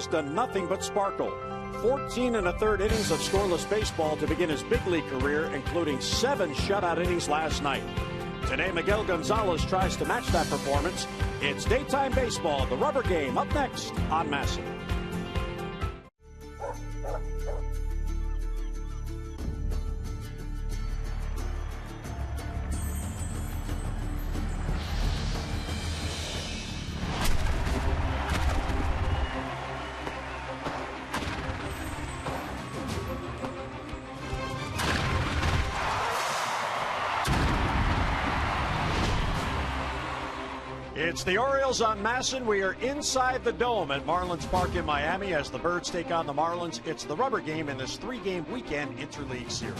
done nothing but sparkle. 14 1/3 innings of scoreless baseball to begin his big league career, including 7 shutout innings last night. Today, Miguel Gonzalez tries to match that performance. It's daytime baseball, the rubber game, up next on Masson. It's the Orioles on Masson. We are inside the Dome at Marlins Park in Miami as the Birds take on the Marlins. It's the rubber game in this 3-game weekend interleague series.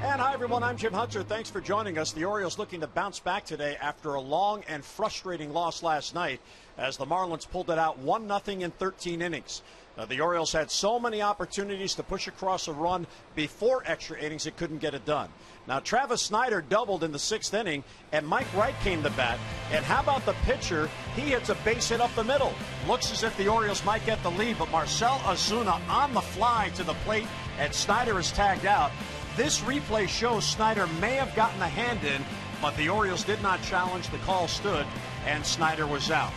And hi, everyone. I'm Jim Hunter. Thanks for joining us. The Orioles looking to bounce back today after a long and frustrating loss last night as the Marlins pulled it out 1-0 in 13 innings. The Orioles had so many opportunities to push across a run before extra innings, it couldn't get it done. Now, Travis Snyder doubled in the 6th inning, and Mike Wright came to bat. And how about the pitcher? He hits a base hit up the middle. Looks as if the Orioles might get the lead, but Marcell Ozuna on the fly to the plate, and Snyder is tagged out. This replay shows Snyder may have gotten a hand in, but the Orioles did not challenge. The call stood, and Snyder was out.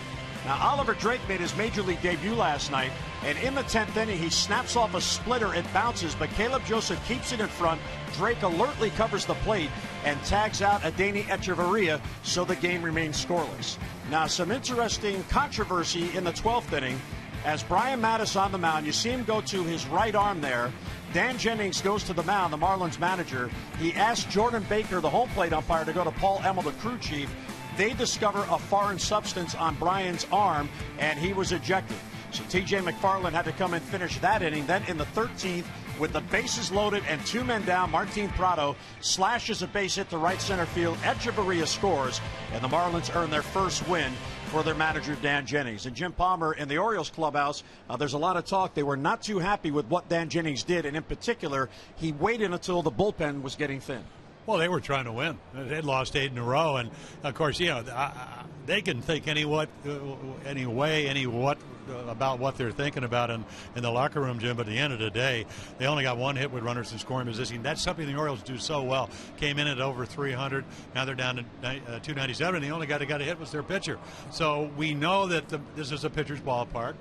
Now, Oliver Drake made his major league debut last night, and in the 10th inning, he snaps off a splitter. It bounces, but Caleb Joseph keeps it in front. Drake alertly covers the plate and tags out Adeiny Echeverria, so the game remains scoreless. Now, some interesting controversy in the 12th inning. As Brian Mattis on the mound, you see him go to his right arm there. Dan Jennings goes to the mound, the Marlins manager. He asks Jordan Baker, the home plate umpire, to go to Paul Emmel, the crew chief. They discover a foreign substance on Brian's arm, and he was ejected. So T.J. McFarland had to come and finish that inning. Then in the 13th, with the bases loaded and 2 men down, Martin Prado slashes a base hit to right center field. Echeverria scores, and the Marlins earn their first win for their manager, Dan Jennings. And Jim Palmer in the Orioles clubhouse, there's a lot of talk. They were not too happy with what Dan Jennings did, and in particular, he waited until the bullpen was getting thin. Well, they were trying to win. They'd lost 8 in a row, and of course, they can think any what about what they're thinking about in the locker room, Jim. But at the end of the day, they only got 1 hit with runners in scoring position. That's something the Orioles do so well. Came in at over 300. Now they're down to 297. The only guy that got a hit was their pitcher. So we know that this is a pitcher's ballpark.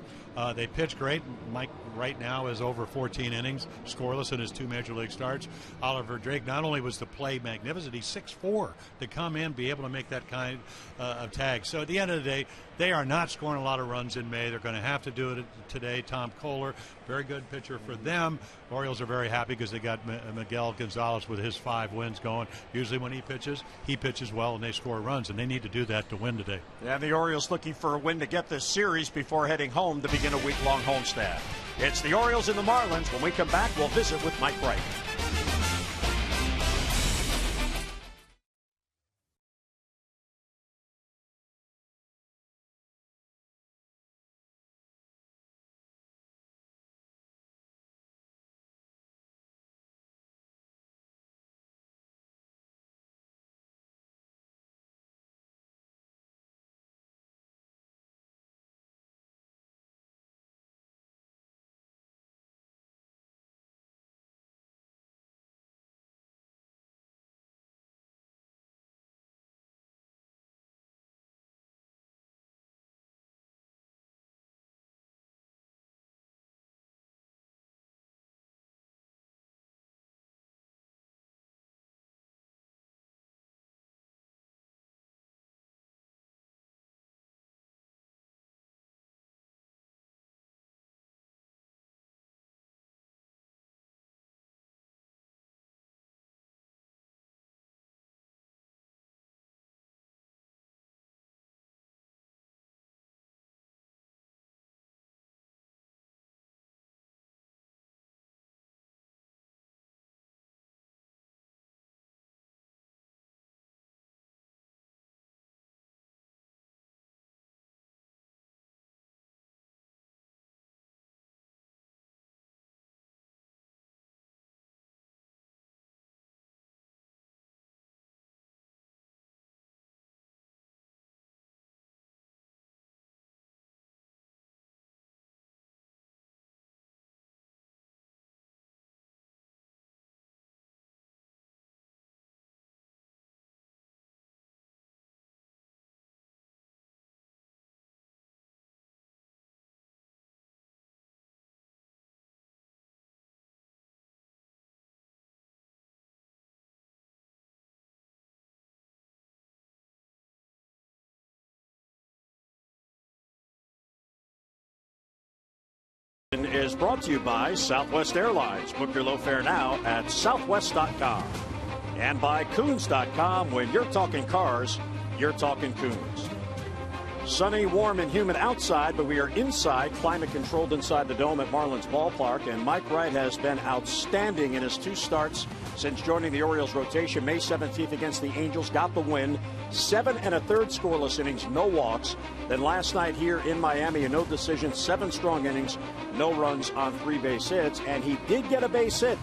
They pitch great. Mike right now is over 14 innings, scoreless in his 2 major league starts. Oliver Drake not only was to play magnificent, he's 6'4", to come in, be able to make that kind of tag. So at the end of the day, they are not scoring a lot of runs in May. They're going to have to do it today. Tom Kohler, very good pitcher for them. Orioles are very happy because they got Miguel Gonzalez with his 5 wins going. Usually when he pitches well and they score runs, and they need to do that to win today. And the Orioles looking for a win to get this series before heading home to begin a week-long homestand. It's the Orioles and the Marlins. When we come back, we'll visit with Mike Wright. is brought to you by Southwest Airlines. Book your low fare now at southwest.com. And by Coons.com. When you're talking cars, you're talking Coons. Sunny, warm, and humid outside, but we are inside, climate-controlled inside the dome at Marlins Ballpark. And Mike Wright has been outstanding in his 2 starts since joining the Orioles rotation. May 17th against the Angels, got the win. 7 1/3 scoreless innings, no walks. Then last night here in Miami, a no decision, 7 strong innings, no runs on 3 base hits. And he did get a base hit.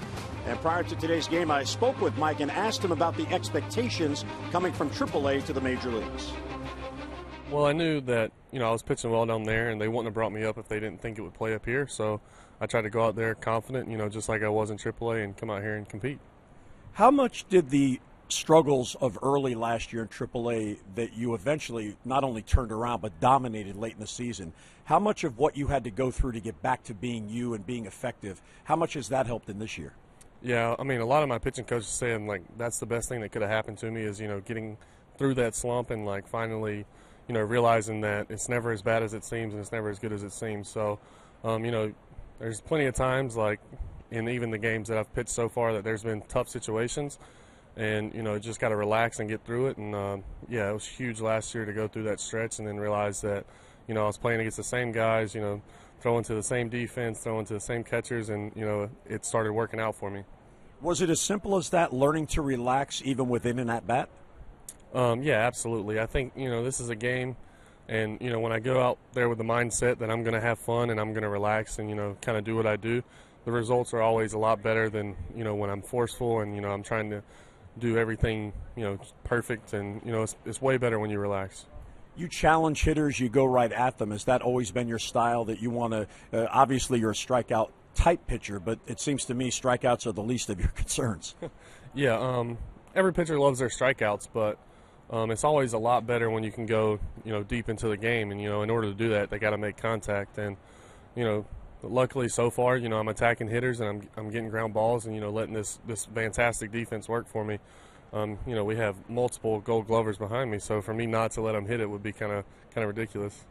And prior to today's game, I spoke with Mike and asked him about the expectations coming from AAA to the major leagues. Well, I knew that, I was pitching well down there, and they wouldn't have brought me up if they didn't think it would play up here. So I tried to go out there confident, just like I was in AAA, and come out here and compete. How much did the struggles of early last year in AAA that you eventually not only turned around but dominated late in the season, how much of what you had to go through to get back to being you and being effective, how much has that helped in this year? Yeah, a lot of my pitching coaches saying, that's the best thing that could have happened to me is, getting through that slump and, finally – realizing that it's never as bad as it seems and it's never as good as it seems. So, there's plenty of times, in even the games that I've pitched so far, that there's been tough situations, and, just got to relax and get through it. And, it was huge last year to go through that stretch and then realize that, I was playing against the same guys, throwing to the same defense, throwing to the same catchers, and, it started working out for me. Was it as simple as that, learning to relax even within an at-bat? Yeah, absolutely. I think, this is a game, and, when I go out there with the mindset that I'm going to have fun and I'm going to relax and, kind of do what I do, the results are always a lot better than, when I'm forceful and, I'm trying to do everything, perfect, and, it's way better when you relax. You challenge hitters, you go right at them. Has that always been your style, that you want to obviously you're a strikeout type pitcher, but it seems to me strikeouts are the least of your concerns. Yeah, every pitcher loves their strikeouts, but it's always a lot better when you can go, deep into the game. And, in order to do that, they got to make contact. And, luckily so far, I'm attacking hitters and I'm getting ground balls and, letting this fantastic defense work for me. We have multiple Gold Glovers behind me, so for me not to let them hit it would be kind of ridiculous.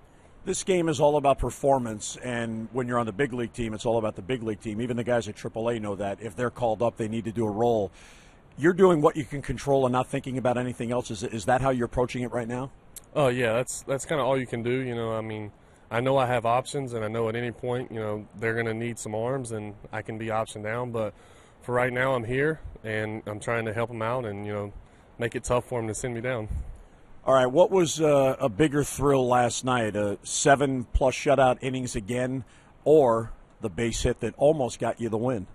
This game is all about performance, and when you're on the big league team, it's all about the big league team. Even the guys at AAA know that. If they're called up, they need to do a role. You're doing what you can control and not thinking about anything else. Is that how you're approaching it right now? Oh, yeah, that's kind of all you can do. I know I have options, and I know at any point, they're going to need some arms, and I can be optioned down. But for right now, I'm here, and I'm trying to help them out and, make it tough for them to send me down. All right, what was a bigger thrill last night, 7+ shutout innings again, or the base hit that almost got you the win?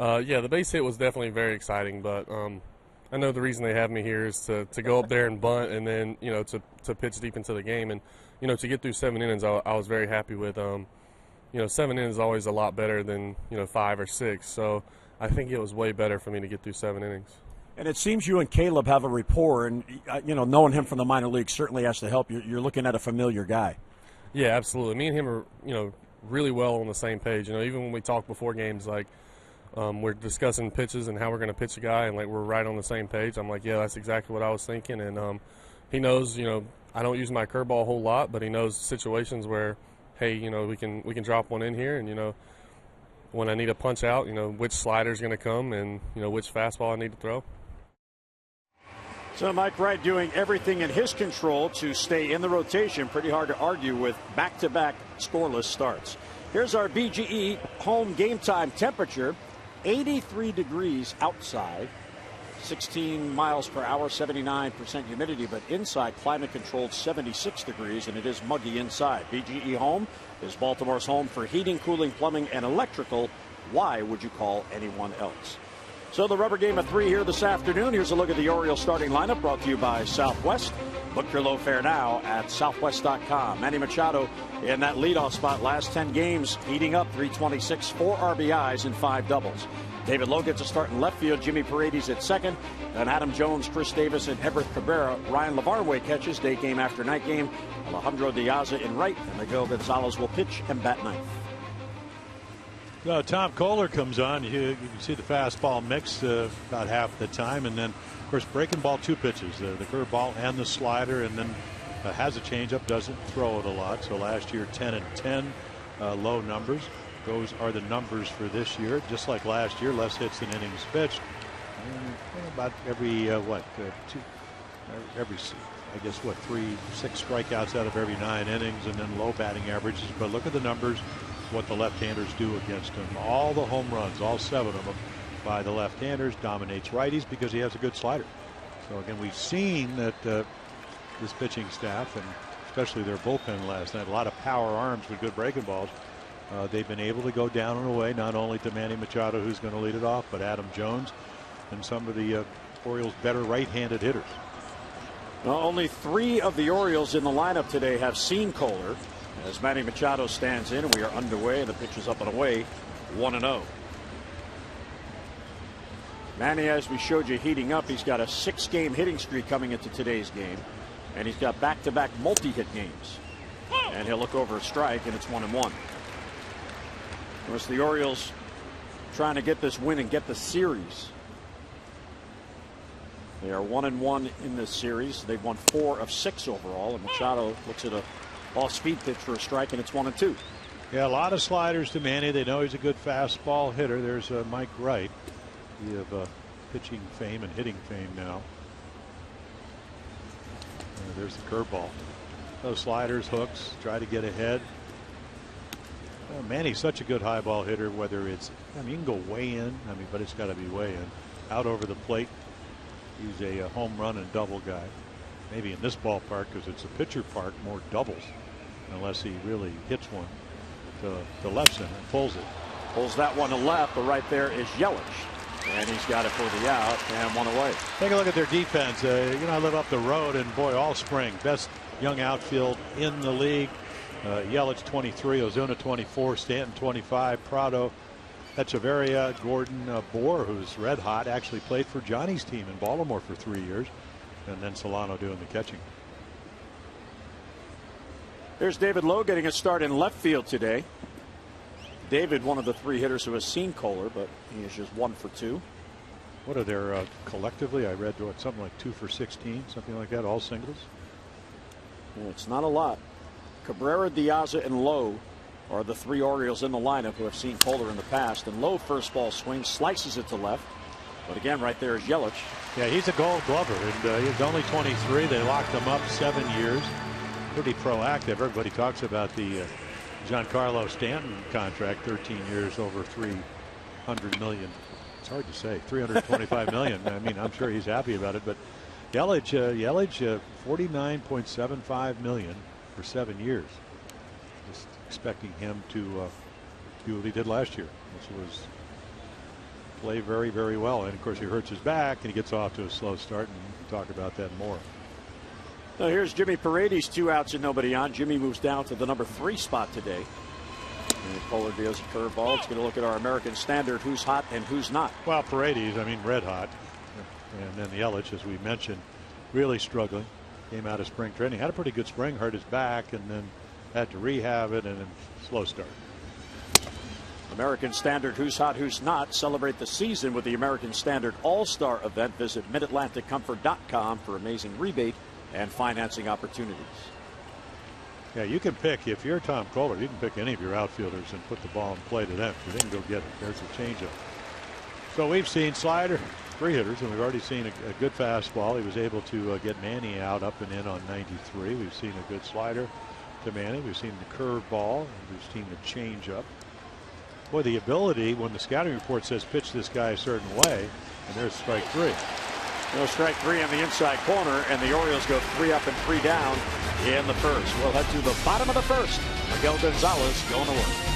Yeah, the base hit was definitely very exciting, but I know the reason they have me here is to go up there and bunt and then, to pitch deep into the game. And, to get through 7 innings, I was very happy with. 7 innings is always a lot better than, 5 or 6. So I think it was way better for me to get through 7 innings. And it seems you and Caleb have a rapport, and, knowing him from the minor leagues certainly has to help. You're looking at a familiar guy. Yeah, absolutely. Me and him are, really well on the same page. Even when we talk before games, we're discussing pitches and how we're going to pitch a guy, and we're right on the same page. I'm like, yeah, that's exactly what I was thinking. And he knows, I don't use my curveball a whole lot, but he knows situations where, hey, we can drop one in here, and when I need a punch out, which slider's going to come, and which fastball I need to throw. So Mike Wright doing everything in his control to stay in the rotation. Pretty hard to argue with back-to-back scoreless starts. Here's our BGE home game time temperature. 83 degrees outside, 16 miles per hour, 79% humidity, but inside climate controlled 76 degrees, and it is muggy inside. BGE Home is Baltimore's home for heating, cooling, plumbing, and electrical. Why would you call anyone else? So the rubber game of 3 here this afternoon. Here's a look at the Orioles starting lineup, brought to you by Southwest. Book your low fare now at southwest.com. Manny Machado in that leadoff spot. Last 10 games, heating up, 326, 4 RBIs, and 5 doubles. David Lowe gets a start in left field. Jimmy Paredes at second. Then Adam Jones, Chris Davis, and Everett Cabrera. Ryan LaVarway catches day game after night game. Alejandro Diaz in right, and Miguel Gonzalez will pitch and bat ninth. Tom Kohler comes on. You can see the fastball mix about half the time, and then, of course, breaking ball 2 pitches, the curveball and the slider, and then has a changeup, doesn't throw it a lot. So last year 10 and 10, low numbers. Those are the numbers for this year. Just like last year, less hits than innings pitched. About every I guess 6 strikeouts out of every 9 innings, and then low batting averages. But look at the numbers, what the left-handers do against him. All the home runs, all 7 of them by the left-handers, dominates righties because he has a good slider. So again, we've seen that this pitching staff, and especially their bullpen last night, a lot of power arms with good breaking balls. They've been able to go down and away, not only to Manny Machado, who's going to lead it off, but Adam Jones and some of the Orioles' better right-handed hitters. Well, only 3 of the Orioles in the lineup today have seen Kohler, as Manny Machado stands in, and we are underway. The pitch is up and away, 1-0. Manny, as we showed you, heating up. He's got a 6-game hitting streak coming into today's game, and he's got back-to-back multi-hit games. And he'll look over a strike, and it's 1-1. Of course, the Orioles trying to get this win and get the series. They are 1-1 in this series. They've won 4 of 6 overall, and Machado looks at a off-speed pitch for a strike, and it's 1-2. Yeah, a lot of sliders to Manny. They know he's a good fastball hitter. There's Mike Wright. You have pitching fame and hitting fame now. There's the curveball. Those sliders, hooks, try to get ahead. Manny's such a good high ball hitter, whether it's, you can go way in, but it's got to be way in. Out over the plate. He's a home run and double guy. Maybe in this ballpark, because it's a pitcher park, more doubles, unless he really hits one to left center and pulls it. Pulls that one to left, but right there is Yelich. And he's got it for the out and 1 away. Take a look at their defense. I live up the road, and boy, all spring, best young outfield in the league. Yelich 23, Ozuna 24, Stanton 25, Prado, Echeverria, Gordon, Bohr, who's red hot, actually played for Johnny's team in Baltimore for 3 years, and then Solano doing the catching. There's David Lowe getting a start in left field today. David, one of the 3 hitters who has seen Kohler, but he is just 1 for 2. What are their collectively? I read something like 2 for 16, something like that, all singles. Well, it's not a lot. Cabrera, Diaza, and Lowe are the 3 Orioles in the lineup who have seen Kohler in the past. And Lowe, first ball swing, slices it to left. But again, right there is Yelich. Yeah, he's a Gold Glover, and he's only 23. They locked him up 7 years. Pretty proactive. Everybody talks about the Giancarlo Stanton contract, 13 years, over $300 million. It's hard to say, $325 million. I'm sure he's happy about it, but Yelich, $49.75 million for 7 years. Just expecting him to do what he did last year, which was play very, very well. And of course, he hurts his back and he gets off to a slow start, and we'll talk about that more. Now here's Jimmy Paredes, 2 outs and nobody on. Jimmy moves down to the number 3 spot today. And Kohler deals a curveball. It's going to look at our American Standard, who's hot and who's not. Well, Paredes, red hot. And then Yelich, as we mentioned, really struggling. Came out of spring training, had a pretty good spring, hurt his back, and then had to rehab it, and then slow start. American Standard, who's hot, who's not. Celebrate the season with the American Standard All-Star event. Visit MidAtlanticComfort.com for amazing rebate and financing opportunities. Yeah, you can pick, if you're Tom Kohler, you can pick any of your outfielders and put the ball in play to them, because they can go get it. There's a changeup. So we've seen slider, 3 hitters, and we've already seen a good fastball. He was able to get Manny out up and in on 93. We've seen a good slider to Manny. We've seen the curveball. We've seen the changeup. Boy, the ability, when the scouting report says pitch this guy a certain way, and there's strike 3. No, strike 3 on the inside corner, and the Orioles go 3 up and 3 down in the first. We'll head to the bottom of the first. Miguel Gonzalez going to work.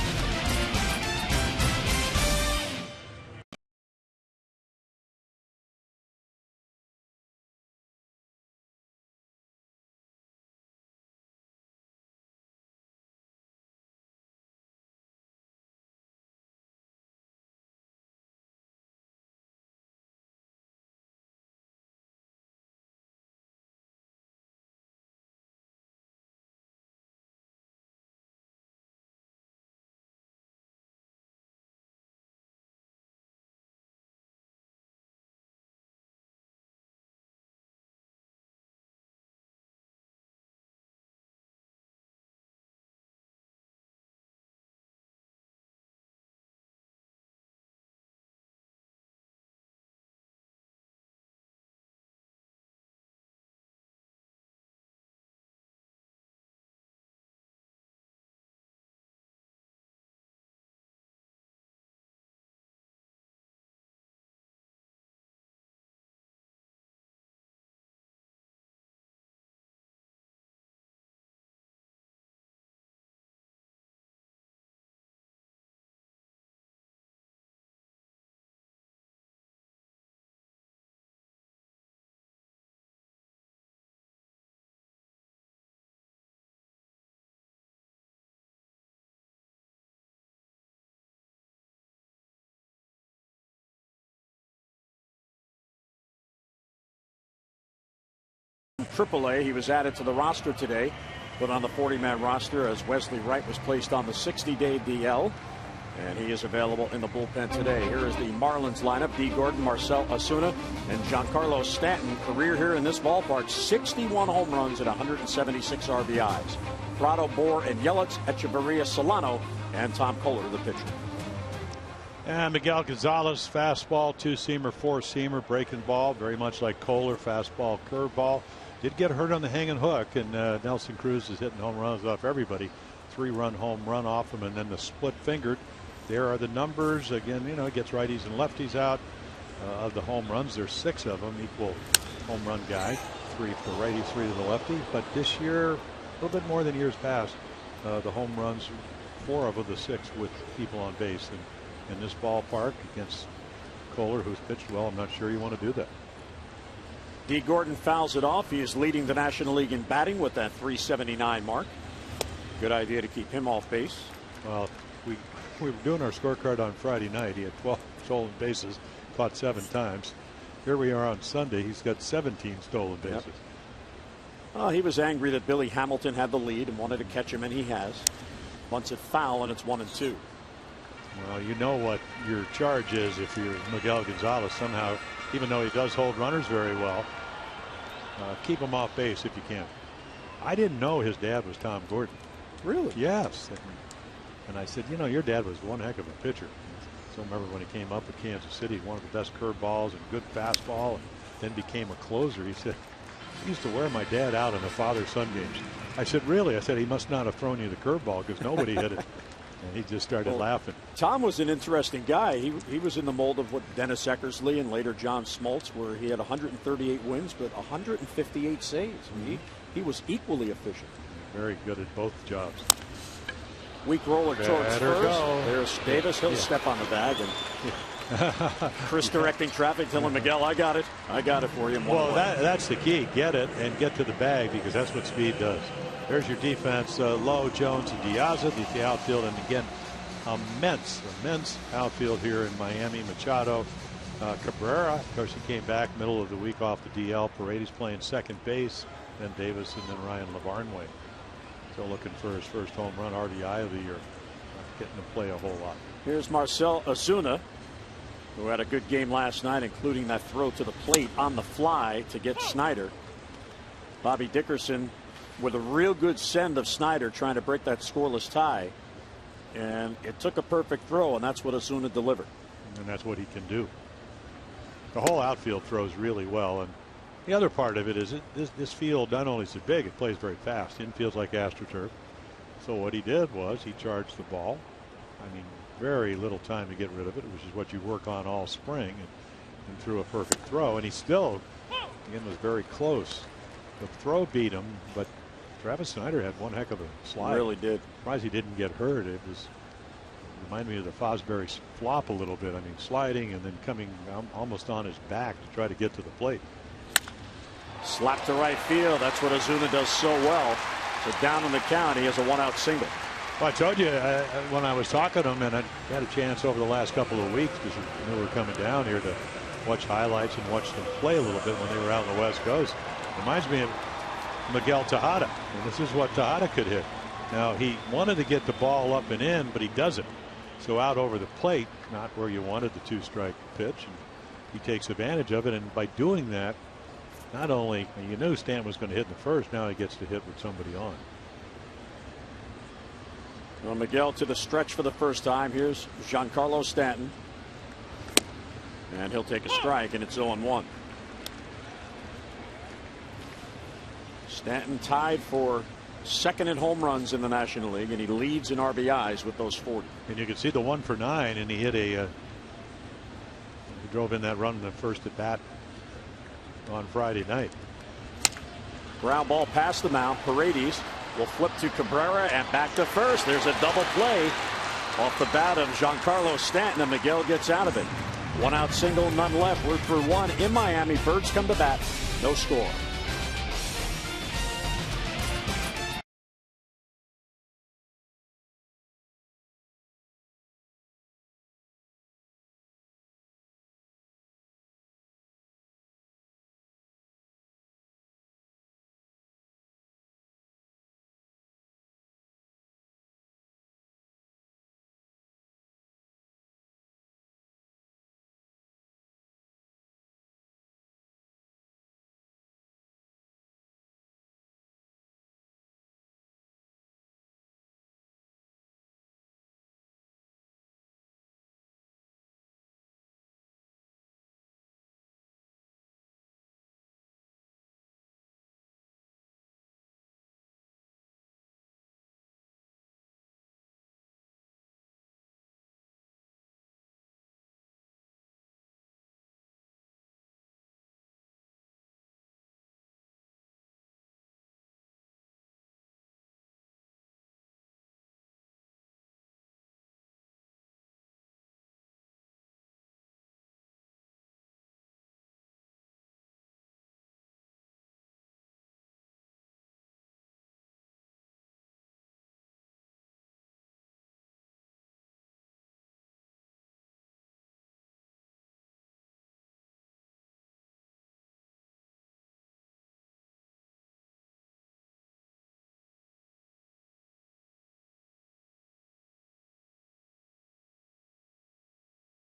AAA. He was added to the roster today, put on the 40-man roster as Wesley Wright was placed on the 60-day DL. And he is available in the bullpen today. Here is the Marlins lineup. D. Gordon, Marcell Ozuna, and Giancarlo Stanton. Career here in this ballpark, 61 home runs and 176 RBIs. Prado, Bohr, and Yelich, Echeverria, Solano, and Tom Kohler, the pitcher. And Miguel Gonzalez, fastball, two-seamer, four-seamer, breaking ball, very much like Kohler, fastball, curveball. Did get hurt on the hanging hook, and Nelson Cruz is hitting home runs off everybody. 3-run home run off him, and then the split-fingered. There are the numbers. Again, you know, it gets righties and lefties out. Of the home runs, there's 6 of them, equal home run guy. 3 for righty, 3 to the lefty. But this year, a little bit more than years past, the home runs, 4 of the 6 with people on base. And in this ballpark against Kohler, who's pitched well, I'm not sure you want to do that. D. Gordon fouls it off. He is leading the National League in batting with that 379 mark. Good idea to keep him off base. Well, we were doing our scorecard on Friday night. He had 12 stolen bases, caught 7 times. Here we are on Sunday. He's got 17 stolen bases. Yep. Well, he was angry that Billy Hamilton had the lead and wanted to catch him, and he has. Bunts it foul, and it's 1-2. Well, you know what your charge is if you're Miguel Gonzalez. Somehow, even though he does hold runners very well, keep him off base if you can. I didn't know his dad was Tom Gordon. Really? Yes. And I said, you know, your dad was one heck of a pitcher. So remember when he came up with Kansas City, one of the best curveballs and good fastball, and then became a closer. He said, I used to wear my dad out in the father-son games. I said, really? I said, he must not have thrown you the curveball because nobody hit it. And he just started laughing. Tom was an interesting guy. He was in the mold of what Dennis Eckersley and later John Smoltz, where he had 138 wins but 158 saves. I mean, he was equally efficient. Very good at both jobs. Weak roller towards first. There's Davis. He'll step on the bag. And Chris directing traffic, telling Miguel, I got it. I got it for you. Well, that's the key. Get it and get to the bag, because that's what speed does. There's your defense. Lowe, Jones, and Diaz at the outfield. And again, immense outfield here in Miami. Machado, Cabrera. Of course, he came back middle of the week off the DL. Paredes playing second base. Then Davis, and then Ryan Lavarnway. Still looking for his first home run RBI of the year. Not getting to play a whole lot. Here's Marcell Ozuna, who had a good game last night, including that throw to the plate on the fly to get Snyder. Bobby Dickerson with a real good send of Snyder trying to break that scoreless tie. And it took a perfect throw, and that's what Ozuna delivered. And that's what he can do. The whole outfield throws really well. And the other part of it is this field not only is it big, it plays very fast. Infield's like AstroTurf. So what he did was he charged the ball. I mean, very little time to get rid of it, which is what you work on all spring, and threw a perfect throw. And he still, again, was very close. The throw beat him, but Travis Snyder had one heck of a slide. He really did. Surprised he didn't get hurt. It reminded me of the Fosbury flop a little bit. I mean, sliding and then coming almost on his back to try to get to the plate. Slap to right field. That's what Ozuna does so well. So down on the count, he has a one-out single. Well, I told you when I was talking to him, and I had a chance over the last couple of weeks because I knew we were coming down here to watch highlights and watch them play a little bit when they were out on the West Coast. Reminds me of Miguel Tejada, and this is what Tejada could hit. Now, he wanted to get the ball up and in, but he doesn't. So out over the plate, not where you wanted the two-strike pitch, and he takes advantage of it. And by doing that, not only you knew Stanton was going to hit in the first, now he gets to hit with somebody on. Well, Miguel to the stretch for the first time. Here's Giancarlo Stanton. And he'll take a strike, and it's 0-1. Stanton tied for second in home runs in the National League, and he leads in RBIs with those 40. And you can see the 1 for 9, and he hit he drove in that run in the first at bat on Friday night. Ground ball past the mound. Paredes will flip to Cabrera and back to first. There's a double play off the bat of Giancarlo Stanton, and Miguel gets out of it. One out single, none left. We're through 1 in Miami. Birds come to bat. No score.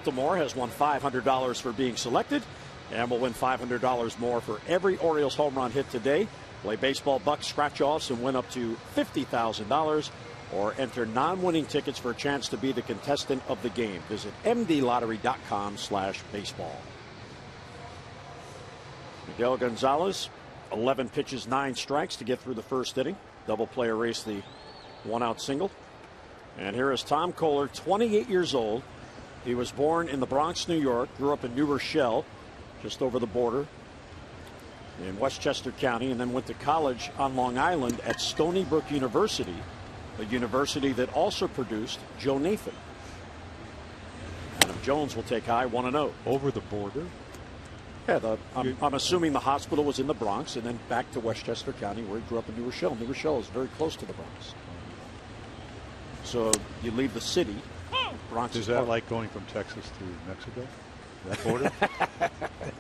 Baltimore has won $500 for being selected and will win $500 more for every Orioles home run hit today. Play baseball bucks, scratch offs, and win up to $50,000, or enter non-winning tickets for a chance to be the contestant of the game. Visit mdlottery.com/baseball. Miguel Gonzalez, 11 pitches, 9 strikes to get through the first inning. Double play erased the one-out single. And here is Tom Kohler, 28 years old. He was born in the Bronx, New York, grew up in New Rochelle, just over the border in Westchester County, and then went to college on Long Island at Stony Brook University, a university that also produced Joe Nathan. Adam Jones will take high, 1-0. Over the border? Yeah, I'm assuming the hospital was in the Bronx and then back to Westchester County where he grew up in New Rochelle. New Rochelle is very close to the Bronx. So you leave the city. Bronx is that like going from Texas to Mexico? That border?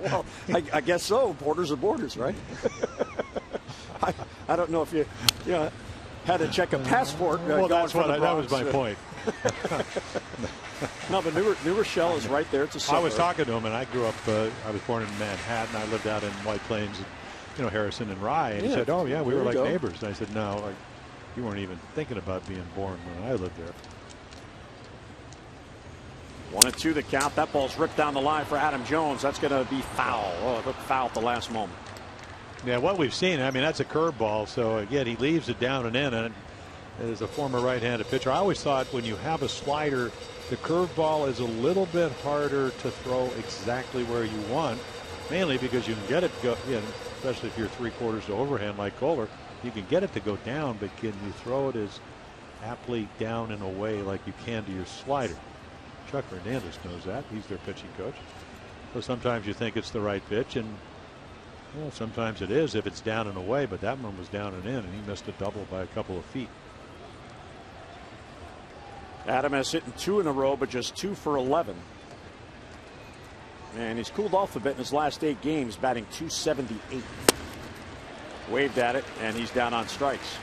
Well, I guess so. Borders are borders, right? I don't know if you had to check a passport. Well, that was my point. No, but New Rochelle is right there. It's a suburb. I was talking to him, and I grew up. I was born in Manhattan. I lived out in White Plains, Harrison and Rye. And he said, "Oh yeah, we were like neighbors." And I said, "No, you weren't even thinking about being born when I lived there." 1-2 the count. That ball's ripped down the line for Adam Jones. That's going to be foul. Oh, it looked foul at the last moment. Yeah, what we've seen, I mean, that's a curveball. So again, he leaves it down and in. And as a former right-handed pitcher, I always thought when you have a slider, the curveball is a little bit harder to throw exactly where you want, mainly because you can get it go, especially if you're 3/4 to overhand like Kohler, you can get it to go down, but can you throw it as aptly down and away like you can to your slider? Chuck Hernandez knows that. He's their pitching coach. So sometimes you think it's the right pitch, and sometimes it is if it's down and away, but that one was down and in, and he missed a double by a couple of feet. Adam has hit 2 in a row, but just 2 for 11. And he's cooled off a bit in his last 8 games, batting .278. Waved at it, and he's down on strikes.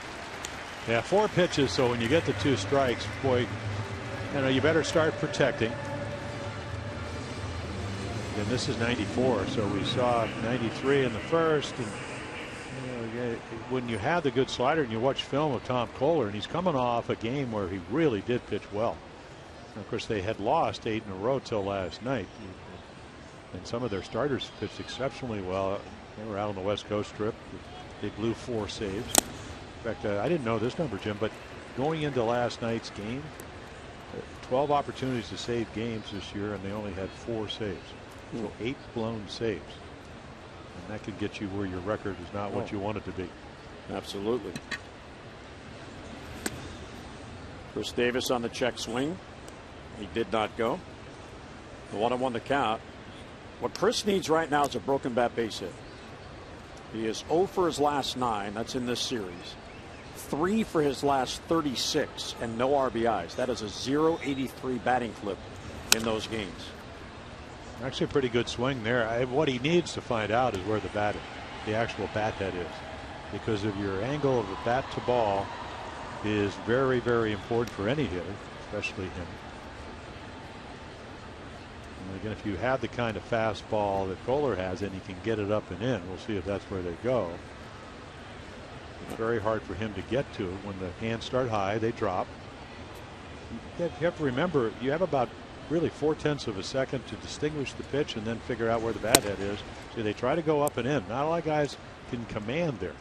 Yeah, 4 pitches, so when you get the 2 strikes, boy, you better start protecting. And this is 94, so we saw 93 in the first. And when you have the good slider and you watch film of Tom Kohler, and he's coming off a game where he really did pitch well. And of course, they had lost 8 in a row till last night, and some of their starters pitched exceptionally well. They were out on the West Coast trip. They blew 4 saves. In fact, I didn't know this number, Jim, but going into last night's game, 12 opportunities to save games this year, and they only had 4 saves. So 8 blown saves. And that could get you where your record is not what you want it to be. Absolutely. Chris Davis on the check swing. He did not go. The 1-1 to count. What Chris needs right now is a broken bat base hit. He is 0 for his last 9. That's in this series. 3 for his last 36 and no RBIs. That is a .083 batting clip in those games. Actually a pretty good swing there. What he needs to find out is where the actual bat head is, because of your angle of the bat to ball is very, very important for any hitter, especially him. And again, if you have the kind of fastball that Kohler has and he can get it up and in, we'll see if that's where they go. It's very hard for him to get to. When the hands start high, they drop. You have to remember, you have about really 4/10 of a second to distinguish the pitch and then figure out where the bat head is. So they try to go up and in. Not a lot of guys can command there.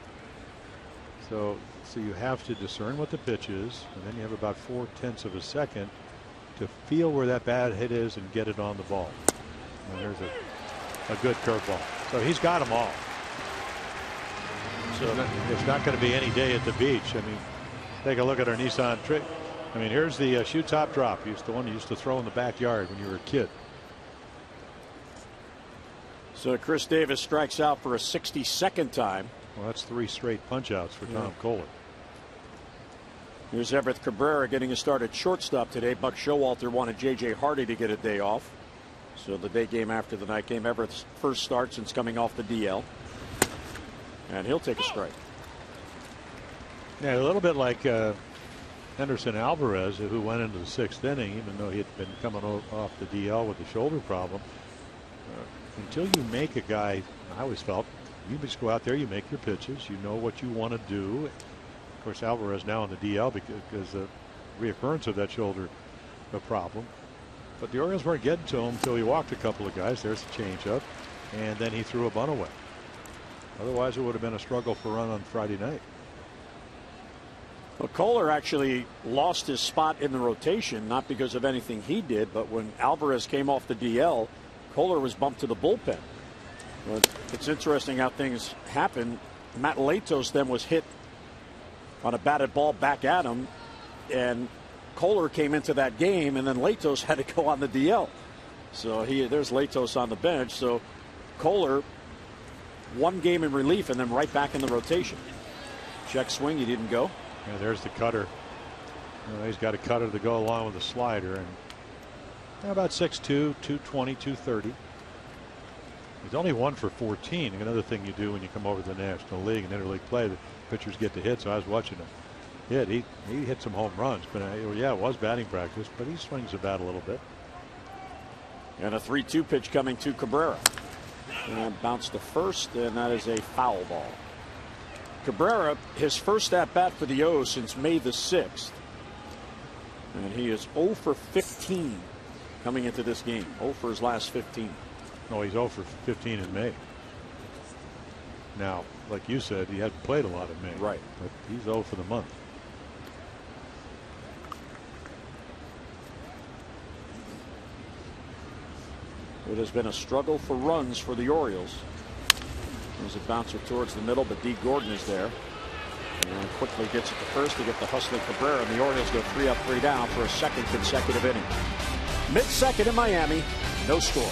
So you have to discern what the pitch is, and then you have about 4/10 of a second to feel where that bat head is and get it on the ball. And there's a good curveball. So he's got them all. So it's not going to be any day at the beach. I mean, take a look at our Nissan trick. I mean, here's the shoe top drop. He's the one you used to throw in the backyard when you were a kid. So Chris Davis strikes out for a 62nd time. Well, that's 3 straight punch outs for Tom Kohler. Here's Everett Cabrera getting a start at shortstop today. Buck Showalter wanted J.J. Hardy to get a day off. So the day game after the night game, Everett's first start since coming off the DL. And he'll take a strike. Yeah, a little bit like Henderson Alvarez, who went into the 6th inning, even though he had been coming off the DL with the shoulder problem. Until you make a guy, I always felt, you just go out there, you make your pitches, you know what you want to do. Of course, Alvarez now on the DL because the reoccurrence of that shoulder problem. But the Orioles weren't getting to him until he walked a couple of guys. There's the changeup, and then he threw a bunt away. Otherwise, it would have been a struggle for a run on Friday night. Well, Kohler actually lost his spot in the rotation, not because of anything he did, but when Alvarez came off the DL, Kohler was bumped to the bullpen. But it's interesting how things happen. Matt Latos then was hit on a batted ball back at him, and Kohler came into that game, and then Latos had to go on the DL. So there's Latos on the bench. So Kohler, one game in relief and then right back in the rotation. Check swing, he didn't go. Yeah, there's the cutter. He's got a cutter to go along with the slider, and about 6'2", 220, 230. He's only 1 for 14. Another thing you do when you come over to the National League and interleague play, the pitchers get to hit. So I was watching him hit. He hit some home runs, but yeah, it was batting practice, but he swings the bat a little bit. And a 3-2 pitch coming to Cabrera. And bounced to first, and that is a foul ball. Cabrera, his first at bat for the O's since May the 6th. And he is 0 for 15 coming into this game. 0 for his last 15. No, he's 0 for 15 in May. Now, like you said, he hadn't played a lot in May. Right. But he's 0 for the month. It has been a struggle for runs for the Orioles. There's a bouncer towards the middle, but D. Gordon is there. And quickly gets it to first to get the hustling Cabrera, and the Orioles go 3 up, 3 down for a second consecutive inning. Mid-second in Miami, no score.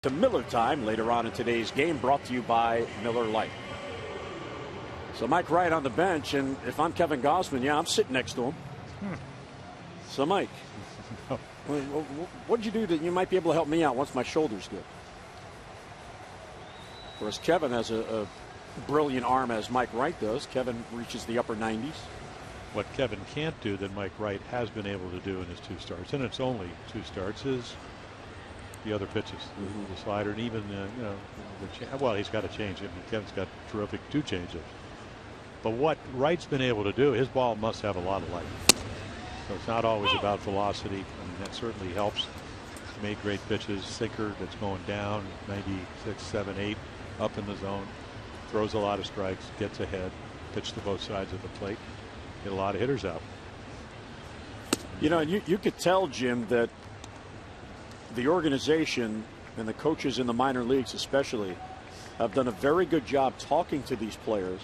To Miller time later on in today's game, brought to you by Miller Lite. So Mike Wright on the bench, and if I'm Kevin Gausman, yeah, I'm sitting next to him. So Mike, what did you do that you might be able to help me out once my shoulder's good? Of course, Kevin has a brilliant arm as Mike Wright does. Kevin reaches the upper 90s. What Kevin can't do that Mike Wright has been able to do in his 2 starts, and it's only 2 starts, is the other pitches, the slider, and even well, he's got a changeup. Kevin's got terrific 2 changeups. But what Wright's been able to do, his ball must have a lot of life. So it's not always about velocity. I mean, that certainly helps. He made great pitches. Sinker that's going down 96, 7, 8 up in the zone. Throws a lot of strikes. Gets ahead. Pitch to both sides of the plate. Get a lot of hitters out. You know, you could tell, Jim, that the organization and the coaches in the minor leagues especially have done a very good job talking to these players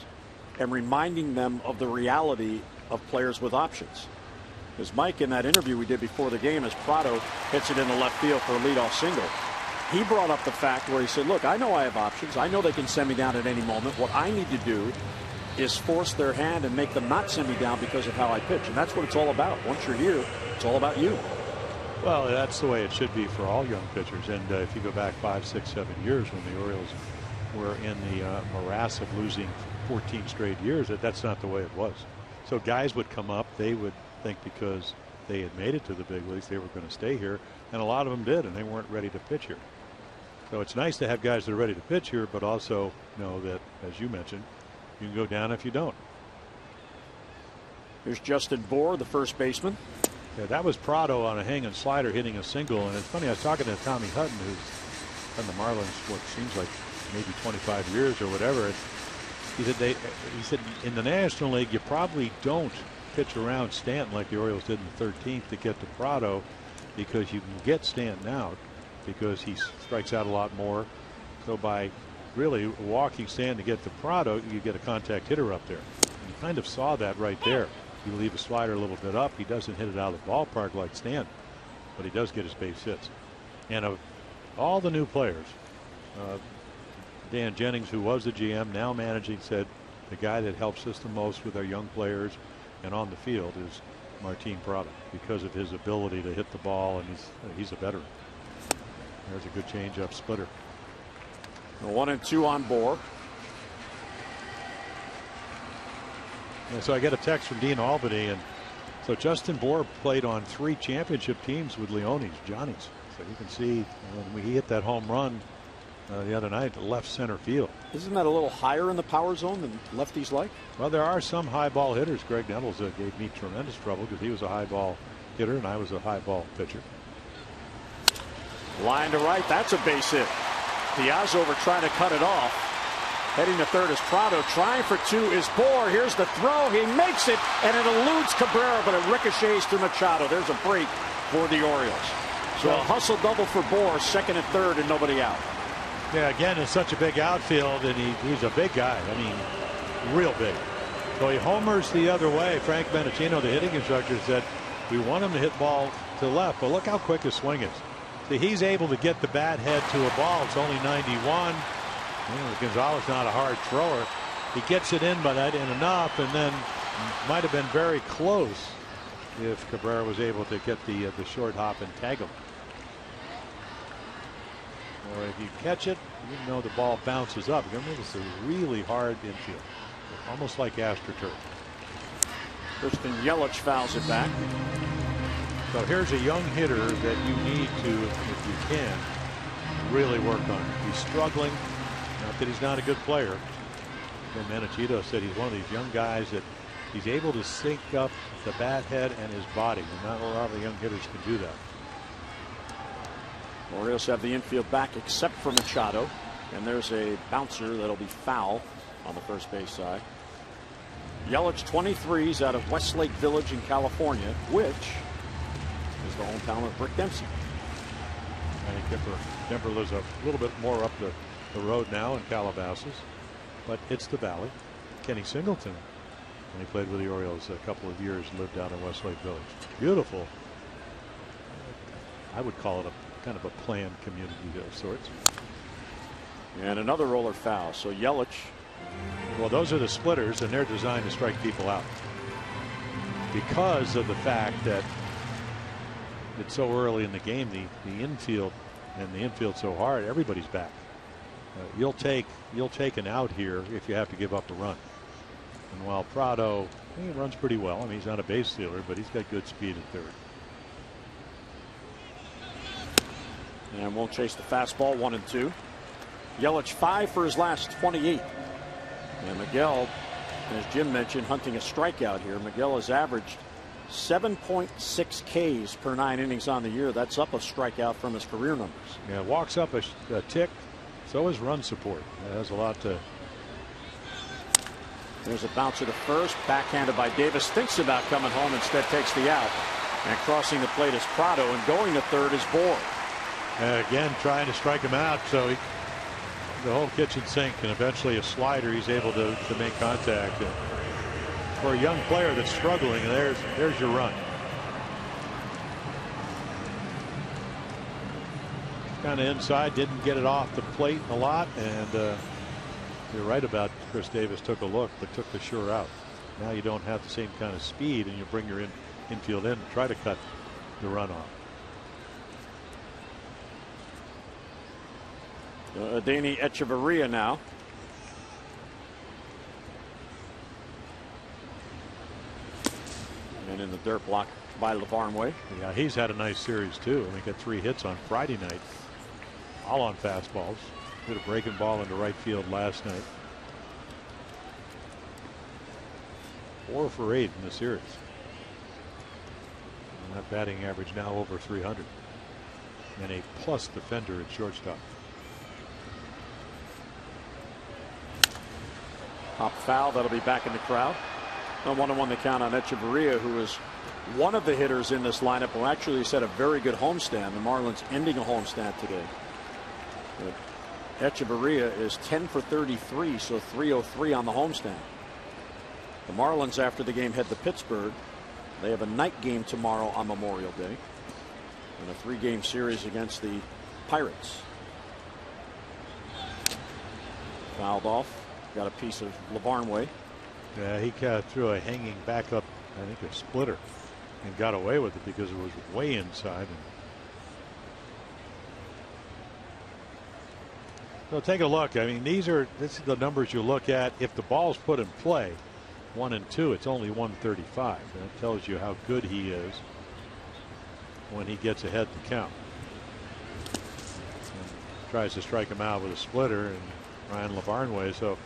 and reminding them of the reality of players with options. Because Mike, in that interview we did before the game, as Prado hits it in the left field for a leadoff single, he brought up the fact where he said, look, I know I have options. I know they can send me down at any moment. What I need to do is force their hand and make them not send me down because of how I pitch. And that's what it's all about. Once you're here, it's all about you. Well, that's the way it should be for all young pitchers. And if you go back 5, 6, 7 years when the Orioles were in the morass of losing 14 straight years, that's not the way it was. So guys would come up, they would think because they had made it to the big leagues, they were going to stay here. And a lot of them did, and they weren't ready to pitch here. So it's nice to have guys that are ready to pitch here, but also know that, as you mentioned, you can go down if you don't. Here's Justin Bour, the first baseman. Yeah, that was Prado on a hanging slider hitting a single. And it's funny, I was talking to Tommy Hutton, who's done the Marlins what seems like maybe 25 years or whatever. And he said in the National League you probably don't pitch around Stanton like the Orioles did in the 13th to get to Prado, because you can get Stanton out because he strikes out a lot more. So by really walking Stanton to get to Prado, you get a contact hitter up there. And you kind of saw that right there. You leave a slider a little bit up. He doesn't hit it out of the ballpark like Stanton, but he does get his base hits. And of all the new players, Dan Jennings, who was the GM, now managing, said the guy that helps us the most with our young players and on the field is Martin Prado, because of his ability to hit the ball, and he's a veteran. There's a good changeup splitter. 1-2 on Bour. Yeah, so I get a text from Dean Albany, and so Justin Bour played on 3 championship teams with Leone's, Johnny's. So you can see when he hit that home run the other night to left center field. Isn't that a little higher in the power zone than lefties like? Well, there are some high ball hitters. Greg Nettles gave me tremendous trouble because he was a high ball hitter and I was a high ball pitcher. Line to right. That's a base hit. Piazzover trying to cut it off. Heading to third is Prado. Trying for 2 is Bour. Here's the throw. He makes it, and it eludes Cabrera, but it ricochets to Machado. There's a break for the Orioles. So a hustle double for Bour, second and third, and nobody out. Yeah, again, it's such a big outfield, and he's a big guy. I mean, real big. So he homers the other way. Frank Menachino, the hitting instructor, said we want him to hit ball to left, but look how quick his swing is. See, he's able to get the bat head to a ball. It's only 91. Gonzalez not a hard thrower. He gets it in, but that in enough, and then might have been very close if Cabrera was able to get the short hop and tag him. Or if you catch it, even though the ball bounces up. Remember, this is a really hard infield, almost like AstroTurf. Kristen Yelich fouls it back. So here's a young hitter that you need to, if you can, really work on. He's struggling. Not that he's not a good player. And Menachito said he's one of these young guys that he's able to sync up the bat head and his body. And not a lot of young hitters can do that. Orioles have the infield back except for Machado. And there's a bouncer that'll be foul on the first base side. Yelich, 23s, out of Westlake Village in California, which is the hometown of Rick Dempsey. I think Denver lives a little bit more up the road now in Calabasas, but it's the Valley. Kenny Singleton, when he played with the Orioles a couple of years, lived out in Westlake Village. Beautiful. I would call it a kind of a planned community of sorts. And another roller foul. So Yelich. Well, those are the splitters, and they're designed to strike people out because of the fact that it's so early in the game. The infield and the infield so hard. Everybody's back. You'll take an out here if you have to give up a run. And while Prado, he runs pretty well. I mean, he's not a base stealer, but he's got good speed at third. And won't chase the fastball. 1-2. Yelich 5 for his last 28. And Miguel, as Jim mentioned, hunting a strikeout here. Miguel has averaged 7.6 Ks per 9 innings on the year. That's up a strikeout from his career numbers. Yeah, walks up a tick. So is run support. That has a lot to. There's a bouncer to first. Backhanded by Davis. Thinks about coming home. Instead takes the out. And crossing the plate is Prado. And going to third is Bour. Again, trying to strike him out. So the whole kitchen sink, and eventually a slider, he's able to make contact. And for a young player that's struggling, there's your run. kind of inside, didn't get it off the plate a lot, and you're right about Chris Davis took a look, but took the sure out. Now you don't have the same kind of speed, and you bring your infield in and try to cut the run off. Danny Echeverria now. And in the dirt block by Lavarnway. Yeah, he's had a nice series too. I mean, he got 3 hits on Friday night, all on fastballs. Hit a breaking ball into right field last night. 4 for 8 in the series. And that batting average now over 300. And a plus defender at shortstop. Pop foul, that'll be back in the crowd. A 1-1 the count on Echeverria, who is one of the hitters in this lineup who actually set a very good homestand. The Marlins ending a homestand today. But Echeverria is 10 for 33, so 303 on the homestand. The Marlins, after the game, head to Pittsburgh. They have a night game tomorrow on Memorial Day, and a 3-game series against the Pirates. Fouled off. Got a piece of Lavarnway. Yeah, he kind of threw a hanging back up, I think a splitter, and got away with it because it was way inside. So take a look. I mean, this is the numbers you look at. If the ball's put in play, 1 and 2, it's only 135. And it tells you how good he is when he gets ahead the count. And tries to strike him out with a splitter, and Ryan Lavarnway. So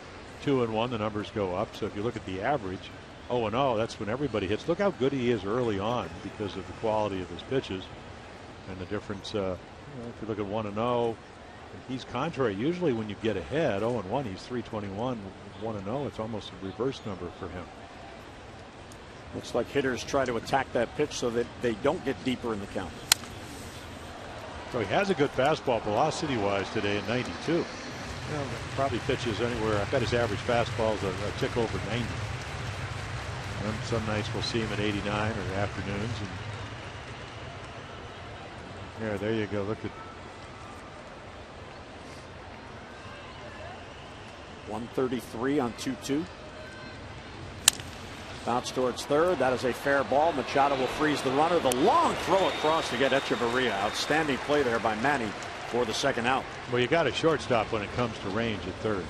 2 and 1, the numbers go up. So if you look at the average, 0 and 0, that's when everybody hits. Look how good he is early on because of the quality of his pitches and the difference. If you look at 1 and 0, he's contrary. Usually when you get ahead, 0 and 1, he's 321. 1 and 0, it's almost a reverse number for him. Looks like hitters try to attack that pitch so that they don't get deeper in the count. So he has a good fastball velocity wise today at 92. Probably pitches anywhere. I bet his average fastball is a tick over 90. And some nights we'll see him at 89 or afternoons. And yeah, there you go. Look at 133 on 2-2. Bounce towards third. That is a fair ball. Machado will freeze the runner. The long throw across to get Echeverria. Outstanding play there by Manny for the second out. Well, you got a shortstop when it comes to range at third.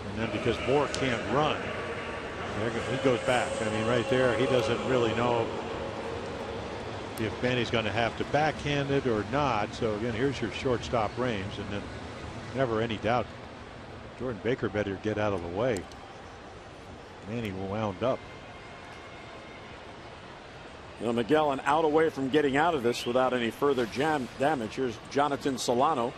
And then because Moore can't run, he goes back. I mean, right there, he doesn't really know if Manny's going to have to backhand it or not. So again, here's your shortstop range, and then never any doubt Jordan Baker better get out of the way. Manny wound up. Miguel an out away from getting out of this without any further damage. Here's Jonathan Solano.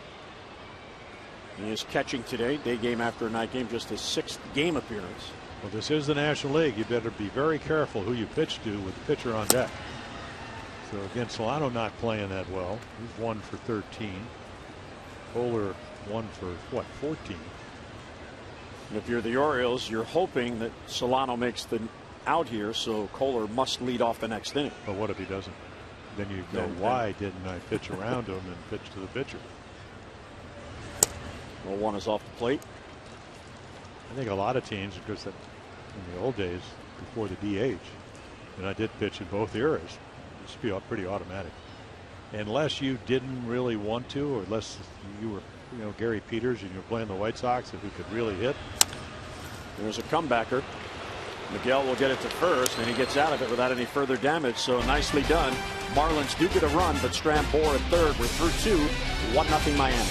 He is catching today. Day game after night game, just his 6th game appearance. Well, this is the National League. You better be very careful who you pitch to with the pitcher on deck. So again, Solano not playing that well. He's 1 for 13. Kohler 1 for what, 14. And if you're the Orioles, you're hoping that Solano makes the out here, so Kohler must lead off the next inning. But what if he doesn't? Then you go, why didn't I pitch around him and pitch to the pitcher? Well, 1 is off the plate. I think a lot of teams, because in the old days before the DH, and I did pitch in both eras, it used to be pretty automatic. Unless you didn't really want to, or unless you were, Gary Peters and you were playing the White Sox and who could really hit. There's a comebacker. Miguel will get it to first, and he gets out of it without any further damage. So nicely done. Marlins do get a run, but Strand Bohr at third. We're through 2. 1-0 Miami.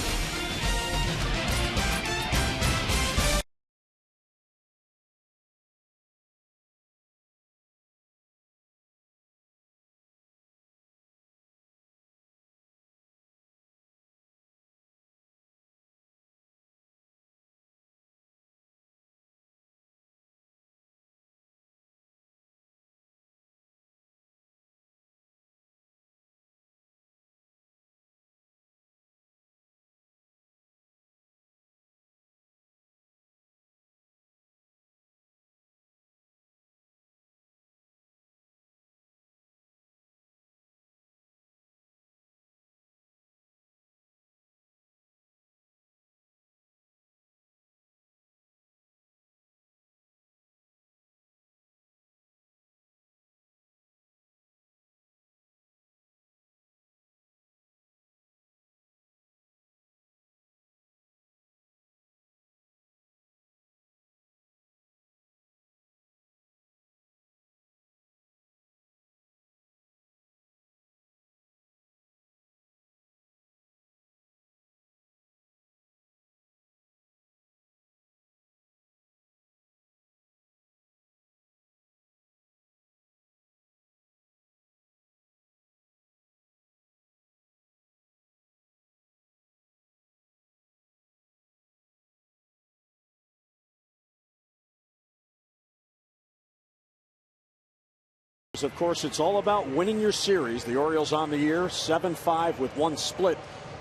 Of course, it's all about winning your series. The Orioles on the year 7-5 with 1 split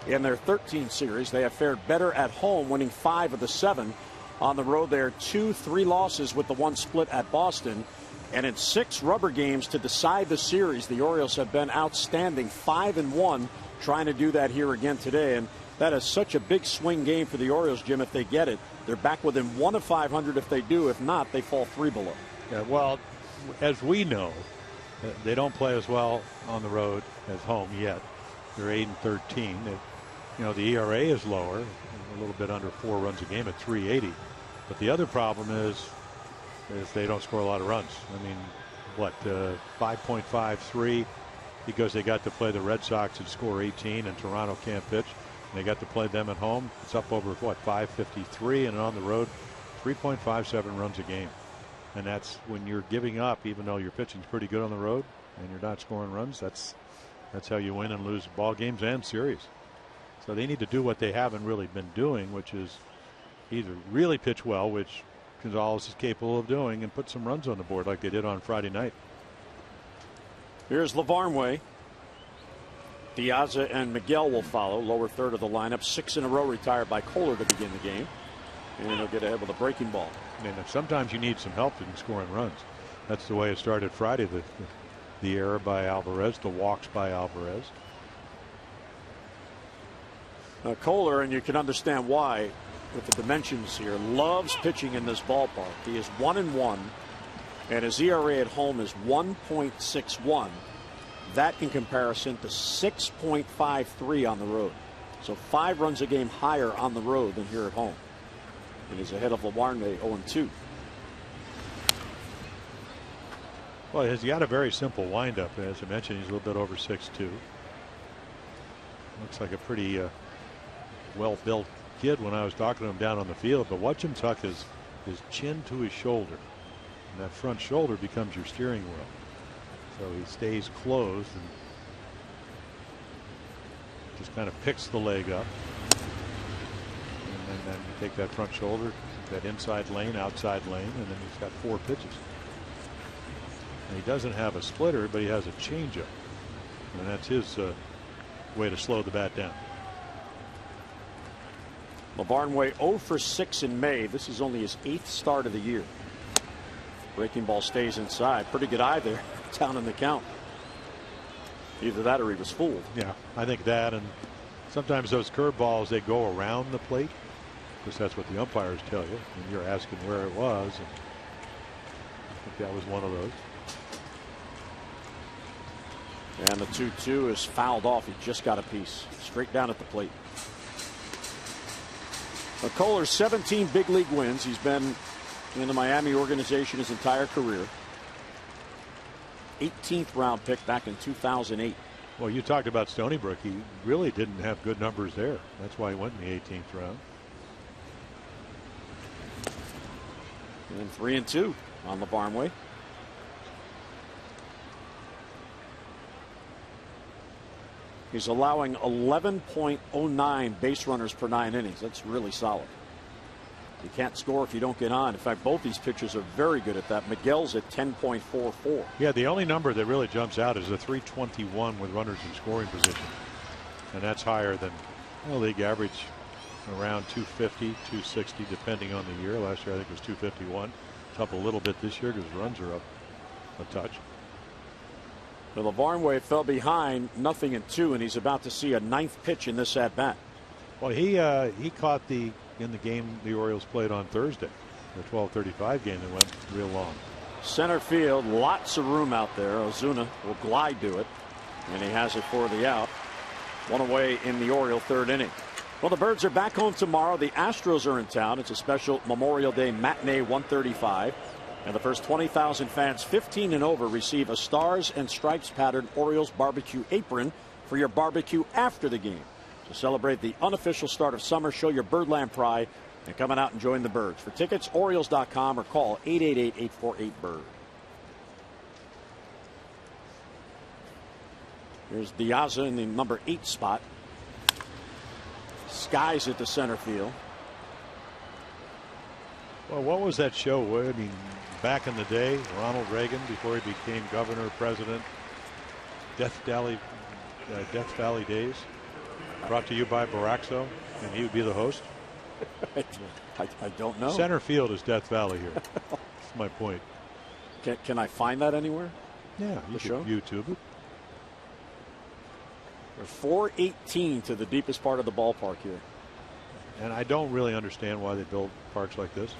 in their 13 series. They have fared better at home, winning 5 of the 7. On the road, they are 2-3 losses with the 1 split at Boston. And in 6 rubber games to decide the series, the Orioles have been outstanding, 5-1, trying to do that here again today. And that is such a big swing game for the Orioles, Jim, if they get it. They're back within 1 of 500 if they do. If not, they fall 3 below. Yeah, well, as we know, they don't play as well on the road as home yet. They're 8-13. The ERA is lower, a little bit under 4 runs a game at 380. But the other problem is they don't score a lot of runs. I mean, what, 5.53 because they got to play the Red Sox and score 18, and Toronto can't pitch. And they got to play them at home. It's up over, what, 553, and on the road, 3.57 runs a game. And that's when you're giving up, even though your pitching's pretty good on the road and you're not scoring runs. That's how you win and lose ball games and series. So they need to do what they haven't really been doing, which is either really pitch well, which Gonzalez is capable of doing, and put some runs on the board like they did on Friday night. Here's Lavarnway. Diaza and Miguel will follow. Lower third of the lineup. 6 in a row retired by Kohler to begin the game. And he'll get ahead with a breaking ball. I mean, sometimes you need some help in scoring runs. That's the way it started Friday. The error by Alvarez, the walks by Alvarez. Kohler, and you can understand why with the dimensions here, loves pitching in this ballpark. He is 1-1, and his ERA at home is 1.61. That in comparison to 6.53 on the road. So 5 runs a game higher on the road than here at home. And he's ahead of Lavarnway 0-2. Well, he's got a very simple windup. As I mentioned, he's a little bit over 6'2". Looks like a pretty well-built kid when I was talking to him down on the field. But watch him tuck his chin to his shoulder. And that front shoulder becomes your steering wheel. So he stays closed and just kind of picks the leg up. And then you take that front shoulder, that inside lane, outside lane, and then he's got 4 pitches. And he doesn't have a splitter, but he has a changeup. And that's his way to slow the bat down. Lavarnway 0 for 6 in May. This is only his 8th start of the year. Breaking ball stays inside. Pretty good eye there, down in the count. Either that or he was fooled. Yeah, I think that, and sometimes those curveballs, they go around the plate, because that's what the umpires tell you, and you're asking where it was. And I think that was one of those. And the 2-2 is fouled off. He just got a piece straight down at the plate. Kohler's 17 big league wins. He's been in the Miami organization his entire career. 18th round pick back in 2008. Well, you talked about Stony Brook. He really didn't have good numbers there. That's why he went in the 18th round. And 3-2 on Lavarnway. He's allowing 11.09 base runners per 9 innings. That's really solid. You can't score if you don't get on. In fact, both these pitchers are very good at that. Miguel's at 10.44. Yeah, the only number that really jumps out is a 321 with runners in scoring position. And that's higher than league average, around 250, 260, depending on the year. Last year, I think it was 251. It's up a little bit this year because runs are up a touch. Well, Lavarnway fell behind 0-2, and he's about to see a 9th pitch in this at bat. Well, he caught in the game the Orioles played on Thursday, the 12:35 game that went real long. Center field, lots of room out there. Ozuna will glide to it, and he has it for the out. 1 away in the Oriole 3rd inning. Well, the Birds are back home tomorrow. The Astros are in town. It's a special Memorial Day matinee 1:35. And the first 20,000 fans 15 and over receive a Stars and Stripes patterned Orioles barbecue apron for your barbecue after the game. To celebrate the unofficial start of summer, show your Birdland pride and come on out and join the Birds. For tickets, Orioles.com or call 888-848-BIRD. Here's Diaza in the number 8 spot. Skies at the center field. Well, what was that show? I mean, back in the day, Ronald Reagan, before he became governor, president, Death Valley days, brought to you by Baraxo, and he would be the host. I don't know. Center field is Death Valley here. That's my point. Can I find that anywhere? Yeah, you can YouTube it. We're 418 to the deepest part of the ballpark here. And I don't really understand why they build parks like this.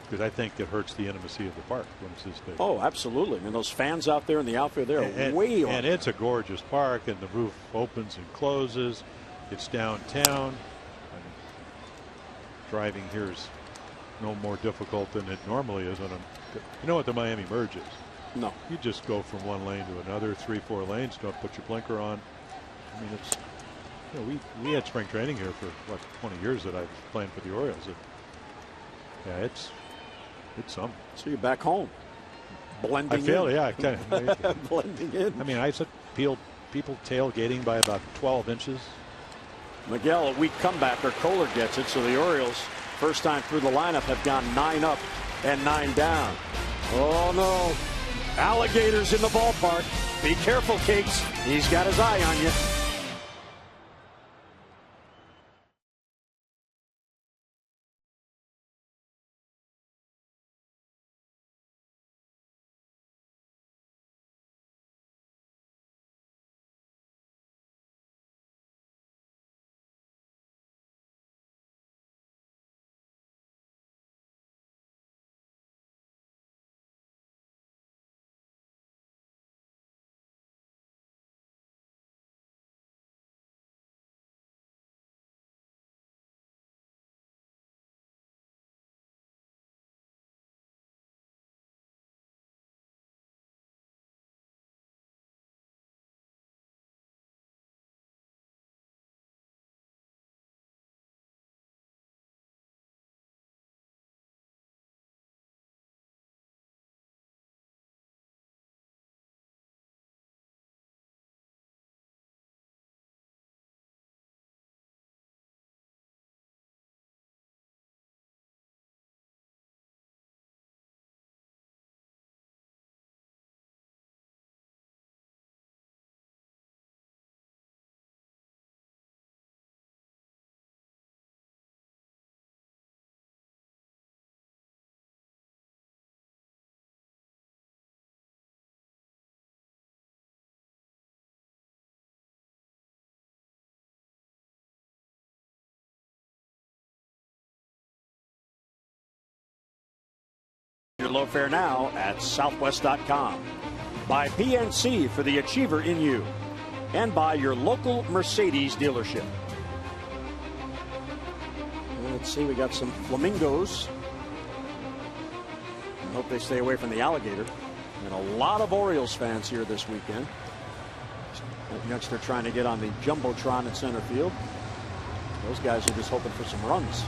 Because I think it hurts the intimacy of the park when it's this big. Oh, absolutely. I mean, those fans out there in the outfield, they're way on. And it's a gorgeous park, and the roof opens and closes. It's downtown. Driving here is no more difficult than it normally is. You know what the Miami Merge is? No. You just go from one lane to another, 3-4 lanes. Don't put your blinker on. I mean, it's. You know, we had spring training here for what 20 years that I was playing for the Orioles. Yeah, it's some. So you're back home, blending. I feel in. Yeah, kind of blending in. I mean, I said people tailgating by about 12 inches. Miguel, a weak comebacker. Kohler gets it. So the Orioles, first time through the lineup, have gone 9 up and 9 down. Oh no. Alligators in the ballpark. Be careful, Cakes. He's got his eye on you. Your low fare now at southwest.com. By PNC for the achiever in you. And by your local Mercedes dealership. Let's see, we got some flamingos. I hope they stay away from the alligator. And a lot of Orioles fans here this weekend. Next, they're trying to get on the Jumbotron at center field. Those guys are just hoping for some runs.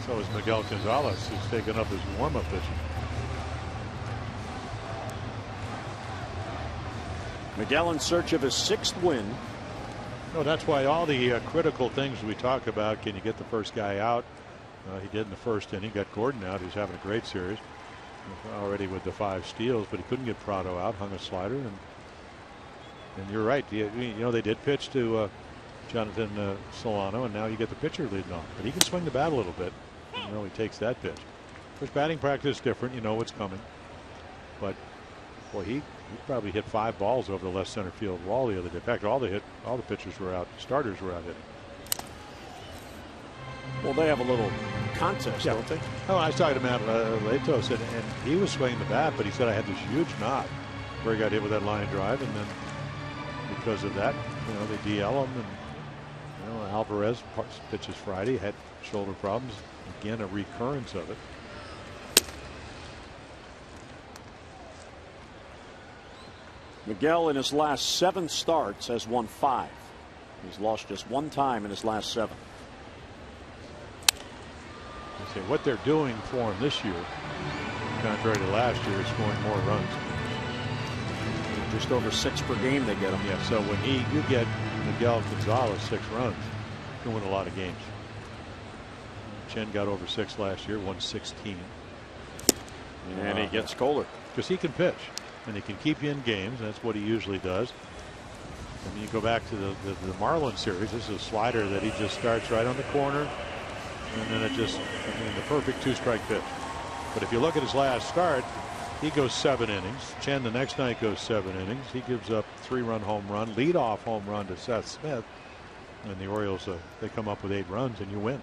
So is Miguel Gonzalez, who's taken up his warm-up pitching. Miguel in search of his 6th win. No, that's why all the critical things we talk about. Can you get the first guy out? He did in the first inning. Got Gordon out, who's having a great series already with the 5 steals, but he couldn't get Prado out. Hung a slider, and you're right. You know, they did pitch to Jonathan Solano, and now you get the pitcher leading off. But he can swing the bat a little bit. You know, he takes that pitch. His batting practice is different. You know what's coming. But boy, he probably hit 5 balls over the left center field wall the other day. In fact, all the pitchers were out. Starters were out hitting. Well, they have a little contest, don't they? Oh, I was talking to Matt Latos, and he was swinging the bat, but he said I had this huge knot where he got hit with that line drive, and then because of that, you know, they DL him, and you know, Alvarez pitches Friday, had shoulder problems. Again, a recurrence of it. Miguel in his last 7 starts has won 5. He's lost just 1 time in his last 7. I say what they're doing for him this year, contrary to last year, is scoring more runs. Just over 6 per game they get him. Yeah, so when you get Miguel Gonzalez 6 runs, you can win a lot of games. Chen got over 6 last year, won 16. And he gets Kohler. Because he can pitch and he can keep you in games. That's what he usually does. And you go back to the Marlins series. This is a slider that he just starts right on the corner. And then it just, the perfect 2-strike pitch. But if you look at his last start, he goes 7 innings. Chen the next night goes 7 innings. He gives up 3-run home run, leadoff home run to Seth Smith. And the Orioles, they come up with 8 runs and you win.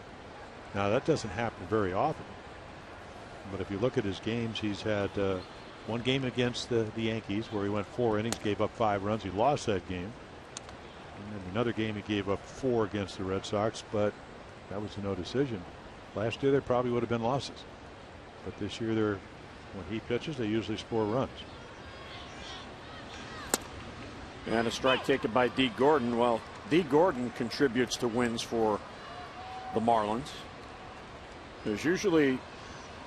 Now that doesn't happen very often. But if you look at his games, he's had one game against the Yankees where he went 4 innings, gave up 5 runs. He lost that game. And then another game he gave up 4 against the Red Sox, but that was a no decision. Last year there probably would have been losses. But this year when he pitches, they usually score runs. And a strike taken by D. Gordon. Well, D. Gordon contributes to wins for the Marlins. There's usually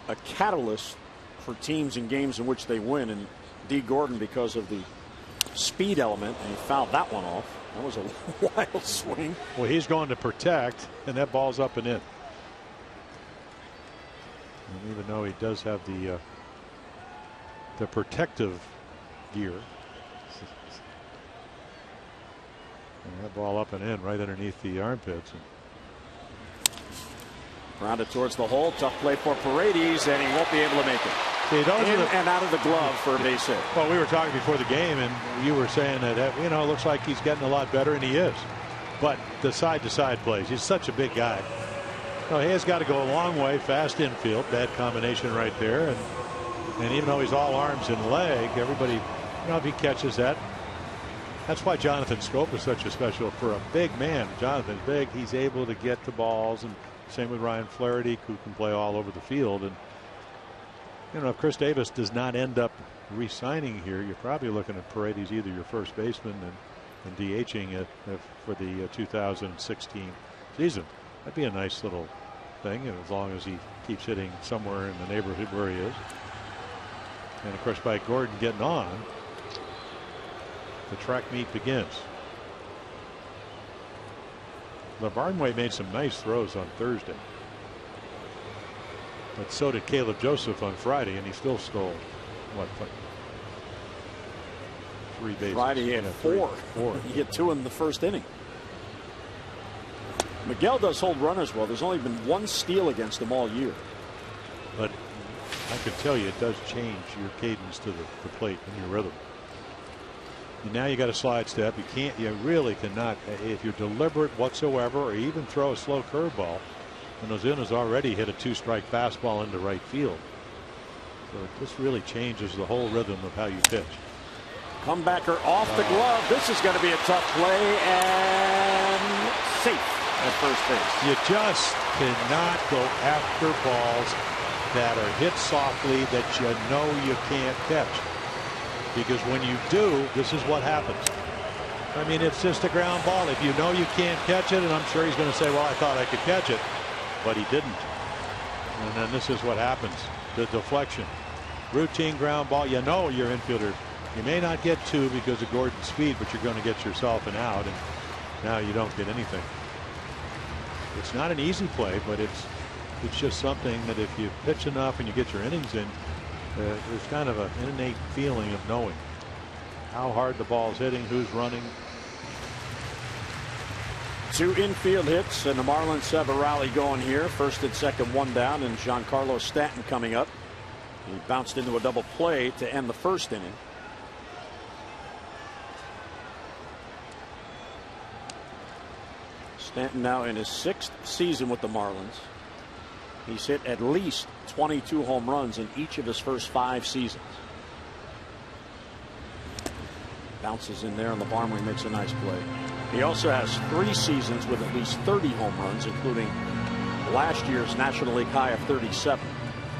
a catalyst for teams in games in which they win, and D. Gordon, because of the speed element, and he fouled that one off. That was a wild swing. Well, he's going to protect, and that ball's up and in. And even though he does have the protective gear, and that ball up and in right underneath the armpits. Rounded towards the hole. Tough play for Paredes, and he won't be able to make it. See, and out of the glove for a base hit. Well, we were talking before the game, and you were saying that it looks like he's getting a lot better, and he is. But the side-to-side plays, he's such a big guy. He has got to go a long way, fast infield, bad combination right there, and even though he's all arms and leg, everybody, if he catches that, that's why Jonathan Scope is such a special for a big man. Jonathan's big, he's able to get to balls, and same with Ryan Flaherty, who can play all over the field. And if Chris Davis does not end up re-signing here, you're probably looking at Paredes either your first baseman and DHing it for the 2016 season. That'd be a nice little thing, and as long as he keeps hitting somewhere in the neighborhood where he is. And of course, by Gordon getting on, the track meet begins. Barnway made some nice throws on Thursday. But so did Caleb Joseph on Friday, and he still stole, 3 bases. Friday he had 4. He hit 2 in the first inning. Miguel does hold runners well. There's only been 1 steal against him all year. But I can tell you it does change your cadence to the plate and your rhythm. And now you got a slide step. You really cannot, if you're deliberate whatsoever, or even throw a slow curveball. And Ozuna's already hit a 2-strike fastball into right field. So it just really changes the whole rhythm of how you pitch. Comebacker off the glove. This is going to be a tough play, and safe at first base. You just cannot go after balls that are hit softly that you can't catch. Because when you do, this is what happens. I mean, it's just a ground ball. If you know you can't catch it, and I'm sure he's going to say, well, I thought I could catch it, but he didn't. And then this is what happens. The deflection. Routine ground ball. You know your infielder. You may not get 2 because of Gordon's speed, but you're going to get yourself an out, and now you don't get anything. It's not an easy play, but it's just something that if you pitch enough and you get your innings in, there's kind of an innate feeling of knowing how hard the ball's hitting, who's running. 2 infield hits, and the Marlins have a rally going here. First and second, 1 down, and Giancarlo Stanton coming up. He bounced into a double play to end the first inning. Stanton now in his 6th season with the Marlins. He's hit at least 22 home runs in each of his first 5 seasons. Bounces in there, and Barnway makes a nice play. He also has 3 seasons with at least 30 home runs, including last year's National League high of 37.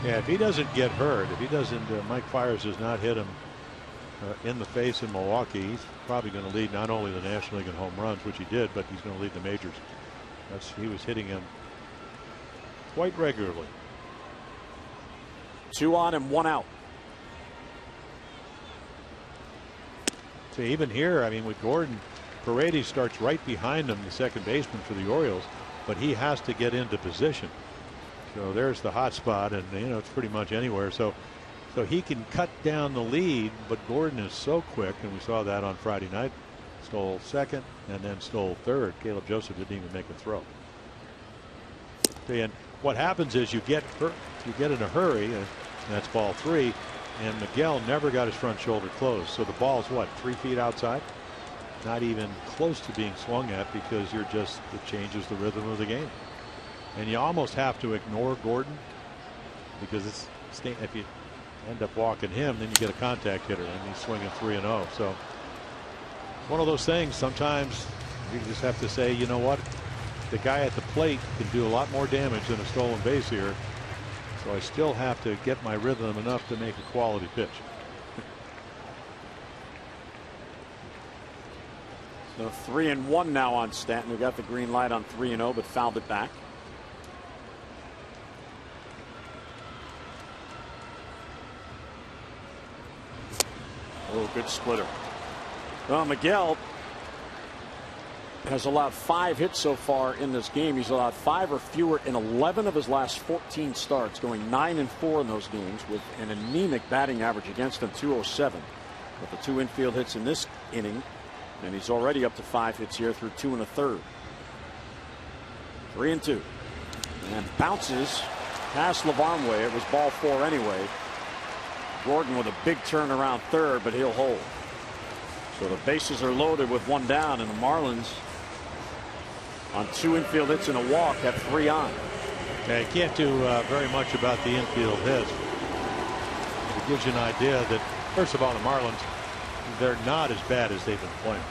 Yeah, if he doesn't get hurt, if he doesn't, Mike Fiers does not hit him in the face in Milwaukee, he's probably going to lead not only the National League in home runs, which he did, but he's going to lead the majors. He was hitting him quite regularly. 2 on and 1 out. So even here, I mean, with Gordon, Paredes starts right behind him, the second baseman for the Orioles, but he has to get into position. So there's the hot spot, and it's pretty much anywhere. So he can cut down the lead, but Gordon is so quick, and we saw that on Friday night. Stole second and then stole third. Caleb Joseph didn't even make a throw. And what happens is you get in a hurry, and that's ball 3. And Miguel never got his front shoulder closed. So the ball's what, 3 feet outside? Not even close to being swung at, because it changes the rhythm of the game. And you almost have to ignore Gordon, because if you end up walking him, then you get a contact hitter, and he's swinging 3-0. So one of those things, sometimes you just have to say, you know what, the guy at the plate can do a lot more damage than a stolen base here. So I still have to get my rhythm enough to make a quality pitch. So 3-1 now on Stanton, who got the green light on 3-0, but fouled it back. Oh, good splitter. Well, Miguel has allowed 5 hits so far in this game. He's allowed 5 or fewer in 11 of his last 14 starts, going 9-4 in those games, with an anemic batting average against him, 207. With the 2 infield hits in this inning, and he's already up to 5 hits here through 2 1/3. 3-2, and bounces past Lavarnway. It was ball 4 anyway. Gordon with a big turn around third, but he'll hold. So the bases are loaded with 1 down, and the Marlins on 2 infield hits and a walk have 3 on. Yeah, you can't do very much about the infield hits. It gives you an idea that, first of all, the Marlins, they're not as bad as they've been playing.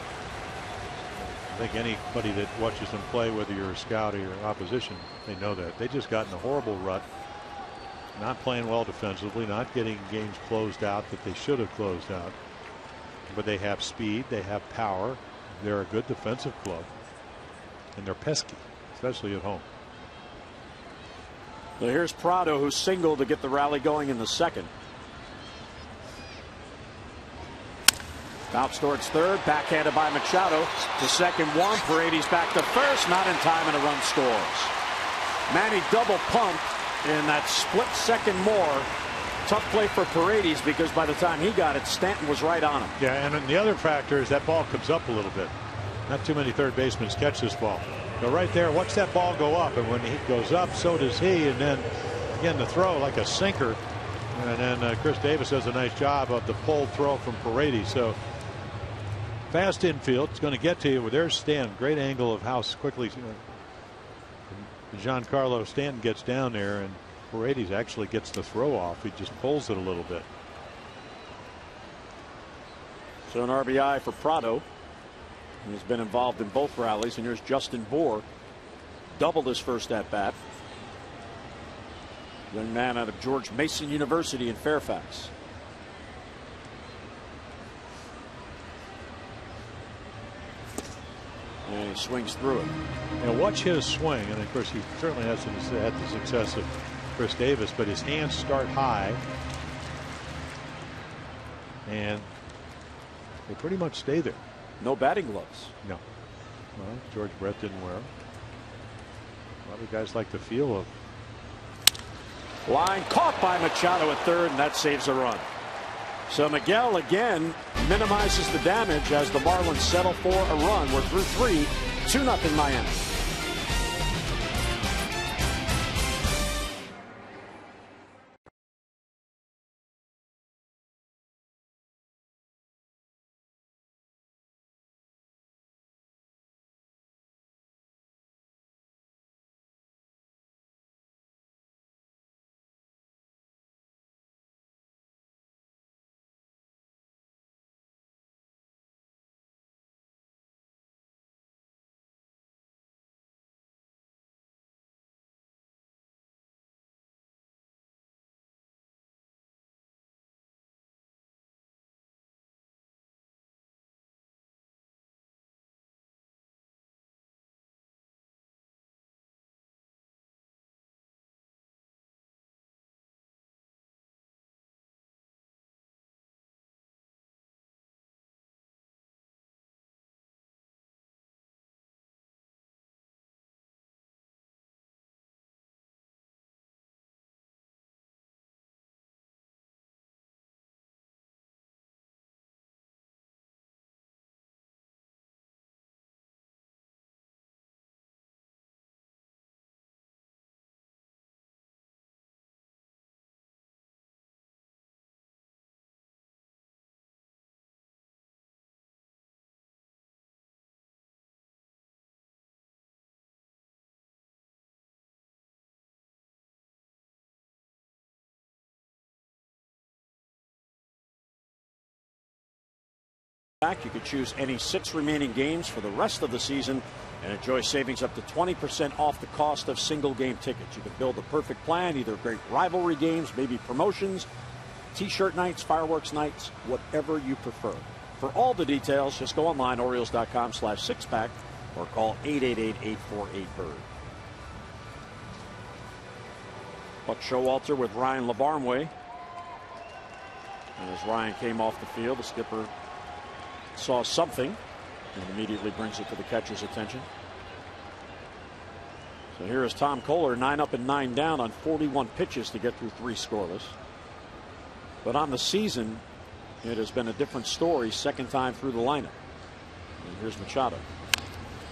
I think anybody that watches them play, whether you're a scout or your opposition, they know that. They just got in a horrible rut. Not playing well defensively, not getting games closed out that they should have closed out. But they have speed, they have power, they're a good defensive club, and they're pesky, especially at home. So here's Prado, who singled to get the rally going in the second. Bounce towards third, backhanded by Machado to second. 1, Paredes back to first, not in time, and a run scores. Manny double pumped in that split second more. Tough play for Paredes, because by the time he got it, Stanton was right on him. Yeah, and the other factor is that ball comes up a little bit. Not too many third basemen catch this ball. But right there, watch that ball go up, and when he goes up, so does he. And then again, the throw like a sinker, and then Chris Davis does a nice job of the pulled throw from Paredes. So fast infield, it's going to get to you. Well, there's Stanton, great angle of how quickly Giancarlo Stanton gets down there, and Paredes actually gets the throw off. He just pulls it a little bit. So an RBI for Prado. He's been involved in both rallies, and here's Justin Bour, doubled his first at bat. Young man out of George Mason University in Fairfax. And he swings through it. Now watch his swing, and of course he certainly has had the success of Chris Davis, but his hands start high, and they pretty much stay there. No batting gloves. No. Well, George Brett didn't wear them. A lot of guys like the feel of. Line caught by Machado at third, and that saves a run. So Miguel again minimizes the damage as the Marlins settle for a run. We're through 3, 2-0 Miami. back. You could choose any 6 remaining games for the rest of the season and enjoy savings up to 20% off the cost of single game tickets. You can build the perfect plan, either great rivalry games, maybe promotions, t-shirt nights, fireworks nights, whatever you prefer. For all the details, just go online, Orioles.com/6pack, or call 888-848-BIRD. Buck Showalter with Ryan LaVarnway. And as Ryan came off the field, the skipper saw something and immediately brings it to the catcher's attention. So here is Tom Kohler, 9 up and 9 down on 41 pitches to get through 3 scoreless. But on the season, it has been a different story, second time through the lineup. And here's Machado,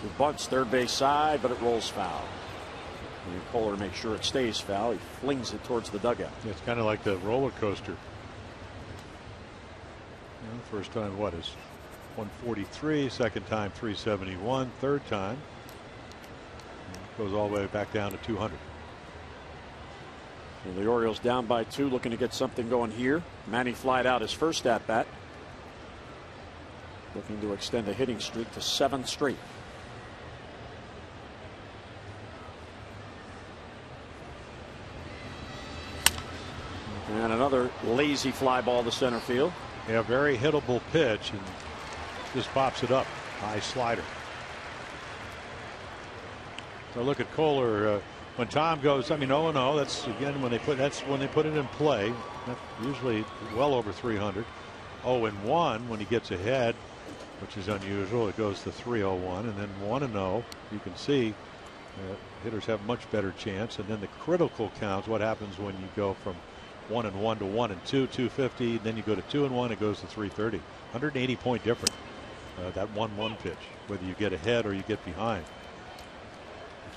who bunts third base side, but it rolls foul. And Kohler makes sure it stays foul. He flings it towards the dugout. It's kind of like the roller coaster. First time, what is 143, second time 371, third time goes all the way back down to 200. So the Orioles down by 2, looking to get something going here. Manny flied out his first at bat, looking to extend a hitting streak to 7 straight. And another lazy fly ball to center field. Yeah, very hittable pitch, and just pops it up. High slider. So look at Kohler. When Tom goes, 0-0. That's again when they put it in play. Usually well over 300. 0-1 when he gets ahead, which is unusual. It goes to 3-0-1, and then 1-0. You can see hitters have much better chance. And then the critical counts. What happens when you go from 1-1 to 1-2, 250, then you go to 2-1, it goes to 330. 180-point difference. That 1-1 pitch, whether you get ahead or you get behind.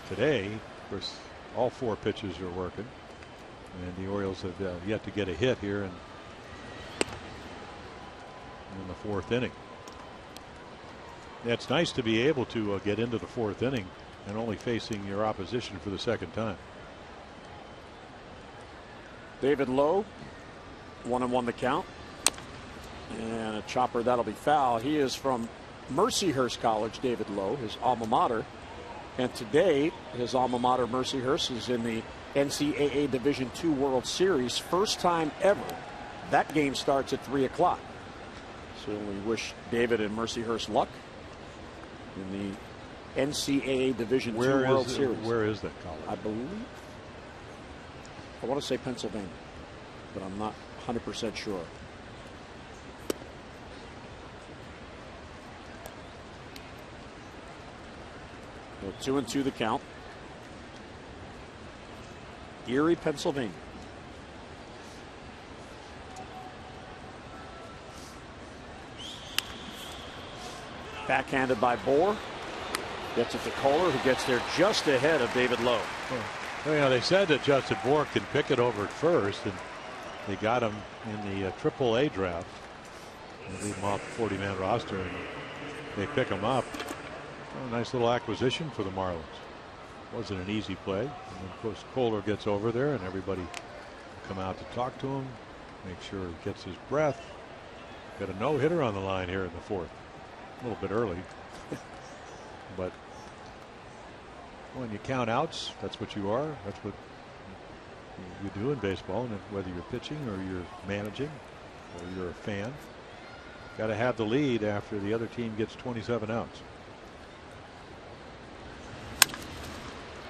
Today, of course, all 4 pitches are working, and the Orioles have yet to get a hit here in the 4th inning. Yeah, it's nice to be able to get into the 4th inning and only facing your opposition for the second time. David Lowe, 1-1 the count. And a chopper, that'll be foul. He is from Mercyhurst College, David Lowe, his alma mater. And today, his alma mater, Mercyhurst, is in the NCAA Division II World Series. First time ever. That game starts at 3 o'clock. So we wish David and Mercyhurst luck in the NCAA Division II World Series. Where is that college? I want to say Pennsylvania, but I'm not 100% sure. So 2-2 the count. Erie, Pennsylvania. Backhanded by Bohr. Gets it to Kohler, who gets there just ahead of David Lowe. Well, they said that Justin Bohr can pick it over at first, and they got him in the AAA draft. They leave him off the 40-man roster, and they pick him up. A nice little acquisition for the Marlins. Wasn't an easy play. And then, of course, Kohler gets over there, and everybody come out to talk to him, make sure he gets his breath. Got a no-hitter on the line here in the 4th. A little bit early, but when you count outs, that's what you are. That's what you do in baseball, and whether you're pitching or you're managing or you're a fan, got to have the lead after the other team gets 27 outs.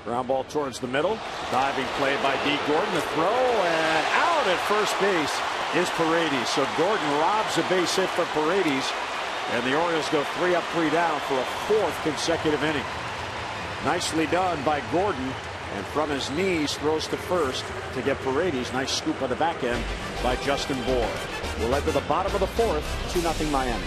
Ground ball towards the middle. Diving play by D. Gordon. The throw, and out at first base is Paredes. So Gordon robs a base hit for Paredes, and the Orioles go 3 up, 3 down for a 4th consecutive inning. Nicely done by Gordon, and from his knees throws to first to get Paredes. Nice scoop on the back end by Justin Bohr. We'll head to the bottom of the 4th, 2-0 Miami.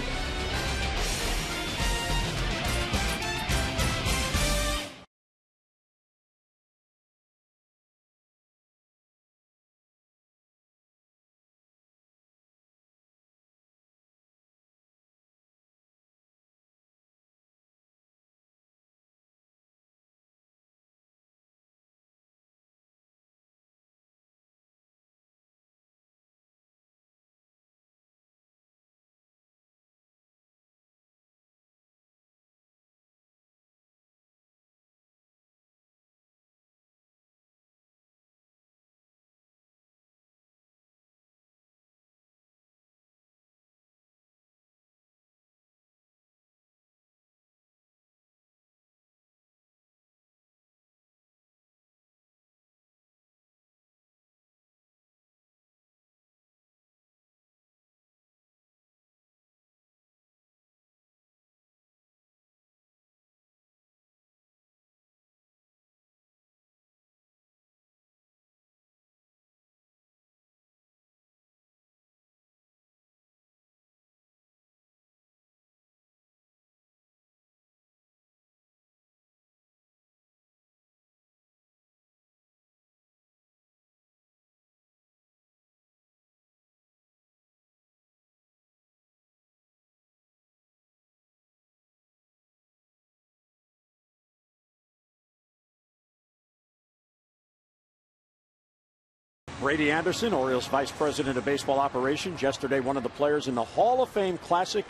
Brady Anderson, Orioles Vice President of Baseball Operations, yesterday one of the players in the Hall of Fame Classic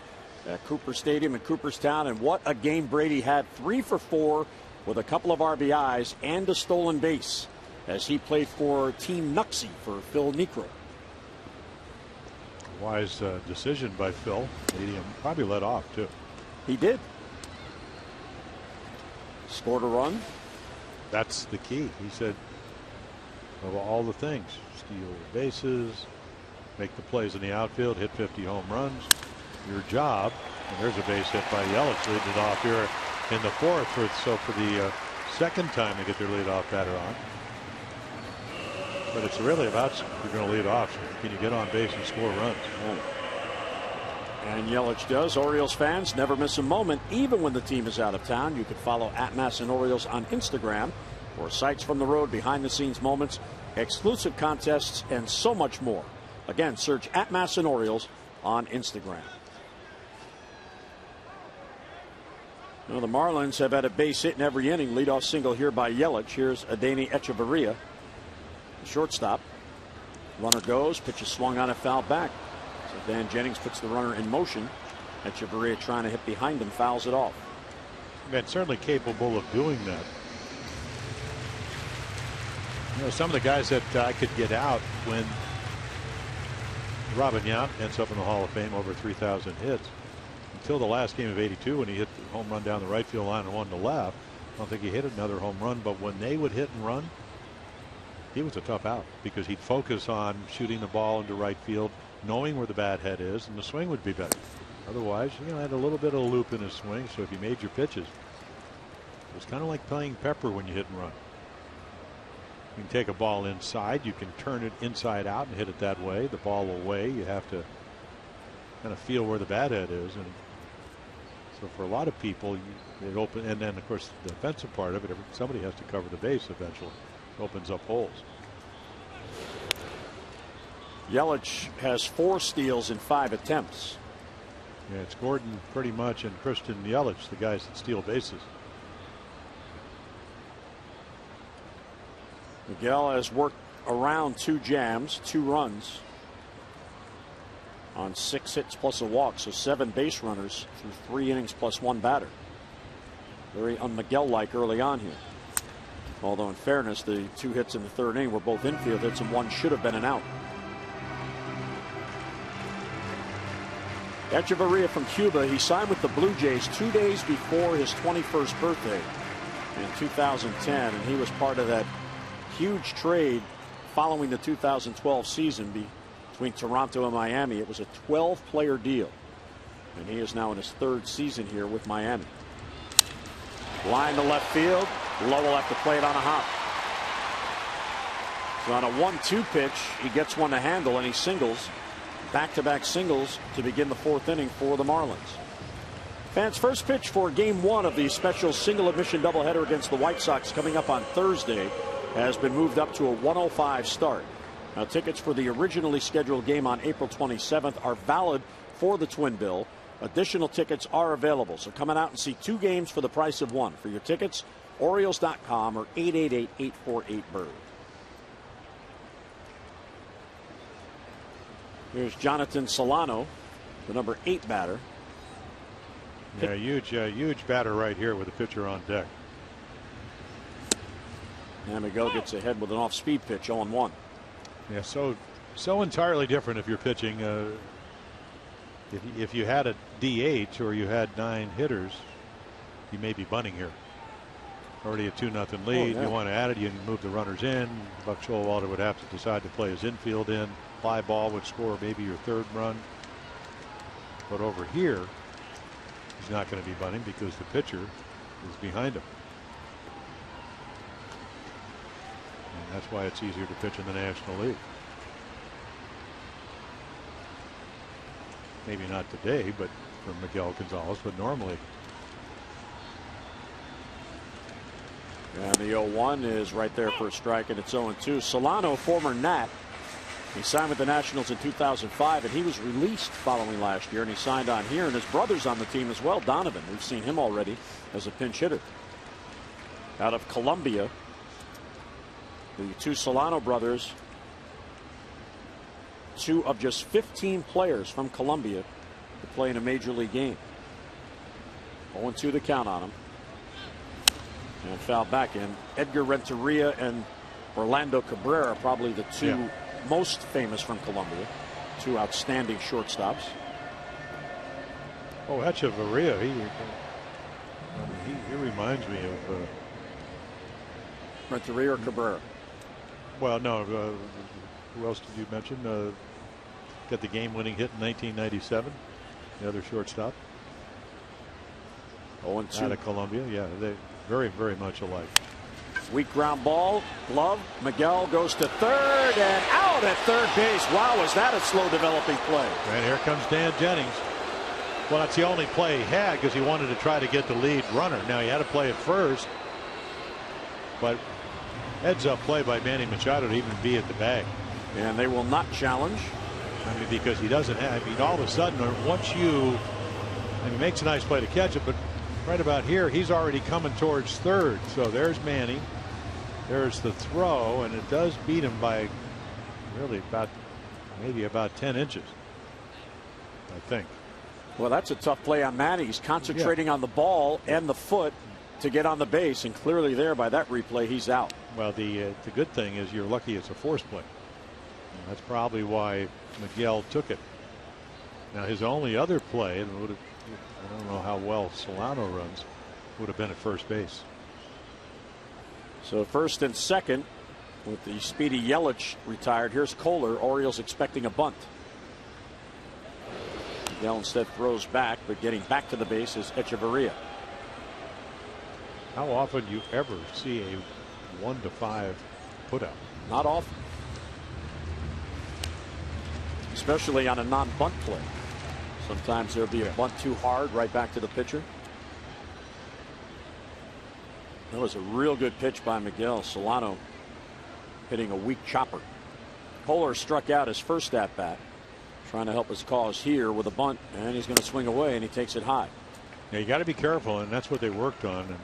at Cooper Stadium in Cooperstown. And what a game Brady had. 3 for 4 with a couple of RBIs and a stolen base as he played for Team Nuxie for Phil Niekro. Wise decision by Phil. Medium probably led off too. He did. Scored a run. That's the key. He said of all the things, steal bases, make the plays in the outfield, hit 50 home runs. Your job, and there's a base hit by Yelich, leading it off here in the 4th. So for the second time they get their leadoff batter on. But it's really about you're going to lead off. Can you get on base and score runs? And Yelich does. Orioles fans never miss a moment, even when the team is out of town. You can follow @MASN Orioles on Instagram for sights from the road, behind the scenes moments, exclusive contests, and so much more. Again, search @MASN Orioles on Instagram. Well, the Marlins have had a base hit in every inning. Leadoff single here by Yelich. Here's Adeiny Echeverria, the shortstop. Runner goes, pitch is swung on, a foul back. So Dan Jennings puts the runner in motion. Echeverria trying to hit behind him, fouls it off. Man, certainly capable of doing that. You know, some of the guys that I could get out when Robin Yount ends up in the Hall of Fame, over 3,000 hits. Until the last game of '82 when he hit the home run down the right field line and one to left. I don't think he hit another home run, but when they would hit and run, he was a tough out because he'd focus on shooting the ball into right field, knowing where the bat head is, and the swing would be better. Otherwise, you know, had a little bit of a loop in his swing, so if you made your pitches, it was kind of like playing pepper when you hit and run. You can take a ball inside, you can turn it inside out and hit it that way. The ball away, you have to kind of feel where the bat head is. And so for a lot of people, it open, and then of course the defensive part of it, somebody has to cover the base eventually. It opens up holes. Yelich has 4 steals in 5 attempts. Yeah, it's Gordon pretty much and Christian Yelich, the guys that steal bases. Miguel has worked around 2 jams, 2 runs on 6 hits plus a walk, so 7 base runners through 3 innings plus 1 batter. Very un-Miguel-like early on here. Although in fairness, the 2 hits in the 3rd inning were both infield hits and 1 should have been an out. Echeverria from Cuba, he signed with the Blue Jays 2 days before his 21st birthday in 2010, and he was part of that huge trade following the 2012 season between Toronto and Miami. It was a 12-player deal, and he is now in his 3rd season here with Miami. Line to left field. Lowe will have to play it on a hop. So on a 1-2 pitch, he gets one to handle, and he singles. Back-to-back singles to begin the 4th inning for the Marlins. Fans, first pitch for Game 1 of the special single admission doubleheader against the White Sox coming up on Thursday has been moved up to a 1:05 start. Now, tickets for the originally scheduled game on April 27th are valid for the Twin Bill. Additional tickets are available, so come on out and see 2 games for the price of 1. For your tickets, Orioles.com or 888-848-BIRD. Here's Jonathan Solano, the number 8 batter. Yeah, huge batter right here with the pitcher on deck. And Miguel gets ahead with an off-speed pitch, 0-1. Yeah, so entirely different if you're pitching. If you had a DH or you had 9 hitters, you may be bunting here. Already a 2-0 lead. You want to add it, you can move the runners in. Buck Showalter would have to decide to play his infield in. Fly ball would score maybe your 3rd run. But over here, he's not going to be bunting because the pitcher is behind him. And that's why it's easier to pitch in the National League. Maybe not today, but for Miguel Gonzalez, but normally. And the 0-1 is right there for a strike, and it's 0-2. Solano, former Nat. He signed with the Nationals in 2005, and he was released following last year, and he signed on here, and his brother's on the team as well, Donovan. We've seen him already as a pinch hitter. Out of Colombia, the 2 Solano brothers two of just 15 players from Colombia to play in a major league game. 0-2 the count on him. And foul back in. Edgar Renteria and Orlando Cabrera, probably the two most famous from Colombia. Two outstanding shortstops. Oh, Echeverria, he reminds me of Renteria or Cabrera? Well, no. Who else did you mention? Got the game-winning hit in 1997. The other shortstop. 0-2. Out of Colombia. Yeah, they very, very much alike. Weak ground ball. Glove. Miguel goes to third and out at third base. Wow, was that a slow developing play? And here comes Dan Jennings. Well, that's the only play he had because he wanted to try to get the lead runner. Now he had to play at first, but heads up play by Manny Machado to even be at the bag. And they will not challenge. I mean, because he doesn't have. I mean, all of a sudden, once you, and he makes a nice play to catch it, but right about here, he's already coming towards third. So there's Manny. There's the throw, and it does beat him by really maybe about 10 inches, I think. Well, that's a tough play on Manny. He's concentrating on the ball and the foot to get on the base, and clearly there by that replay he's out. Well, the good thing is you're lucky it's a force play. And that's probably why Miguel took it. Now his only other play, and I don't know how well Solano runs, would have been at first base. So first and second with the speedy Yelich retired. Here's Kohler. Orioles expecting a bunt. Miguel instead throws back, but getting back to the base is Echeverria. How often do you ever see a 1-5 putout? Not often. Especially on a non-bunt play. Sometimes there'll be a bunt too hard right back to the pitcher. That was a real good pitch by Miguel. Solano hitting a weak chopper. Kohler struck out his first at bat, trying to help his cause here with a bunt, and he's going to swing away, and he takes it high. Yeah, you got to be careful, and that's what they worked on. And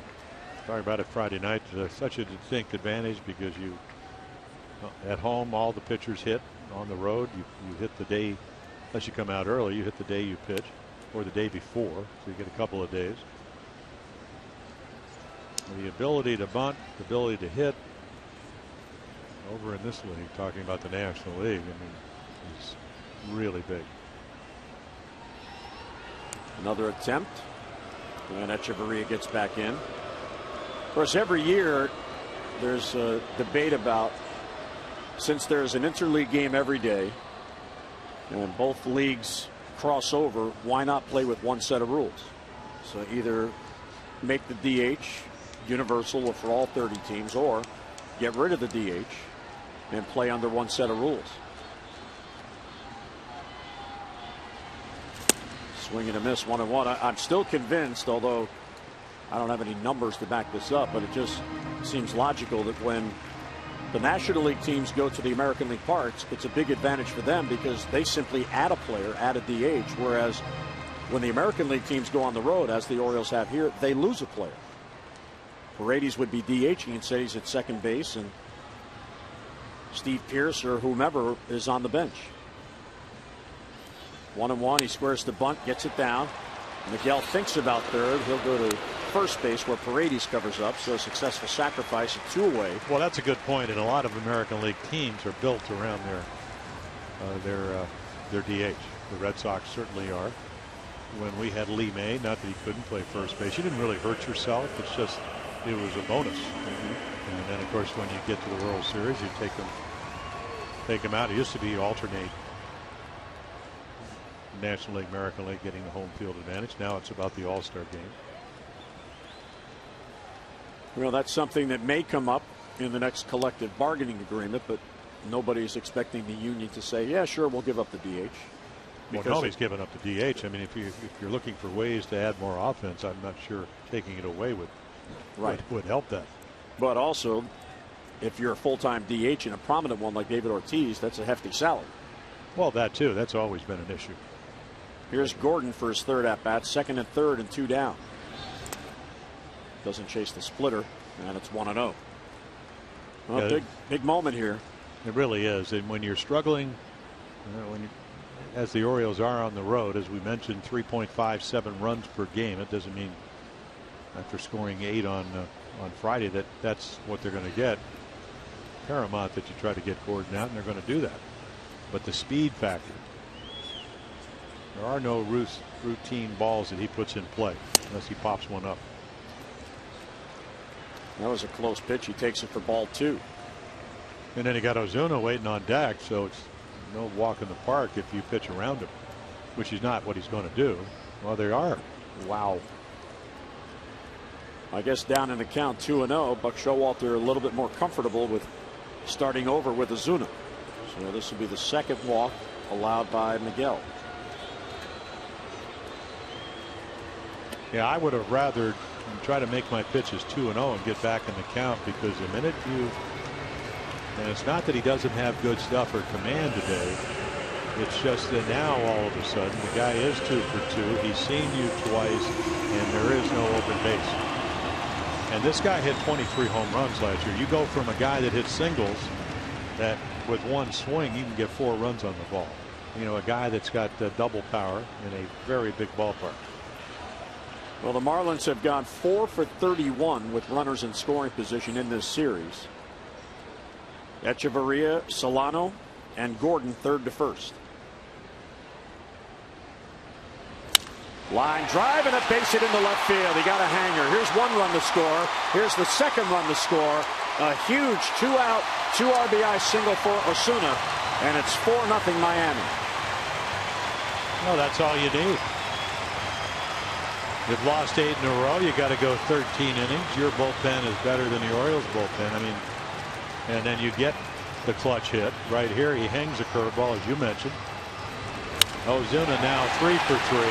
talking about it Friday night, such a distinct advantage because you, at home, all the pitchers hit. On the road, you hit the day, unless you come out early, you hit the day you pitch, or the day before, so you get a couple of days. The ability to bunt, the ability to hit, over in this league, talking about the National League, I mean, it's really big. Another attempt, and Echeverria gets back in. Of course, every year there's a debate about, since there's an interleague game every day and both leagues cross over, why not play with one set of rules? So either make the DH universal for all 30 teams, or get rid of the DH and play under one set of rules. Swing and a miss, 1-1. I'm still convinced, although I don't have any numbers to back this up, but it just seems logical that when the National League teams go to the American League parks, it's a big advantage for them because they simply add a player, add a DH, whereas when the American League teams go on the road, as the Orioles have here, they lose a player. Paredes would be DHing instead. He's at second base, and Steve Pearce or whomever is on the bench. 1-1. He squares the bunt, gets it down. Miguel thinks about third. He'll go to first base where Paredes covers up. So a successful sacrifice of 2 away. Well, that's a good point, and a lot of American League teams are built around their DH. The Red Sox certainly are. When we had Lee May, not that he couldn't play first base, you didn't really hurt yourself. It's just it was a bonus. And then of course when you get to the World Series, you take them out. It used to be alternate National League, American League getting the home field advantage. Now it's about the All-Star game. Well, that's something that may come up in the next collective bargaining agreement, but nobody's expecting the union to say, yeah, sure, we'll give up the DH. Well, nobody's giving up the DH. I mean, if you're looking for ways to add more offense, I'm not sure taking it away would help that. But also, if you're a full-time DH and a prominent one like David Ortiz, that's a hefty salary. Well, that too. That's always been an issue. Here's Gordon for his third at-bat, second and third and 2 down. Doesn't chase the splitter, and it's 1-0. Well, big moment here. It really is. And when you're struggling As the Orioles are on the road, as we mentioned, 3.57 runs per game. It doesn't mean after scoring 8 on Friday that's what they're going to get. Paramount that you try to get Gordon out, and they're going to do that. But the speed factor, there are no routine balls that he puts in play unless he pops one up. That was a close pitch. He takes it for ball 2. And then he got Ozuna waiting on deck, so it's no walk in the park if you pitch around him, which is not what he's going to do. Well, they are. Wow. I guess down in the count 2-0, Buck Showalter a little bit more comfortable with starting over with Ozuna. So this will be the second walk allowed by Miguel. Yeah, I would have rather try to make my pitches 2-0 and get back in the count, because the minute and it's not that he doesn't have good stuff or command today. It's just that now all of a sudden the guy is 2 for 2. He's seen you twice and there is no open base. And this guy hit 23 home runs last year. You go from a guy that hits singles that with one swing you can get 4 runs on the ball. You know, a guy that's got double power in a very big ballpark. Well, the Marlins have gone 4 for 31 with runners in scoring position in this series. Echeverria, Solano, and Gordon third to first. Line drive and a base hit into left field. He got a hanger. Here's 1 run to score. Here's the second run to score. A huge 2-out, 2 RBI single for Ozuna, and it's 4-0 Miami. Well, that's all you need. You've lost 8 in a row. You got to go 13 innings. Your bullpen is better than the Orioles bullpen. I mean, and then you get the clutch hit right here. He hangs a curveball, as you mentioned. Ozuna now 3 for 3.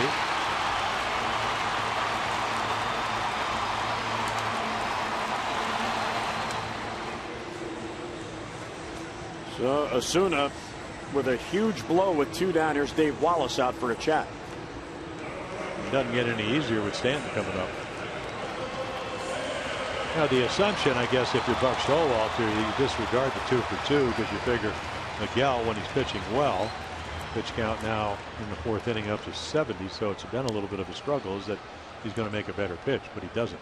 So Ozuna with a huge blow with 2 down. Here's Dave Wallace out for a chat. It doesn't get any easier with Stanton coming up. Now the assumption, I guess, if you're Buck Showalter, you disregard the 2 for 2 because you figure Miguel, when he's pitching well, pitch count now in the 4th inning up to 70, so it's been a little bit of a struggle, is that he's going to make a better pitch, but he doesn't.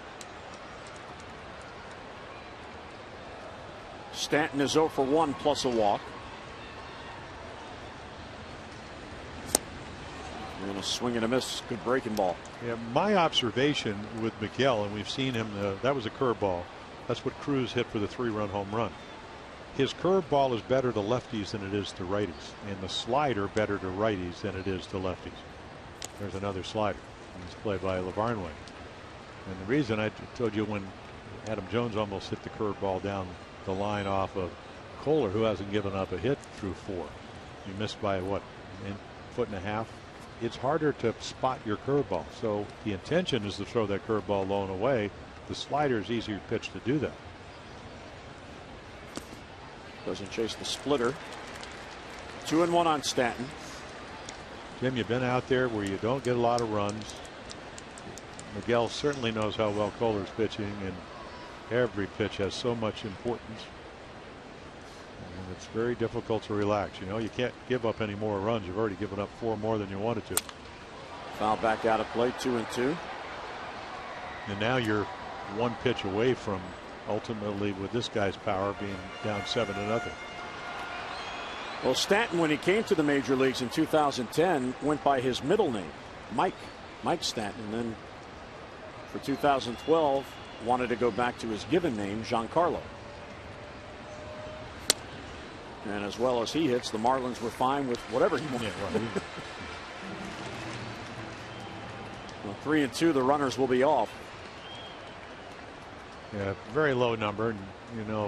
Stanton is 0 for 1 plus a walk. And a swing and a miss. Good breaking ball. Yeah, my observation with Miguel, and we've seen him, that was a curveball. That's what Cruz hit for the 3-run home run. His curveball is better to lefties than it is to righties, and the slider better to righties than it is to lefties. There's another slider. It's played by Lavarnway. And the reason I told you, when Adam Jones almost hit the curveball down the line off of Kohler, who hasn't given up a hit through 4. He missed by what, a foot and a half? It's harder to spot your curveball. So the intention is to throw that curveball low and away. The slider is easier pitch to do that. Doesn't chase the splitter. 2-1 on Stanton. Jim, you've been out there where you don't get a lot of runs. Miguel certainly knows how well Kohler's pitching, and every pitch has so much importance. And it's very difficult to relax. You know, you can't give up any more runs. You've already given up 4 more than you wanted to. Foul back out of play, 2-2. And now you're 1 pitch away from ultimately, with this guy's power, being down 7-0. Well, Stanton, when he came to the major leagues in 2010, went by his middle name, Mike Stanton. And then for 2012, wanted to go back to his given name, Giancarlo. And as well as he hits, the Marlins were fine with whatever he wanted. Yeah, right. Well, 3-2, the runners will be off. Yeah, very low number, and you know,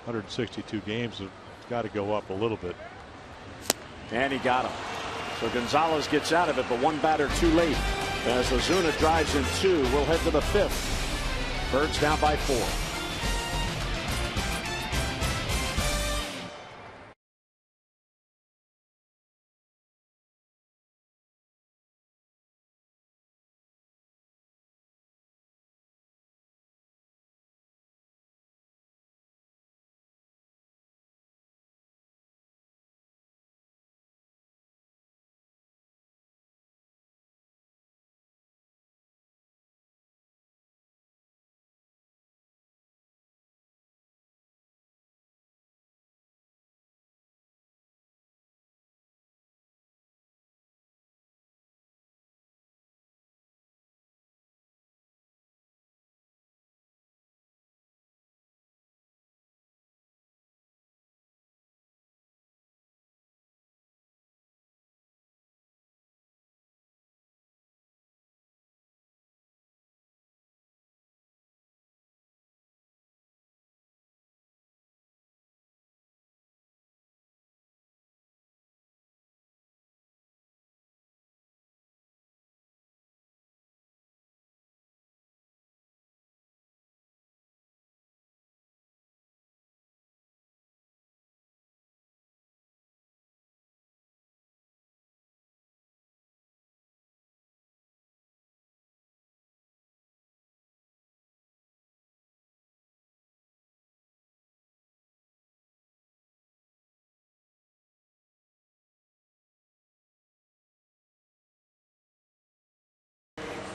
162 games have got to go up a little bit. And he got him. So Gonzalez gets out of it, but 1 batter too late. As Ozuna drives in 2, we'll head to the 5th. Birds down by 4.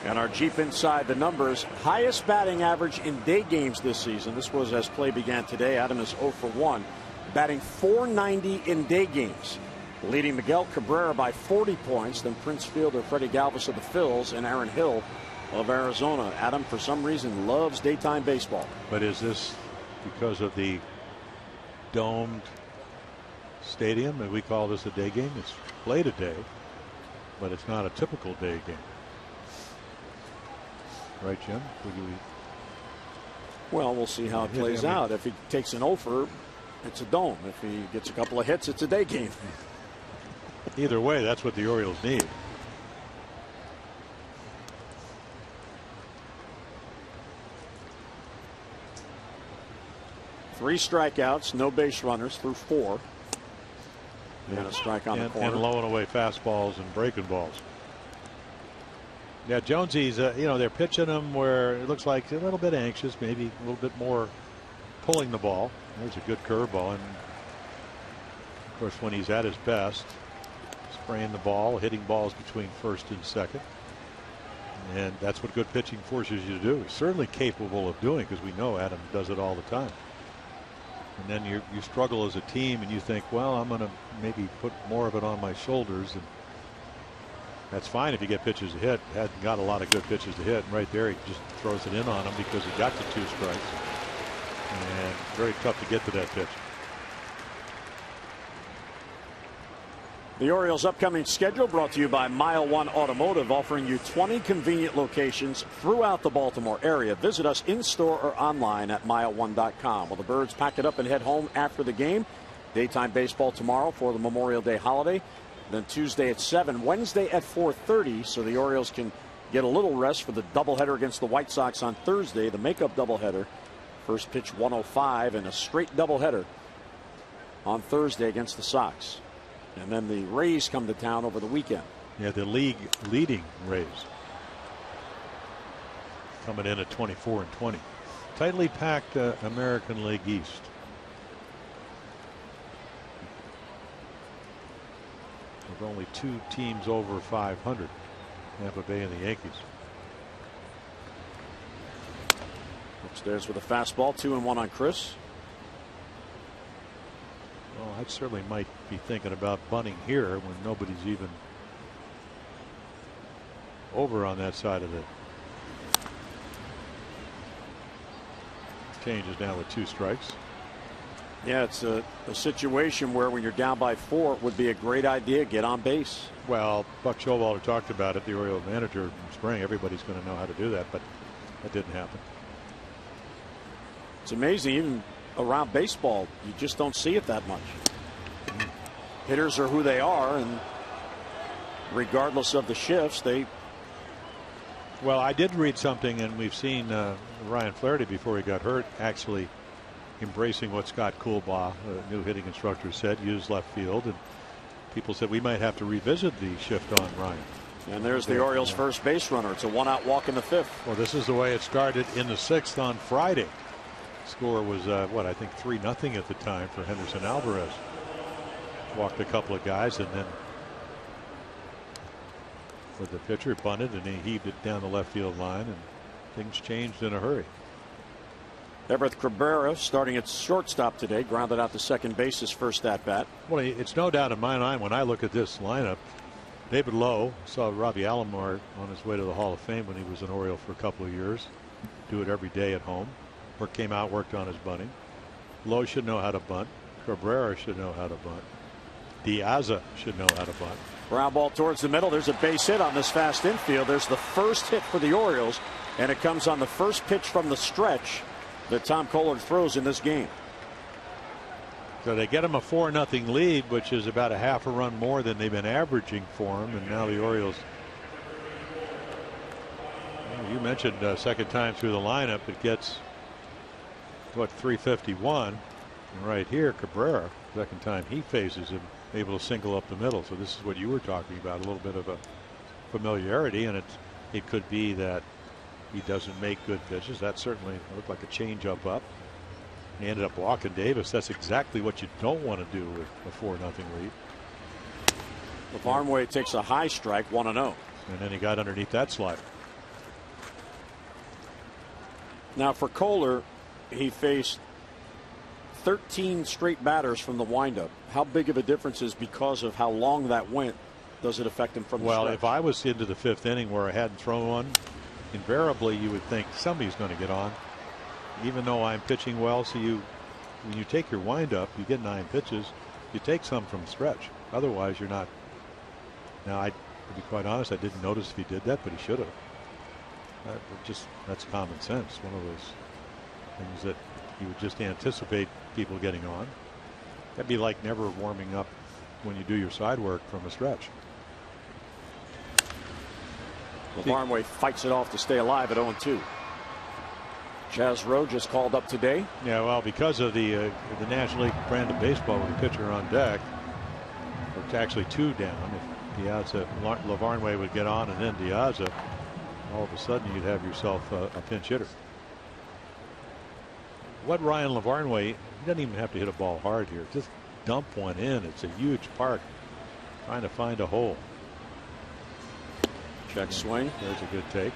And our Jeep inside the numbers, highest batting average in day games this season. This was as play began today. Adam is 0 for 1, batting .490 in day games, leading Miguel Cabrera by 40 points, then Prince Fielder Freddie Galvis of the Phils and Aaron Hill of Arizona. Adam, for some reason, loves daytime baseball. But is this because of the domed stadium, and we call this a day game? It's played a day, but it's not a typical day game. Right, Jim? Well, we'll see how it plays out. If he takes an offer, it's a dome. If he gets a couple of hits, it's a day game. Either way, that's what the Orioles need. Three strikeouts, no base runners through 4. And a strike on the corner. And low and away fastballs and breaking balls. Yeah, Jonesy's, they're pitching him where it looks like a little bit anxious, maybe a little bit more pulling the ball. There's a good curveball. And of course, when he's at his best, spraying the ball, hitting balls between first and second. And that's what good pitching forces you to do. He's certainly capable of doing, because we know Adam does it all the time. And then you struggle as a team and you think, well, I'm going to maybe put more of it on my shoulders. And that's fine if you get pitches to hit. Hadn't got a lot of good pitches to hit. And right there, he just throws it in on him because he got to 2 strikes. And very tough to get to that pitch. The Orioles' upcoming schedule brought to you by Mile One Automotive, offering you 20 convenient locations throughout the Baltimore area. Visit us in-store or online at mile1.com. Well, the Birds pack it up and head home after the game. Daytime baseball tomorrow for the Memorial Day holiday. Then Tuesday at 7, Wednesday at 4:30, so the Orioles can get a little rest for the doubleheader against the White Sox on Thursday, the makeup doubleheader. First pitch 105 and a straight doubleheader on Thursday against the Sox. And then the Rays come to town over the weekend. Yeah, the league leading Rays coming in at 24-20. Tightly packed American League East. With only 2 teams over 500, Tampa Bay and the Yankees. Upstairs with a fastball, 2-1 on Chris. Well, I certainly might be thinking about bunting here when nobody's even over on that side of it. Changes now with 2 strikes. Yeah, it's a situation where when you're down by 4, it would be a great idea. Get on base. Well, Buck Showalter talked about it, the Orioles manager in spring. Everybody's going to know how to do that, but that didn't happen. It's amazing, even around baseball, you just don't see it that much. Hitters are who they are, and regardless of the shifts, they. Well, I did read something, and we've seen Ryan Flaherty before he got hurt actually embracing what Scott Coolbaugh, new hitting instructor, said, use left field, and people said we might have to revisit the shift on Ryan. And there's the Orioles' first base runner. It's a 1-out walk in the 5th. Well, this is the way it started in the 6th on Friday. Score was I think 3-0 at the time for Henderson Alvarez. Walked a couple of guys, and then with the pitcher bunted, and he heaved it down the left field line, and things changed in a hurry. Everett Cabrera starting at shortstop today, grounded out to second base his first at bat. Well, it's no doubt in my mind when I look at this lineup. David Lowe, saw Robbie Alomar on his way to the Hall of Fame when he was an Oriole for a couple of years. Do it every day at home. Came out, worked on his bunting. Lowe should know how to bunt. Cabrera should know how to bunt. Diaza should know how to bunt. Ground ball towards the middle. There's a base hit on this fast infield. There's the first hit for the Orioles, and it comes on the first pitch from the stretch that Tom Kohler throws in this game. So they get him a 4-0 lead, which is about a half a run more than they've been averaging for him, and now the Orioles. Well, you mentioned second time through the lineup, it gets what, 351, and right here Cabrera, second time he faces him, able to single up the middle. So this is what you were talking about, a little bit of a familiarity, and it could be that he doesn't make good pitches. That certainly looked like a change up. He ended up walking Davis. That's exactly what you don't want to do with a 4-0 lead. The Farmway takes a high strike, 1-0. And then he got underneath that slider. Now for Kohler, he faced 13 straight batters from the windup. How big of a difference is because of how long that went? Does it affect him from the stretch? If I was into the 5th inning where I hadn't thrown one, invariably you would think somebody's going to get on, even though I'm pitching well. So when you take your windup, you get 9 pitches. You take some from stretch. Otherwise, you're not. Now, to be quite honest, I didn't notice if he did that, but he should have. That's common sense. One of those things that you would just anticipate people getting on. That'd be like never warming up when you do your side work from a stretch. LaVarnway fights it off to stay alive at 0-2. Jazz Rowe just called up today. Yeah, well, because of the National League brand of baseball with a pitcher on deck, it's actually 2 down. If LaVarnway would get on and then Diaza, all of a sudden you'd have yourself a pinch hitter. What Ryan LaVarnway, he doesn't even have to hit a ball hard here. Just dump one in. It's a huge park. Trying to find a hole. Check swing. There's a good take.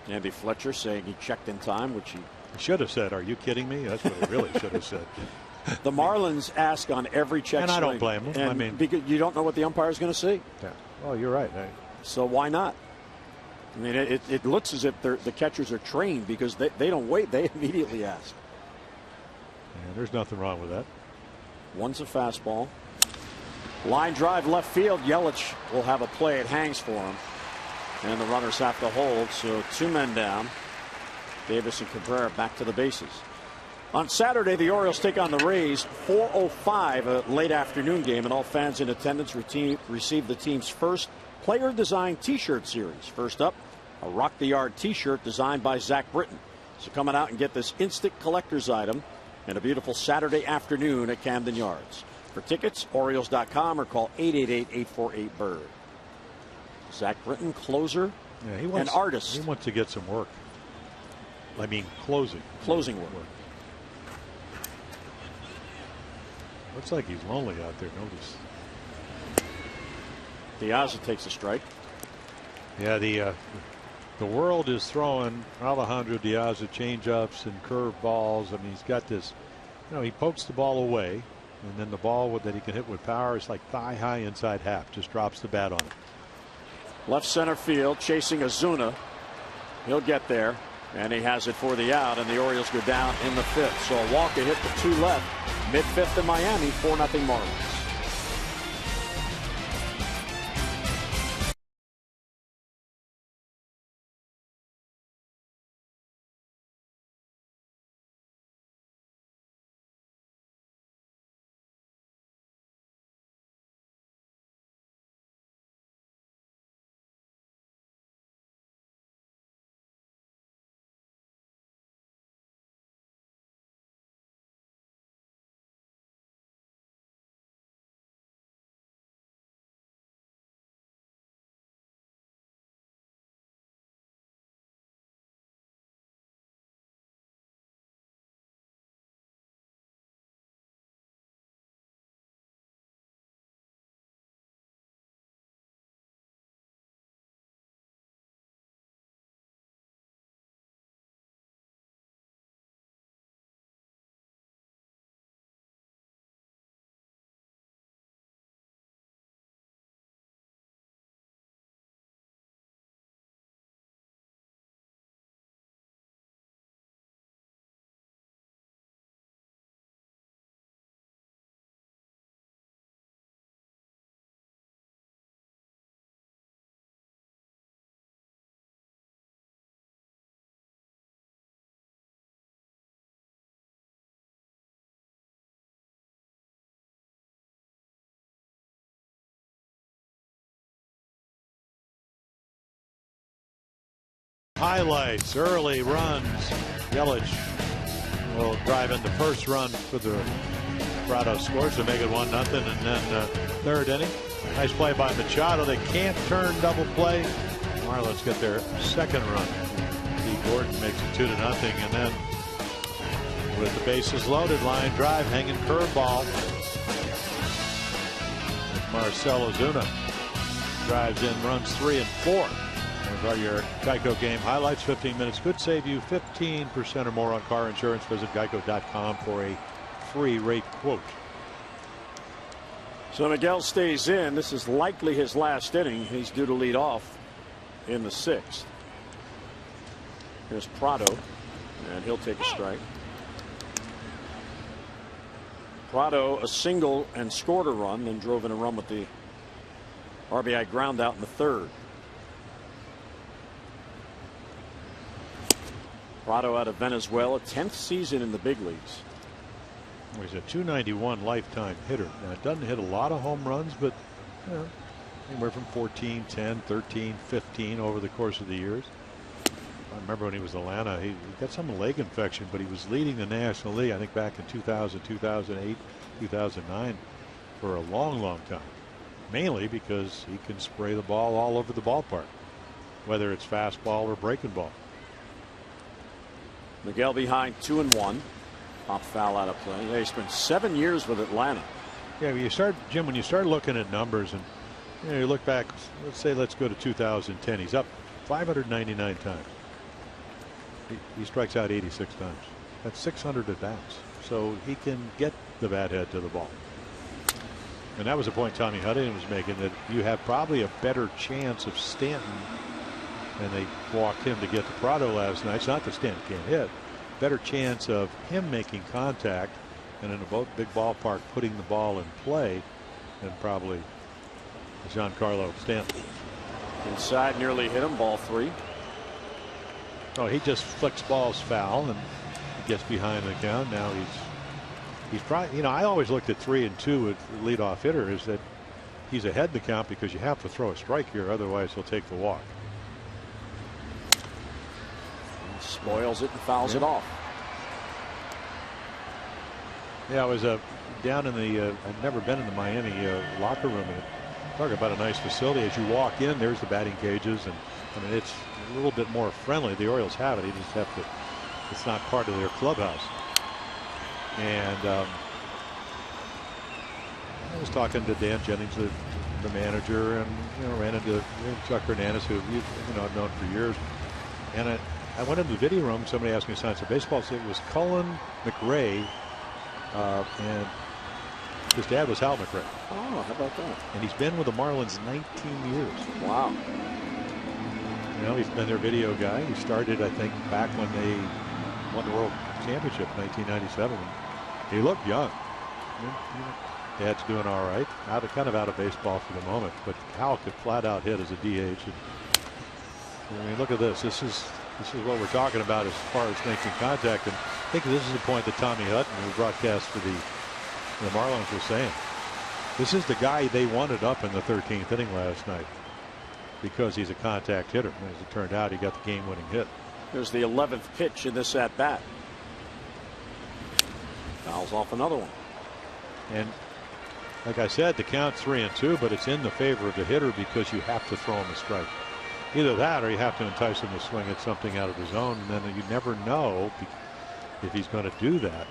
Andy Fletcher saying he checked in time, which he should have said, "Are you kidding me?" That's what he really should have said. The Marlins ask on every check and swing. I don't blame them. I mean, because you don't know what the umpire is going to see. Yeah. Well, you're right. So why not? I mean, it looks as if the catchers are trained because they don't wait. They immediately ask. Yeah, there's nothing wrong with that. One's a fastball. Line drive left field. Yelich will have a play. It hangs for him. And the runners have to hold. So 2 men down. Davis and Cabrera back to the bases. On Saturday, the Orioles take on the Rays. 4:05, a late afternoon game, and all fans in attendance receive the team's first player-designed T-shirt series. First up, a Rock the Yard T-shirt designed by Zach Britton. So come on out and get this instant collector's item and a beautiful Saturday afternoon at Camden Yards. For tickets, Orioles.com or call 888-848-BIRD. Zach Britton, closer and artist. He wants to get some work. I mean, closing work. Looks like he's lonely out there. Notice. Diaza takes a strike. Yeah, the world is throwing Alejandro Diaza changeups and curve balls. I mean, he's got this. He pokes the ball away, and then the ball that he can hit with power is like thigh high inside half. Just drops the bat on it. Left center field, chasing Ozuna. He'll get there, and he has it for the out, and the Orioles go down in the 5th. So a walk, a hit for 2 left. Mid-5th in Miami, 4-0 Marlins. Highlights, early runs. Yelich will drive in the first run for the Colorado scores to make it 1-0, and then 3rd inning. Nice play by Machado. They can't turn double play. Marlins get their 2nd run. D. Gordon makes it 2-0, and then with the bases loaded, line drive, hanging curveball. Marcell Ozuna drives in runs 3 and 4. Those are your Geico game highlights. 15 minutes could save you 15% or more on car insurance. Visit geico.com for a free rate quote. So Miguel stays in. This is likely his last inning. He's due to lead off in the 6th. Here's Prado, and he'll take a strike. Prado a single and scored a run, then drove in a run with the RBI ground out in the 3rd. Prado out of Venezuela, 10th season in the big leagues. Well, he's a .291 lifetime hitter. Now, it doesn't hit a lot of home runs, but you know, anywhere from 14, 10, 13, 15 over the course of the years. I remember when he was in Atlanta, he got some leg infection, but he was leading the National League, I think back in 2000, 2008, 2009 for a long time. Mainly because he can spray the ball all over the ballpark, whether it's fastball or breaking ball. Miguel behind 2-1. Pop foul out of play. Yeah, he spent 7 years with Atlanta. Yeah, when you start, Jim, when you start looking at numbers and you look back, let's go to 2010. He's up 599 times. He strikes out 86 times. That's 600 at bats. So he can get the bat head to the ball. And that was the point Tommy Hudson was making, that you have probably a better chance of Stanton, and they walked him to get to Prado last night. It's not that Stanton can't hit. Better chance of him making contact and in a big ballpark putting the ball in play than probably Giancarlo Stanton. Inside, nearly hit him. Ball 3. Oh, he just flicks balls foul and gets behind the count. Now he's probably, you know, I always looked at 3 and 2 at leadoff hitter, is that he's ahead in the count because you have to throw a strike here, otherwise he'll take the walk. He spoils it and fouls it off. Yeah, I was down in the I've never been in the Miami locker room. And talk about a nice facility. As you walk in, there's the batting cages, and I mean it's a little bit more friendly. The Orioles have it. You just have to. It's not part of their clubhouse. And I was talking to Dan Jennings, the manager, and ran into Chuck Hernandez, who I've known for years. And I went into the video room. Somebody asked me to sign some baseball. It was Cullen McRae, and his dad was Hal McRae. Oh, how about that? And he's been with the Marlins 19 years. Wow. He's been their video guy. He started, I think, back when they won the World Championship in 1997. He looked young. Dad's doing all right. Kind of out of baseball for the moment, but Hal could flat out hit as a DH. I mean, look at this. This is what we're talking about as far as making contact. And I think this is the point that Tommy Hutton, who broadcast for the Marlins, was saying. This is the guy they wanted up in the 13th inning last night, because he's a contact hitter. As it turned out, he got the game-winning hit. There's the 11th pitch in this at bat. Fouls off another one. And like I said, the count's 3 and 2, but it's in the favor of the hitter because you have to throw him a strike. Either that, or you have to entice him to swing at something out of the zone, and then you never know if he's going to do that.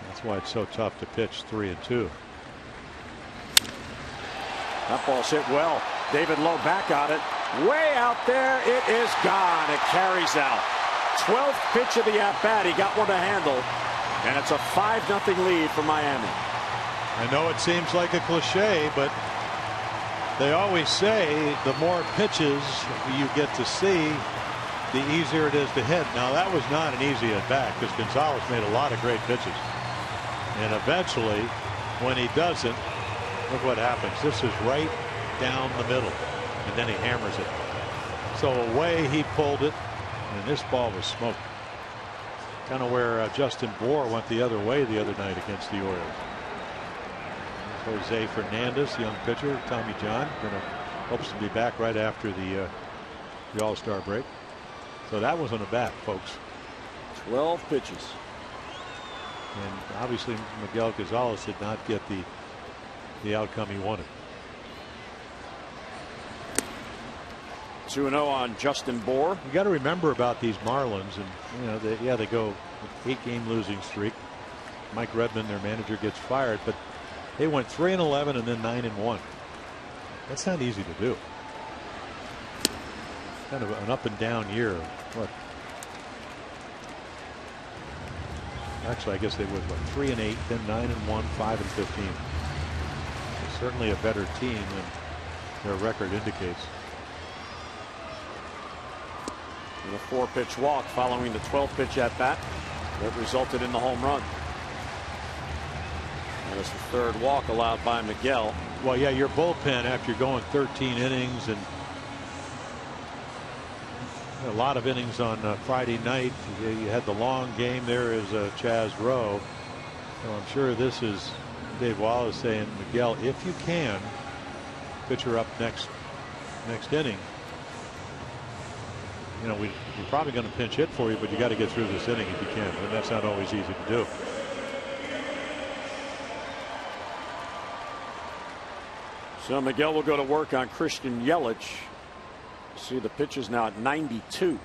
That's why it's so tough to pitch 3 and 2. That ball's hit well. David Lowe back on it. Way out there. It is gone. It carries out. 12th pitch of the at-bat. He got one to handle. And it's a 5-0 lead for Miami. I know it seems like a cliche, but they always say the more pitches you get to see, the easier it is to hit. Now, that was not an easy at-bat because Gonzalez made a lot of great pitches. And eventually, when he doesn't, look what happens. This is right down the middle, and then he hammers it. So away he pulled it, and this ball was smoked. Kind of where Justin Bour went the other way the other night against the Orioles. Jose Fernandez, young pitcher. Tommy John hopes to be back right after the All-Star break. So that was on the bat, folks. 12 pitches. And obviously Miguel Gonzalez did not get the outcome he wanted. 2-0 on Justin Bour. You got to remember about these Marlins, and they go 8-game losing streak. Mike Redmond, their manager, gets fired, but they went 3-11 and then 9-1. That's not easy to do. kind of an up and down year. What? Actually, I guess they would. What, 3-8, then 9-1, 5-15. So certainly a better team than their record indicates. And a 4-pitch walk following the 12th pitch at bat that resulted in the home run. That was the third walk allowed by Miguel. Well, yeah, your bullpen after you're going 13 innings and a lot of innings on Friday night. You had the long game there as Chaz Rowe. So I'm sure this is Dave Wallace saying, Miguel, if you can, pitcher up next inning. You know, we're probably going to pinch hit for you, but you got to get through this inning if you can, and that's not always easy to do. So Miguel will go to work on Christian Yelich. See, the pitch is now at 92.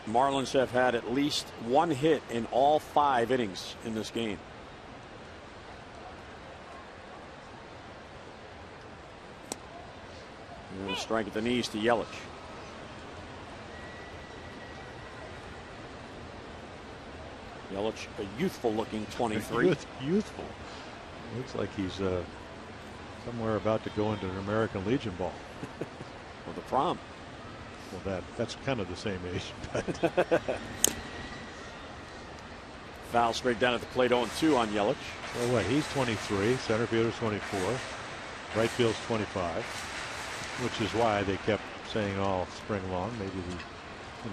Marlins have had at least one hit in all 5 innings in this game. And a strike at the knees to Yelich. Yelich, a youthful looking 23. Youthful. Looks like he's somewhere about to go into an American Legion ball. Or the prom. Well, that's kind of the same age. But Foul straight down at the plate, 0-2 on Yelich. So what? He's 23. Center fielder's 24. Right field's 25. Which is why they kept saying all spring long, maybe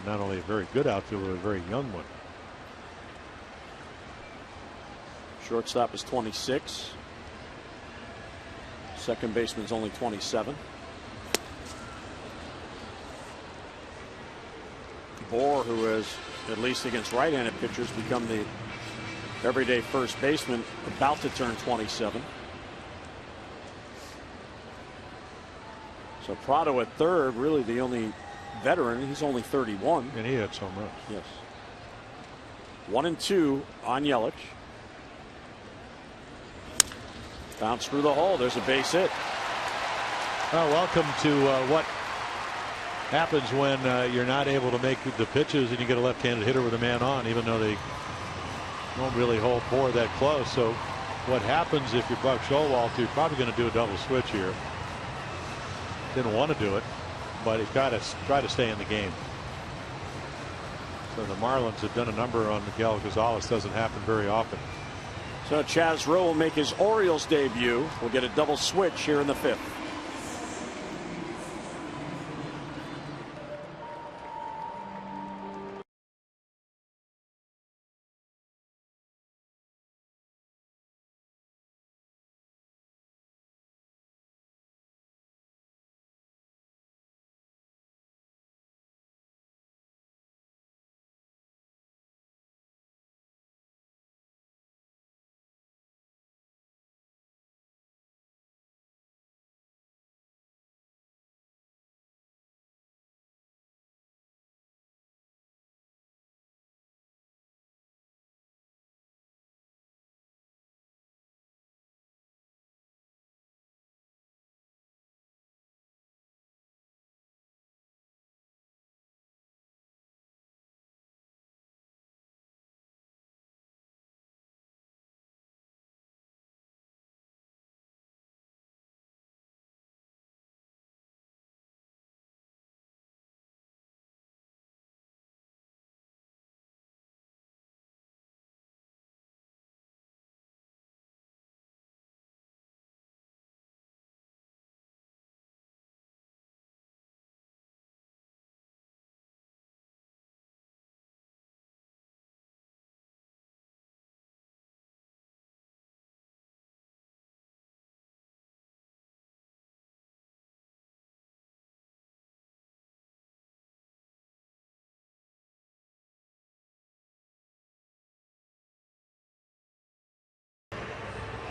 not only a very good outfielder, but a very young one. Shortstop is 26. Second baseman's only 27. Bohr, who has, at least against right-handed pitchers, become the everyday first baseman, about to turn 27. So Prado at third, really the only veteran. He's only 31. And he had so much. Yes. 1-2 on Yelich. Bounce through the hole. There's a base hit. Well, welcome to what happens when you're not able to make the pitches and you get a left-handed hitter with a man on, even though they won't really hold Bohr that close. So what happens if you're Buck Showalter, you're probably going to do a double switch here. Didn't want to do it, but he's got to try to stay in the game. So the Marlins have done a number on Miguel Gonzalez. Doesn't happen very often. So Chaz Rowe will make his Orioles debut. We'll get a double switch here in the 5th.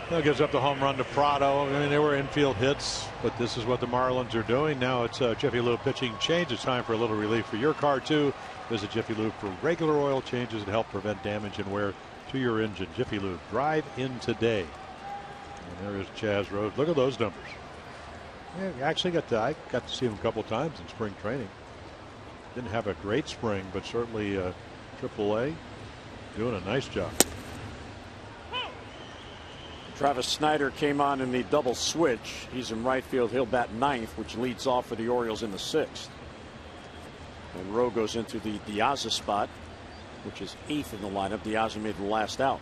That gives up the home run to Prado. I mean, they were infield hits, but this is what the Marlins are doing. Now it's Jiffy Lube pitching change. It's time for a little relief for your car, too. Visit Jiffy Lube for regular oil changes and help prevent damage and wear to your engine. Jiffy Lube, drive in today. And there is Chaz Rowe. Look at those numbers. Yeah, actually I got to see him a couple times in spring training. Didn't have a great spring, but certainly AAA doing a nice job. Travis Snyder came on in the double switch. He's in right field. He'll bat ninth, which leads off for the Orioles in the sixth. And Rowe goes into the Diaz spot, which is eighth in the lineup. Diaz made the last out.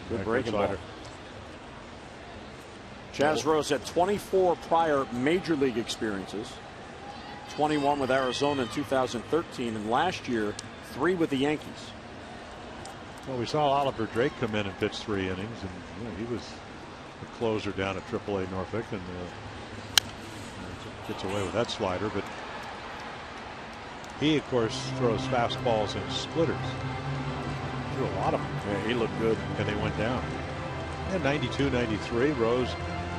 Good breaking ball. Chaz Rose had 24 prior major league experiences. 21 with Arizona in 2013, and last year 3 with the Yankees. Well, we saw Oliver Drake come in and pitch 3 innings, and he was the closer down at AAA Norfolk, and gets away with that slider. But he, of course, throws fastballs and splitters. Threw a lot of them. Yeah, he looked good, and they went down. And 92, 93, Rose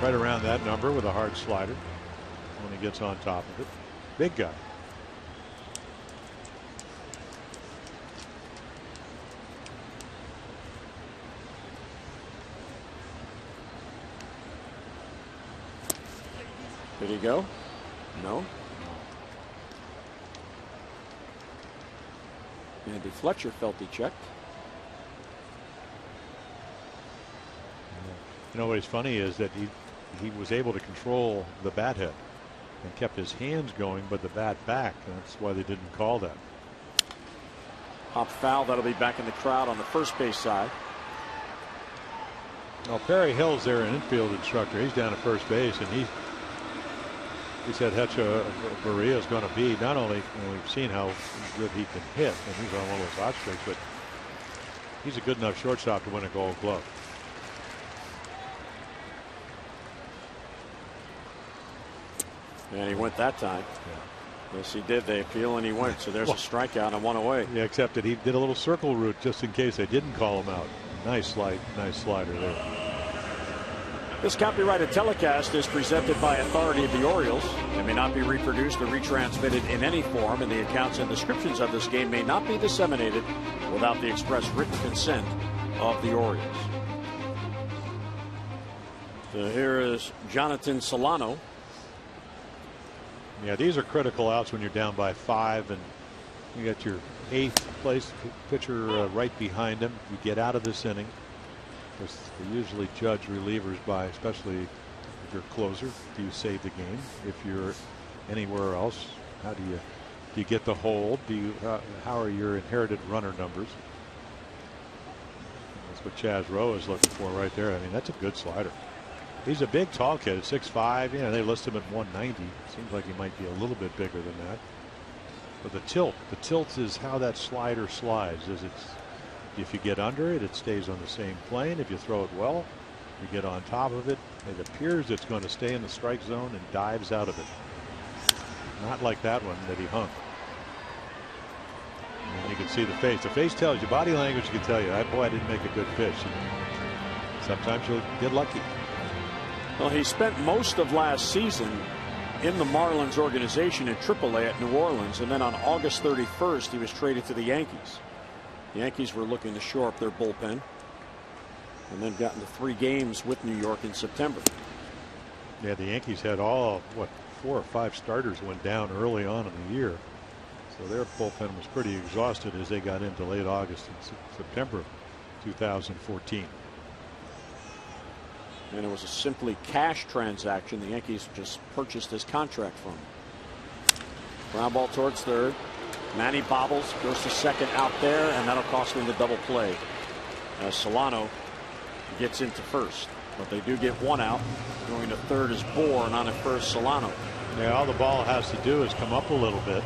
right around that number with a hard slider when he gets on top of it. Big guy. Did he go? No. Andy Fletcher felt he checked. You know what's funny is that he was able to control the bat head and kept his hands going, but the bat back. That's why they didn't call that. Pop foul. That'll be back in the crowd on the first base side. Well, Perry Hill's their infield instructor. He's down at first base, and he said Hecha Maria is going to be not only, we've seen how good he can hit, and he's on one of those hot streaks, but he's a good enough shortstop to win a Gold Glove. And he went that time. Yeah. Yes, he did. They appeal and he went. So there's a strikeout and 1 away. Yeah, except that he did a little circle route just in case they didn't call him out. Nice slider there. This copyrighted telecast is presented by authority of the Orioles. It may not be reproduced or retransmitted in any form, and the accounts and descriptions of this game may not be disseminated without the express written consent of the Orioles. So here is Jonathan Solano. Yeah, these are critical outs when you're down by 5, and you got your 8th place pitcher right behind him. You get out of this inning. They usually judge relievers by, especially if you're closer, do you save the game? If you're anywhere else, how do you get the hold? How are your inherited runner numbers? That's what Chaz Rowe is looking for right there. I mean, that's a good slider. He's a big, tall kid, 6'5". You know, they list him at 190. Seems like he might be a little bit bigger than that. But the tilt is how that slider slides. If you get under it, it stays on the same plane. If you throw it well, you get on top of it. It appears it's going to stay in the strike zone and dives out of it. Not like that one that he hung. And you can see the face. The face tells you, body language can tell you, that boy didn't make a good pitch. And sometimes you'll get lucky. Well, he spent most of last season in the Marlins organization in AAA at New Orleans, and then on August 31st he was traded to the Yankees. The Yankees were looking to shore up their bullpen, and then got into 3 games with New York in September. Yeah, the Yankees had 4 or 5 starters went down early on in the year, so their bullpen was pretty exhausted as they got into late August and September 2014. And it was a simply cash transaction. The Yankees just purchased his contract from him. Ground ball towards third. Manny bobbles, goes to second out there, and that'll cost him the double play as Solano gets into first. But they do get 1 out. Going to third is Bourne, on at first Solano. Yeah, all the ball has to do is come up a little bit.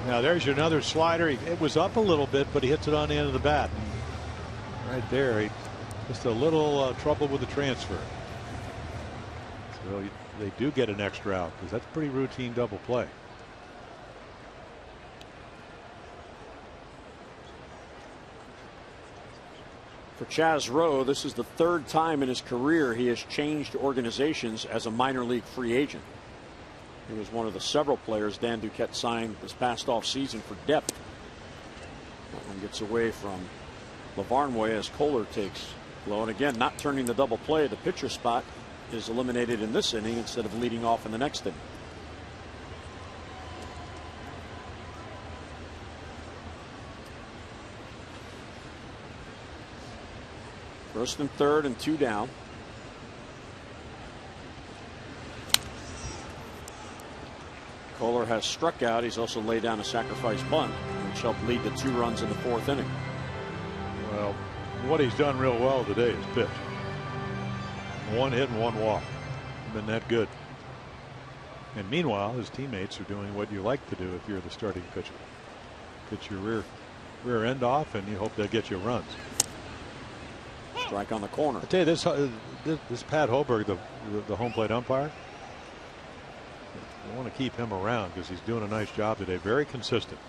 Now there's your another slider. It was up a little bit, but he hits it on the end of the bat. Right there, just a little trouble with the transfer. So they do get an extra out because that's pretty routine double play. For Chaz Rowe, this is the 3rd time in his career he has changed organizations as a minor league free agent. He was one of the several players Dan Duquette signed this past offseason for depth. That one gets away from LaVarnway as Kohler takes Well, and again, not turning the double play. The pitcher spot is eliminated in this inning instead of leading off in the next inning. First and third and 2 down. Kohler has struck out. He's also laid down a sacrifice bunt, which helped lead to 2 runs in the 4th inning. Well, what he's done real well today is pitch. 1 hit and 1 walk. Been that good. And meanwhile, his teammates are doing what you like to do if you're the starting pitcher. Get your rear end off, and you hope they get you runs. Strike on the corner. I tell you, this Pat Hoberg, the home plate umpire, I want to keep him around because he's doing a nice job today. Very consistent.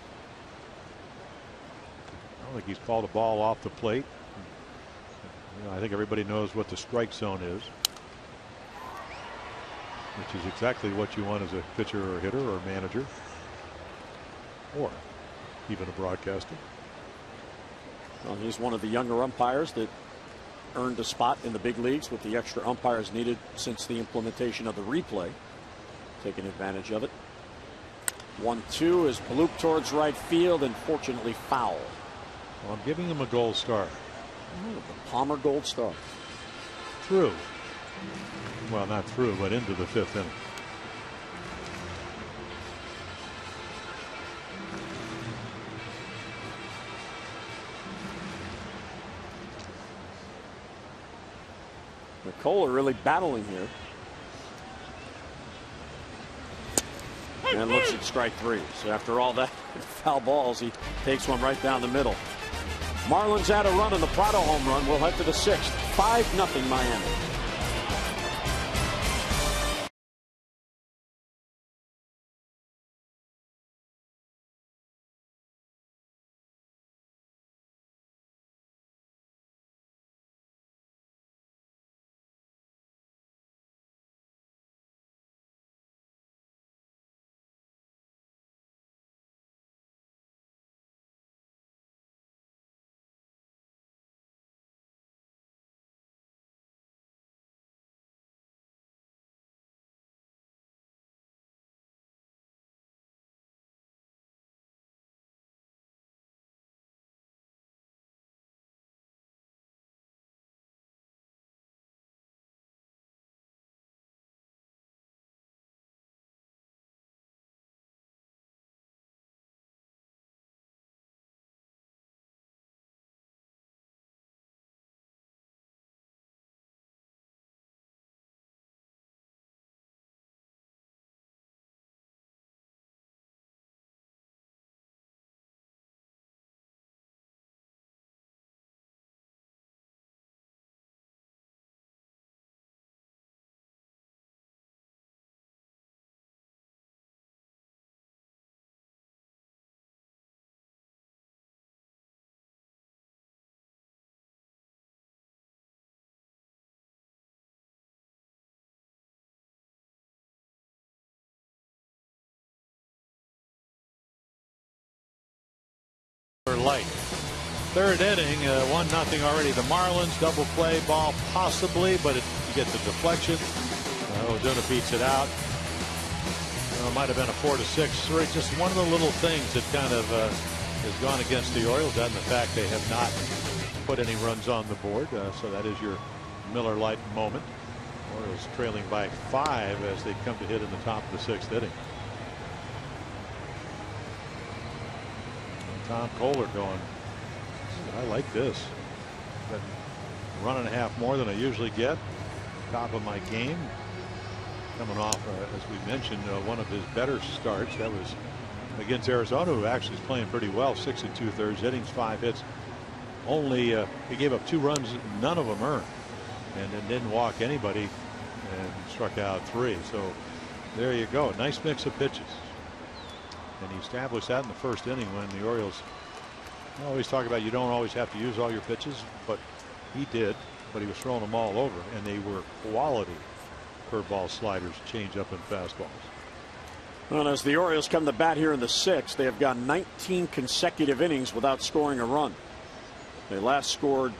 I don't think he's called a ball off the plate. You know, I think everybody knows what the strike zone is, which is exactly what you want as a pitcher or a hitter or a manager, or even a broadcaster. Well, he's one of the younger umpires that earned a spot in the big leagues with the extra umpires needed since the implementation of the replay. Taking advantage of it. 1-2 is looped towards right field and fortunately foul. Well, I'm giving him a gold star. Oh, the Palmer Gold Star. Through. Well, not through, but into the 5th inning. Kohler really battling here. And looks at strike 3. So after all that foul balls, he takes one right down the middle. Marlins add a run on the Prado home run. We'll head to the 6th. 5-0 Miami. Light. 3rd inning, 1-0 already. The Marlins double play ball possibly, but you get the deflection. Ozuna beats it out. It might have been a 4-6. Just one of the little things that kind of has gone against the Orioles, and the fact they have not put any runs on the board. So that is your Miller Lite moment. Orioles trailing by 5 as they come to hit in the top of the 6th inning. Tom Kohler going, I like this. But run and a half more than I usually get. Top of my game. Coming off, as we mentioned, one of his better starts. That was against Arizona, who actually is playing pretty well. 6 2/3 innings, 5 hits. Only he gave up 2 runs, none of them earned, and then didn't walk anybody, and struck out 3. So there you go. Nice mix of pitches. And he established that in the 1st inning when the Orioles always talk about you don't always have to use all your pitches, but he did. But he was throwing them all over, and they were quality curveball, sliders, changeup, and fastballs. Well, as the Orioles come to bat here in the 6th, they have gone 19 consecutive innings without scoring a run. They last scored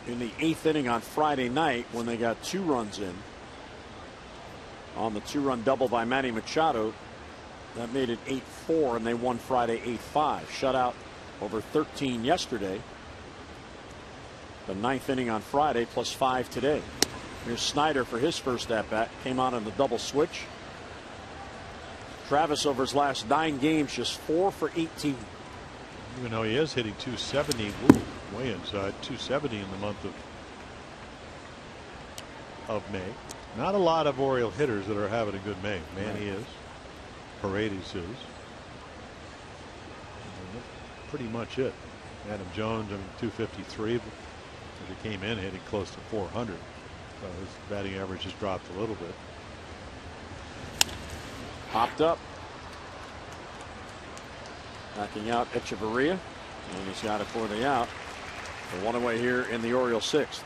in the 8th inning on Friday night when they got 2 runs in on the 2-run double by Manny Machado. That made it 8-4, and they won Friday 8-5. Shutout over 13 yesterday. The 9th inning on Friday, +5 today. Here's Snyder for his first at bat. Came on in the double switch. Travis over his last 9 games, just 4 for 18. Even though he is hitting 270, way inside 270 in the month of May. Not a lot of Oriole hitters that are having a good May. Manny is. Paredes is. Pretty much it. Adam Jones, 253. But he came in hitting close to 400. So his batting average has dropped a little bit. Popped up. Backing out Echeverria. And he's got it for the out. The one away here in the Orioles 6th.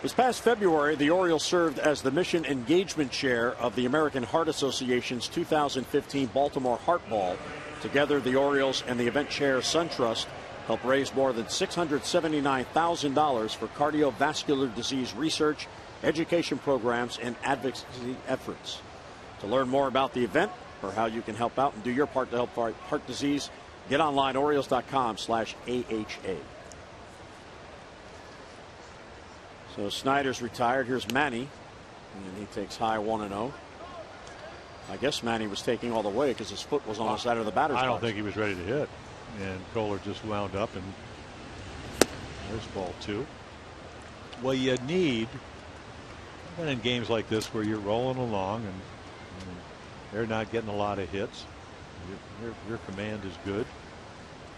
This past February, the Orioles served as the mission engagement chair of the American Heart Association's 2015 Baltimore Heart Ball. Together, the Orioles and the event chair SunTrust helped raise more than $679,000 for cardiovascular disease research, education programs, and advocacy efforts. To learn more about the event or how you can help out and do your part to help fight heart disease, get online Orioles.com/AHA. So Snyder's retired. Here's Manny, and he takes high 1-0. I guess Manny was taking all the way because his foot was on the side of the batter's box. I don't think he was ready to hit, and Kohler just wound up, and there's ball 2. Well, you need, in games like this where you're rolling along and they're not getting a lot of hits, your command is good.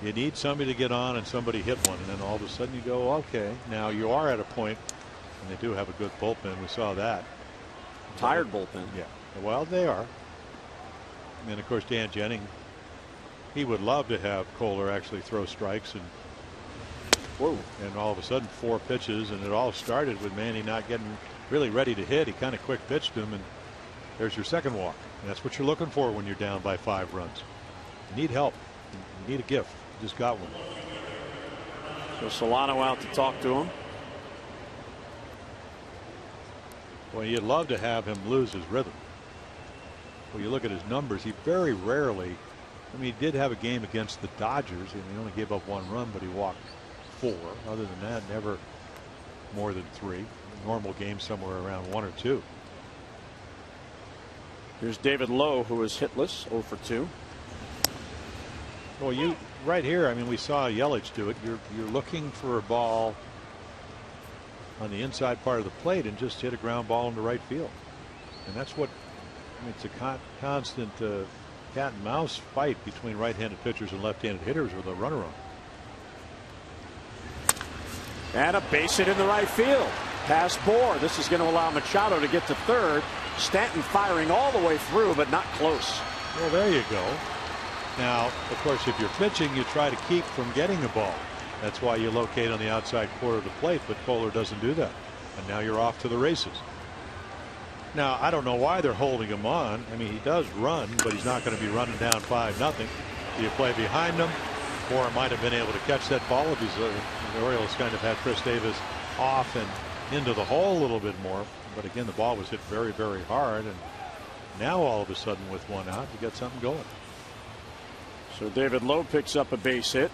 You need somebody to get on and somebody hit one, and then all of a sudden you go, okay, now you are at a point, and they do have a good bullpen. We saw that. Tired bullpen. Yeah. Well, they are. And of course, Dan Jennings, he would love to have Kohler actually throw strikes, and whoa, and all of a sudden 4 pitches, and it all started with Manny not getting really ready to hit. He kind of quick pitched him, and there's your second walk. And that's what you're looking for when you're down by 5 runs. You need help. You need a gift. You just got one. So Solano out to talk to him. Well, you'd love to have him lose his rhythm. Well, you look at his numbers, he very rarely, I mean, he did have a game against the Dodgers, and he only gave up 1 run, but he walked 4. Other than that, never more than 3. Normal game somewhere around 1 or 2. Here's David Lowe, who is hitless, 0 for 2. Well, you right here, I mean, we saw Yelich do it. You're looking for a ball on the inside part of the plate and just hit a ground ball into right field. And that's what, I mean, it's a constant cat and mouse fight between right-handed pitchers and left-handed hitters with a runner on. And a base hit in the right field. Past Bohr. This is going to allow Machado to get to third. Stanton firing all the way through, but not close. Well, there you go. Now, of course, if you're pitching, you try to keep from getting the ball. That's why you locate on the outside quarter of the plate, but Kohler doesn't do that. And now you're off to the races. Now, I don't know why they're holding him on. I mean, he does run, but he's not going to be running down 5-0. Do you play behind him? Or might have been able to catch that ball if he's the Orioles kind of had Chris Davis off and into the hole a little bit more. But again, the ball was hit very, very hard. And now all of a sudden with 1 out, you got something going. So David Lowe picks up a base hit.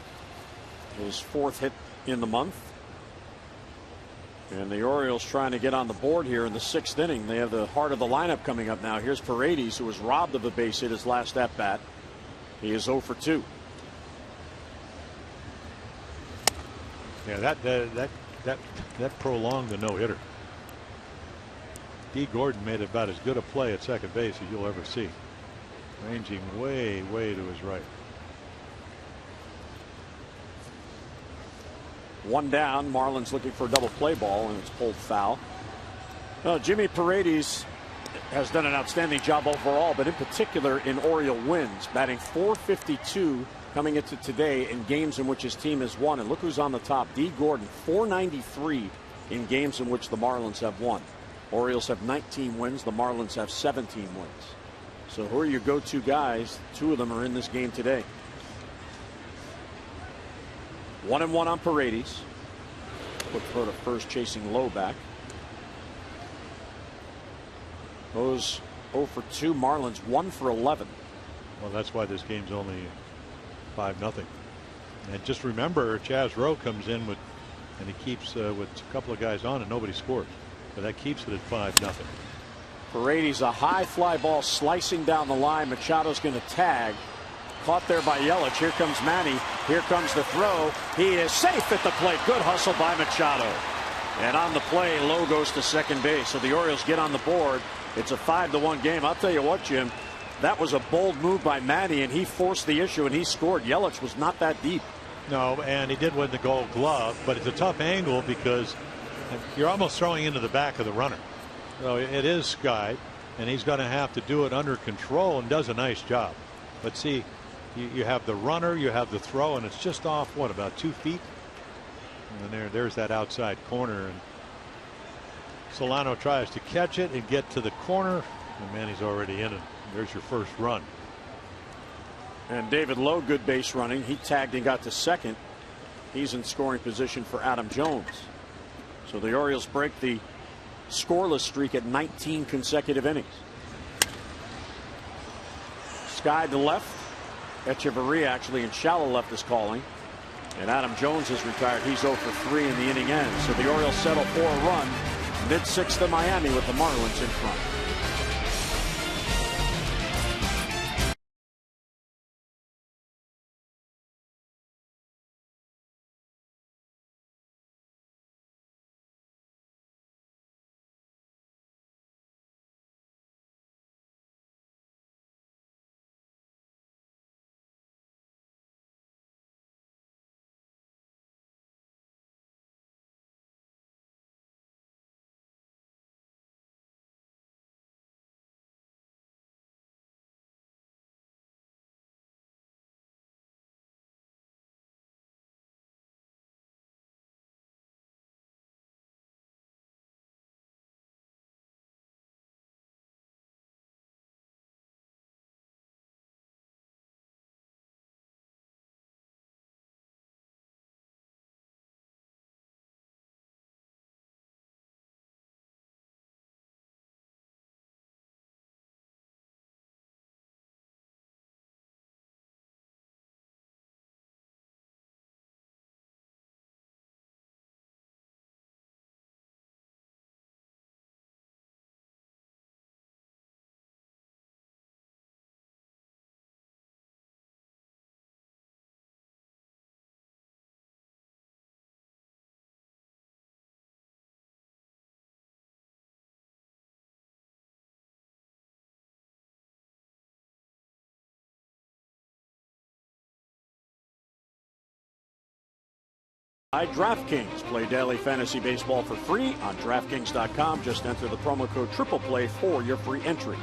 His 4th hit in the month. And the Orioles trying to get on the board here in the 6th inning. They have the heart of the lineup coming up now. Here's Paredes, who was robbed of a base hit his last at bat. He is 0 for 2. Yeah, that prolonged the no-hitter. D. Gordon made about as good a play at second base as you'll ever see. Ranging way, way to his right. 1 down. Marlins looking for a double play ball, and it's pulled foul. Jimmy Paredes has done an outstanding job overall, but in particular in Oriole wins, batting .452 coming into today in games in which his team has won. And look who's on the top. D. Gordon, .493 in games in which the Marlins have won. Orioles have 19 wins. The Marlins have 17 wins. So who are your go-to guys? 2 of them are in this game today. 1-1 on Paredes. Quick throw to first, chasing Lowe back. Those 0 for 2. Marlins 1 for 11. Well, that's why this game's only 5-0. And just remember, Chaz Rowe comes in with, and he keeps with a couple of guys on, and nobody scores. But that keeps it at 5-0. Paredes, a high fly ball slicing down the line. Machado's going to tag. Caught there by Yelich. Here comes Manny. Here comes the throw. He is safe at the plate. Good hustle by Machado. And on the play, Lowe goes to second base. So the Orioles get on the board. It's a 5-1 game. I'll tell you what, Jim, that was a bold move by Manny, and he forced the issue, and he scored. Yelich was not that deep. No, and he did win the Gold Glove, but it's a tough angle because you're almost throwing into the back of the runner. So it is skied, and he's going to have to do it under control, and does a nice job. But see, you have the runner, you have the throw, and it's just off, what, about 2 feet? And there's that outside corner, and Solano tries to catch it and get to the corner, and Manny's already in it. There's your first run. And David Lowe, good base running. He tagged and got to second. He's in scoring position for Adam Jones. So the Orioles break the scoreless streak at 19 consecutive innings. Sky to left. Echeverria actually in shallow left is calling. And Adam Jones is retired. He's 0 for 3 in the inning end. So the Orioles settle for a run. Mid-6th of Miami with the Marlins in front. By DraftKings. Play daily fantasy baseball for free on DraftKings.com. Just enter the promo code TRIPLEPLAY for your free entry.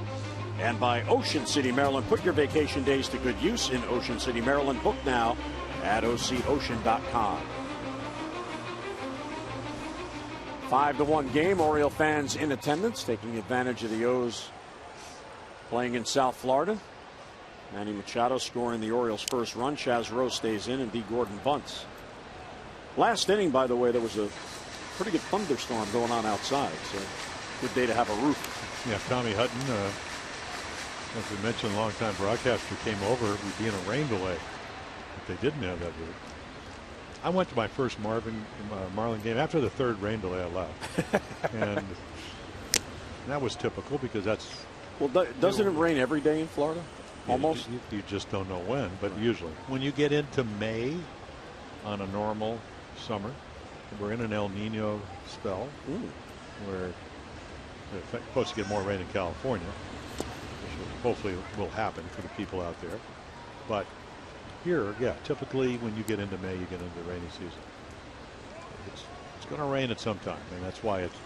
And by Ocean City, Maryland. Put your vacation days to good use in Ocean City, Maryland. Book now at OCOcean.com. 5-1 game. Oriole fans in attendance, taking advantage of the O's playing in South Florida. Manny Machado scoring the Orioles' first run. Chaz Rowe stays in, and B. Gordon bunts. Last inning, by the way, there was a pretty good thunderstorm going on outside, so good day to have a roof. Yeah, Tommy Hutton, as we mentioned, a long-time broadcaster, came over. It would be in a rain delay if they didn't have that roof. I went to my first Marlin game after the third rain delay. I left, and that was typical because that's. Well, doesn't it rain every day in Florida? Almost. You just don't know when, but usually when you get into May on a normal summer, we're in an El Nino spell. Where we're supposed to get more rain in California, which hopefully will happen for the people out there. But here, yeah, typically when you get into May, you get into the rainy season. It's going to rain at some time, and that's why it's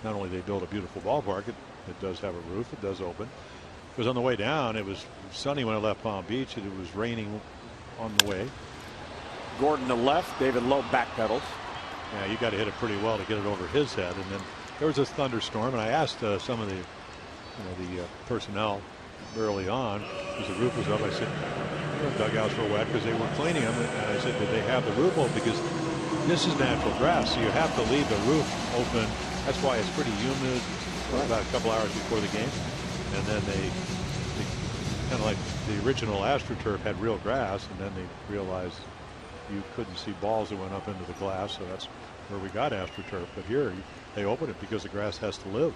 not only they build a beautiful ballpark, it does have a roof, it does open. Because on the way down, it was sunny when I left Palm Beach, and it was raining on the way. Gordon to left, David Lowe backpedals. Yeah, you got to hit it pretty well to get it over his head, and then there was this thunderstorm, and I asked some of the, personnel early on, because the roof was up. I said, dugouts were wet because they were cleaning them, and I said, did they have the roof open? Because This is natural grass, so you have to leave the roof open. That's why it's pretty humid about a couple hours before the game. And then they kind of like the original AstroTurf had real grass, and then they realized you couldn't see balls that went up into the glass, so that's where we got AstroTurf. But here they open it because the grass has to live.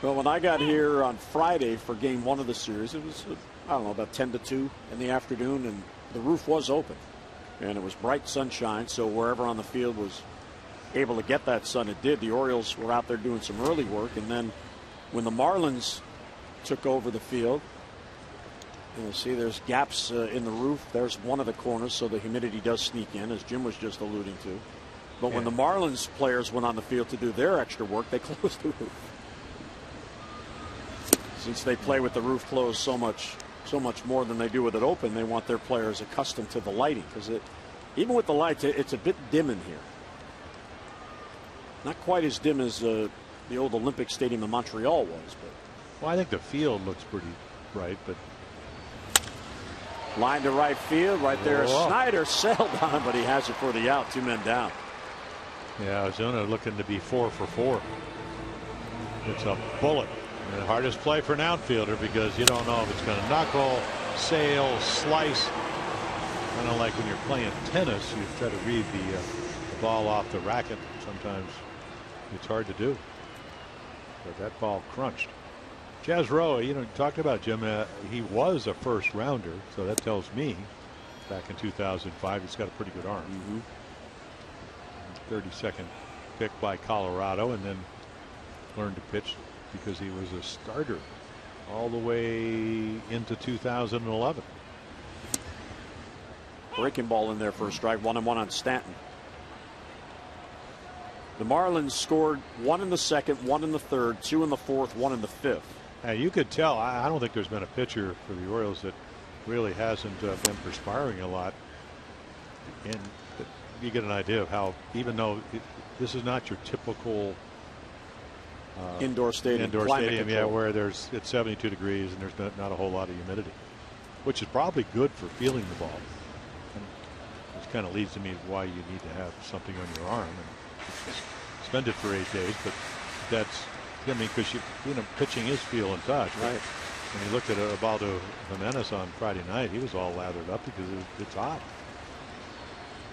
Well, when I got here on Friday for game 1 of the series, it was, I don't know, about 10 to 2 in the afternoon, and the roof was open. And it was bright sunshine, so wherever on the field was able to get that sun, it did. The Orioles were out there doing some early work, and then when the Marlins took over the field, you'll see there's gaps in the roof. There's one of the corners, so the humidity does sneak in, as Jim was just alluding to. But when the Marlins players went on the field to do their extra work, they closed the roof. Since they play with the roof closed so much more than they do with it open, they want their players accustomed to the lighting, because even with the lights, it's a bit dim in here. Not quite as dim as the old Olympic Stadium in Montreal was, but. Well, I think the field looks pretty bright, but. Line to right field, right there. Whoa. Snyder sailed on, but he has it for the out. 2 men down. Yeah, Ozuna looking to be 4 for 4. It's a bullet. And the hardest play for an outfielder, because you don't know if it's going to knuckle, sail, slice. Kind of like when you're playing tennis, you try to read the ball off the racket. Sometimes it's hard to do. But that ball crunched. Jazz Rowe, you talked about Jim. He was a first rounder, so that tells me back in 2005 he's got a pretty good arm. 32nd pick by Colorado, and then learned to pitch because he was a starter all the way into 2011. Breaking ball in there for a strike. 1-1 on Stanton. The Marlins scored 1 in the second, 1 in the third, 2 in the fourth, 1 in the fifth. You could tell. I don't think there's been a pitcher for the Orioles that really hasn't been perspiring a lot. And you get an idea of how, even though this is not your typical indoor stadium, where it's 72 degrees and there's not a whole lot of humidity, which is probably good for feeling the ball. And which kind of leads to me why you need to have something on your arm and spend it for 8 days. But that's, because pitching is feel and touch. Right. When you looked at Ubaldo Jimenez on Friday night, he was all lathered up because it's hot.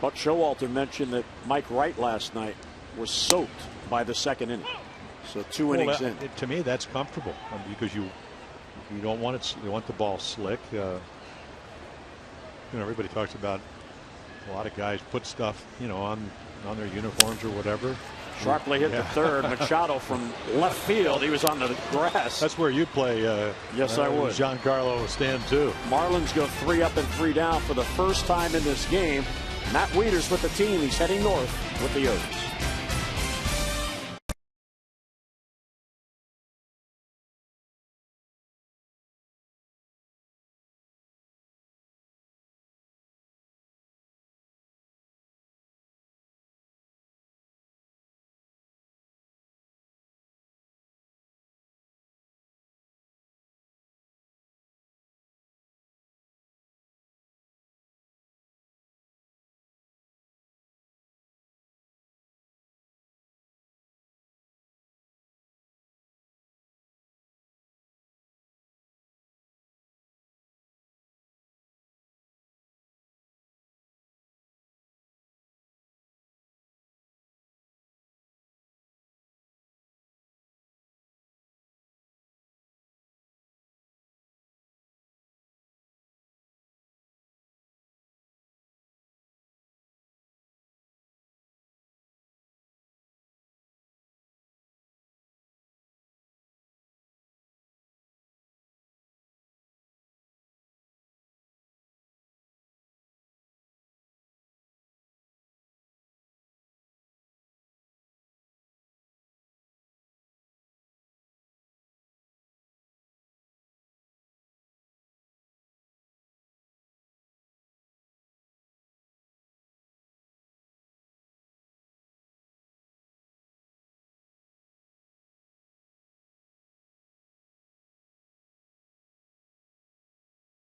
Buck Showalter mentioned that Mike Wright last night was soaked by the second inning. So 2 innings in. To me, that's comfortable because you don't want it. You want the ball slick. Everybody talks about a lot of guys put stuff on their uniforms or whatever. Sharply hit the third. Machado from left field. He was on the grass. That's where you play. Yes, I would. Giancarlo stand too. Marlins go 3 up and 3 down for the first time in this game. Matt Wieters with the team. He's heading north with the O's.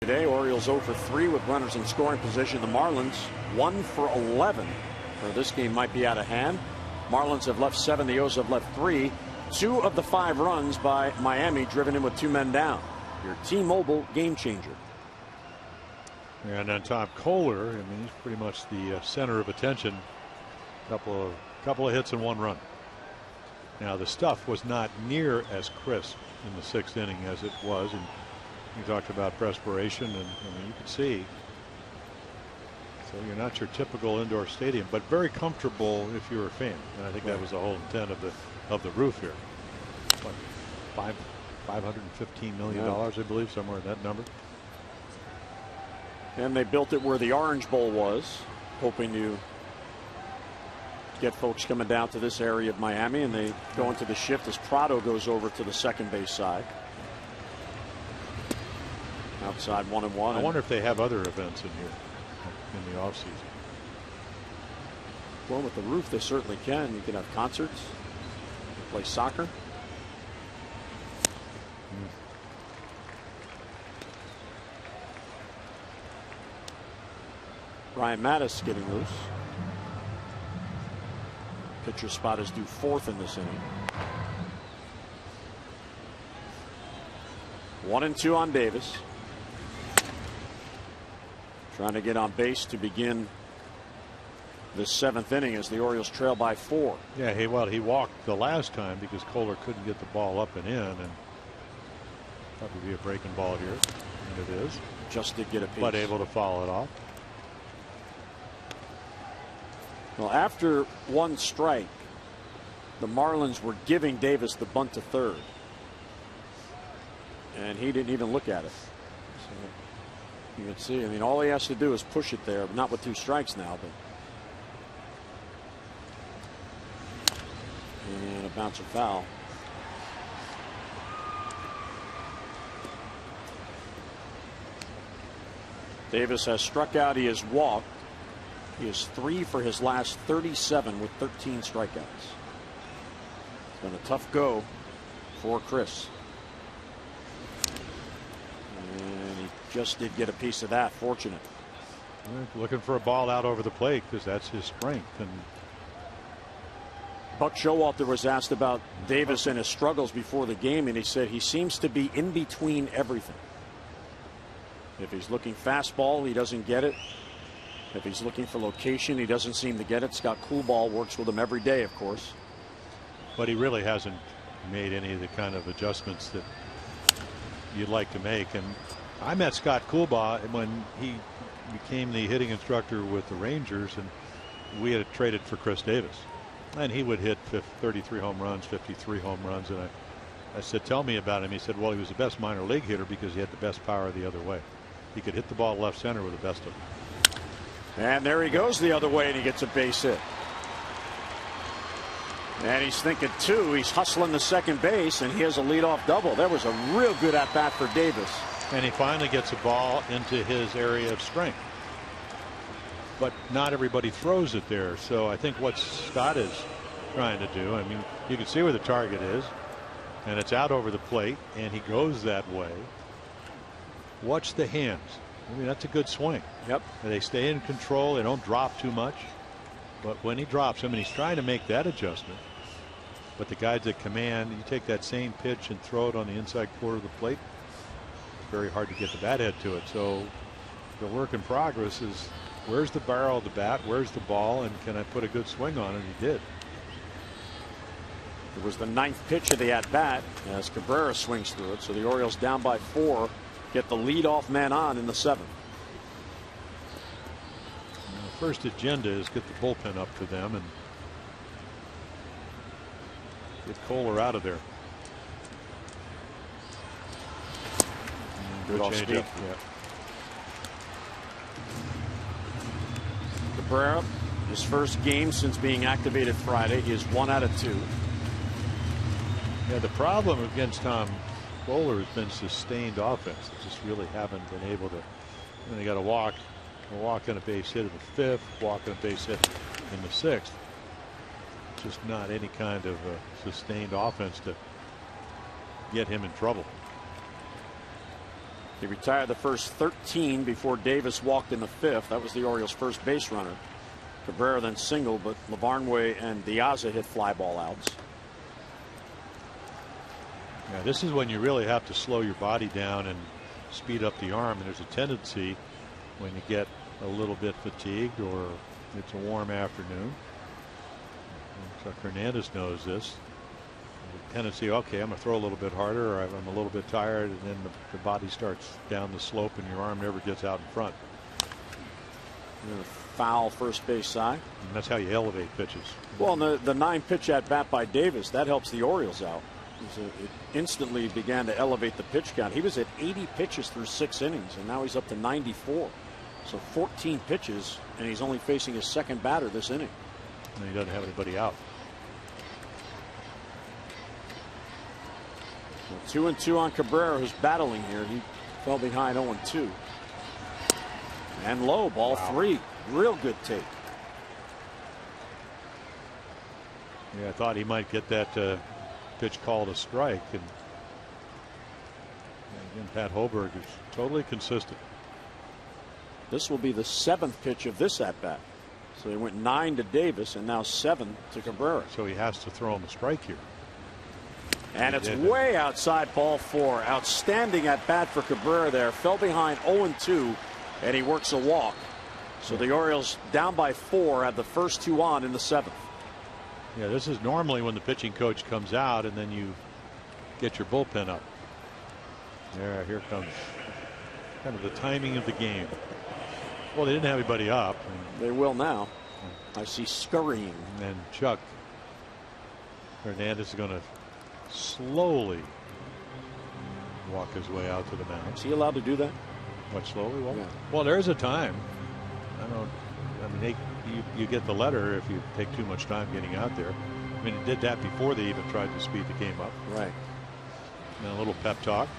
Today, Orioles 0 for 3 with runners in scoring position. The Marlins 1 for 11 or this game might be out of hand. Marlins have left 7. The O's have left 3. 2 of the 5 runs by Miami driven in with 2 men down. Your T-Mobile game changer. And on Tom Kohler, I mean, he's pretty much the center of attention. Couple of hits and 1 run. Now the stuff was not near as crisp in the 6th inning as it was, and you talked about perspiration, and I mean, you could see. So you're not your typical indoor stadium, but very comfortable if you're a fan. And I think that was the whole intent of the roof here. What, $515 million, I believe, somewhere in that number. And they built it where the Orange Bowl was, hoping to get folks coming down to this area of Miami, and they go into the shift as Prado goes over to the second base side. Outside 1-1. I wonder if they have other events in here in the offseason. Well, with the roof, they certainly can. You can have concerts, play soccer. Ryan Mattis getting loose. Pitcher spot is due 4th in this inning. 1-2 on Davis. Trying to get on base to begin the 7th inning as the Orioles trail by 4. Yeah, he walked the last time because Kohler couldn't get the ball up and in, and probably be a breaking ball here, and it is. Just did get a piece, but able to foul it off. Well, after 1 strike, the Marlins were giving Davis the bunt to third, and he didn't even look at it. So you can see, I mean, all he has to do is push it there, not with 2 strikes now, but. And a bouncer foul. Davis has struck out. He has walked. He is 3 for his last 37 with 13 strikeouts. It's been a tough go for Chris. And he just did get a piece of that. Fortunate. Looking for a ball out over the plate because that's his strength. And Buck Showalter was asked about Davis and his struggles before the game, and he said he seems to be in between everything. If he's looking fastball, he doesn't get it. If he's looking for location, he doesn't seem to get it. Scott Coolball works with him every day, of course. But he really hasn't made any of the kind of adjustments that you'd like to make. And I met Scott Coolball when he became the hitting instructor with the Rangers, and we had traded for Chris Davis. And he would hit 33 home runs, 53 home runs. And I said, tell me about him. He said, well, he was the best minor league hitter because he had the best power the other way. He could hit the ball left center with the best of them. And there he goes the other way, and he gets a base hit. And he's thinking 2. He's hustling the second base, and he has a leadoff double. That was a real good at bat for Davis. And he finally gets a ball into his area of strength. But not everybody throws it there. So I think what Scott is trying to do, I mean, you can see where the target is, and it's out over the plate, and he goes that way. Watch the hands. I mean, that's a good swing. Yep. And they stay in control. They don't drop too much. But when he drops him, and he's trying to make that adjustment, but the guys at command, you take that same pitch and throw it on the inside quarter of the plate, it's very hard to get the bat head to it. So the work in progress is where's the barrel of the bat, where's the ball, and can I put a good swing on it? He did. It was the 9th pitch of the at bat as Cabrera swings through it. So the Orioles down by 4. Get the leadoff man on in the 7th. The first agenda is get the bullpen up for them and get Kohler out of there. Good off speed. Yeah. Cabrera, his first game since being activated Friday. He is 1 out of 2. Yeah, the problem against Tom Kohler has been sustained offense. They just really haven't been able to. They got to walk in a base hit in the 5th, walk in a base hit in the 6th. Just not any kind of sustained offense to get him in trouble. He retired the first 13 before Davis walked in the 5th. That was the Orioles' first base runner. Cabrera then singled, but Lavarnway and Diaza hit fly ball outs. Yeah, this is when you really have to slow your body down and speed up the arm. And there's a tendency when you get a little bit fatigued or it's a warm afternoon. Chuck Hernandez knows this. The tendency, okay, I'm going to throw a little bit harder, or I'm a little bit tired, and then the body starts down the slope and your arm never gets out in front. Foul first base side. And that's how you elevate pitches. Well, the 9-pitch at bat by Davis, that helps the Orioles out. It instantly began to elevate the pitch count. He was at 80 pitches through 6 innings, and now he's up to 94. So 14 pitches, and he's only facing his second batter this inning. And he doesn't have anybody out. 2-2 on Cabrera, who's battling here. He fell behind 0-2. And low, ball 3. Real good take. Yeah, I thought he might get that pitch called a strike. And again, Pat Hoberg is totally consistent. This will be the 7th pitch of this at bat. So he went 9 to Davis and now 7 to Cabrera. So he has to throw him a strike here. And it's way outside, ball 4. Outstanding at bat for Cabrera there. Fell behind 0-2, and he works a walk. So the Orioles down by 4, have the first 2 on in the 7th. Yeah, this is normally when the pitching coach comes out and then you get your bullpen up. There, here comes kind of the timing of the game. Well, they didn't have anybody up. They will now. I see scurrying. And Chuck Hernandez is going to slowly walk his way out to the mound. Is he allowed to do that? What, slowly walk? Yeah. Well, there's a time. I mean, you get the letter if you take too much time getting out there. I mean, it did that before they even tried to speed the game up. Right. And a little pep talk.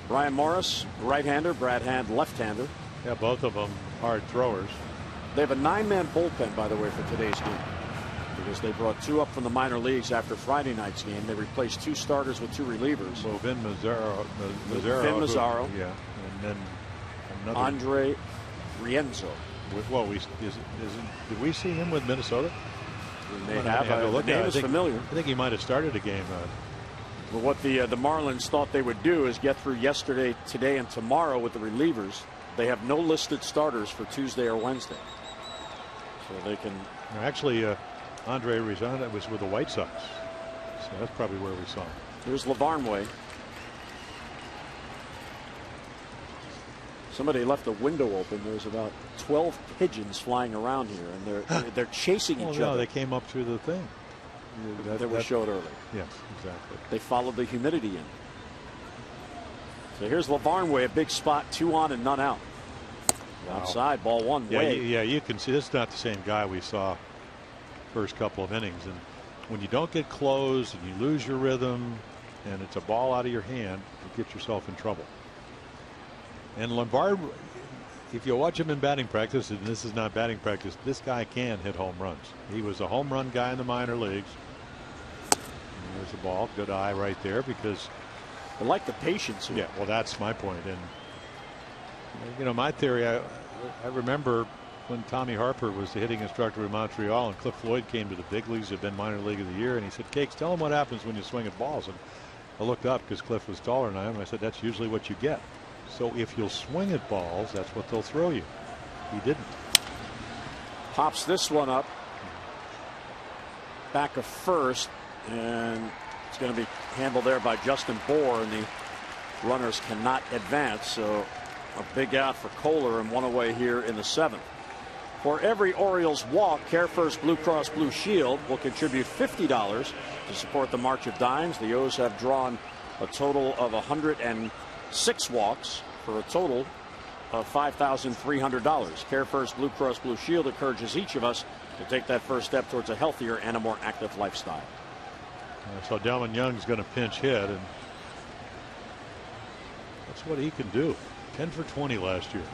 Brian Morris, right-hander. Brad Hand, left-hander. Yeah, both of them hard throwers. They have a 9-man bullpen, by the way, for today's game, because they brought 2 up from the minor leagues after Friday night's game. They replaced 2 starters with 2 relievers. Well, Vin Mazzaro. Mazzaro. Yeah, and then another. Andre Rienzo. Well, did we see him with Minnesota? We may have. The name is familiar. I think he might have started a game. Well, what the Marlins thought they would do is get through yesterday, today, and tomorrow with the relievers. They have no listed starters for Tuesday or Wednesday, so they can. Actually, Andre Rienzo was with the White Sox, so that's probably where we saw him. Here's Lavarnway. Somebody left a window open. There's about 12 pigeons flying around here, and they're chasing each other. They came up through the thing that was showed earlier. Yes, exactly. They followed the humidity in. So here's Lavarnway, a big spot, 2 on and none out. Wow. Outside, ball 1 way. Yeah, you can see this is not the same guy we saw first couple of innings. And when you don't get closed and you lose your rhythm and it's a ball out of your hand, you get yourself in trouble. And Lombard, if you watch him in batting practice, and this is not batting practice, this guy can hit home runs. He was a home run guy in the minor leagues. And there's the ball. Good eye right there, because I like the patience here. Yeah, well, that's my point. And you know, my theory, I remember when Tommy Harper was the hitting instructor in Montreal and Cliff Floyd came to the big leagues, had been minor league of the year, and he said, Cakes, tell him what happens when you swing at balls. And I looked up because Cliff was taller than I am, and I said, that's usually what you get. So if you'll swing at balls, that's what they'll throw you. He didn't. Pops this one up. Back of first, and it's going to be handled there by Justin Bohr, and the runners cannot advance. So a big out for Kohler and 1 away here in the 7th. For every Orioles walk, Care First Blue Cross Blue Shield will contribute $50 to support the March of Dimes. The O's have drawn a total of 106 walks for a total of $5,300. Care First Blue Cross Blue Shield encourages each of us to take that first step towards a healthier and a more active lifestyle. So Delman Young's going to pinch hit, and that's what he can do. 10 for 20 last year.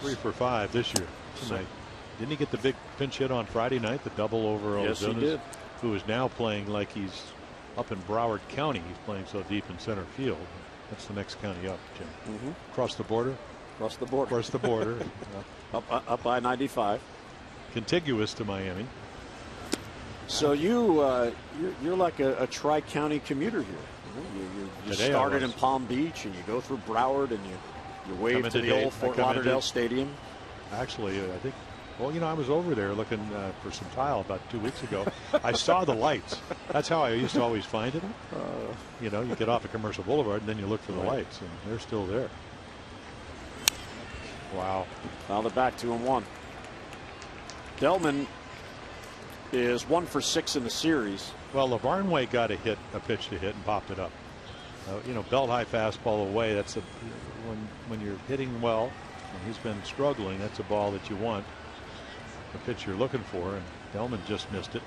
3 for 5 this year. Tonight. Didn't he get the big pinch hit on Friday night, the double over Yes, he did. Who is now playing like he's up in Broward County. He's playing so deep in center field. That's the next county up, Jim. Across the border. Across the border. Across the border. Up by 95. Contiguous to Miami. So you're like a tri-county commuter here. You started in Palm Beach and you go through Broward and you wave to the old Fort Lauderdale Stadium. Actually, I think. Well, I was over there looking for some tile about 2 weeks ago. I saw the lights. That's how I used to always find it. You get off of Commercial Boulevard and then you look for the lights, and they're still there. Wow. Fouled it back 2-1. Delman is 1 for 6 in the series. Well, LaVarnway got a pitch to hit and popped it up. Belt high fastball away. That's when you're hitting well, and he's been struggling. That's a ball that you want. The pitch you're looking for, and Delman just missed it.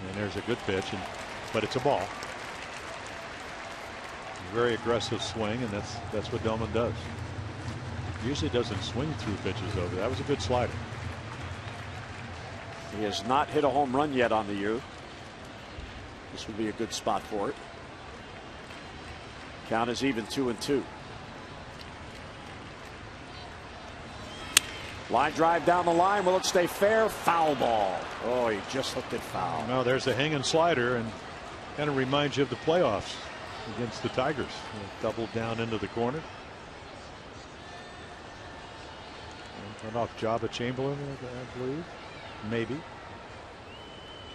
And there's a good pitch, but it's a ball. Very aggressive swing, and that's what Delman does. Usually doesn't swing through pitches over. That was a good slider. He has not hit a home run yet on the year. This would be a good spot for it. Count is even 2-2. Line drive down the line. Will it stay fair? Foul ball. Oh, he just hooked it foul. No, there's the hanging slider, and kind of reminds you of the playoffs against the Tigers. Doubled down into the corner. Went off Jabba Chamberlain, I believe. Maybe.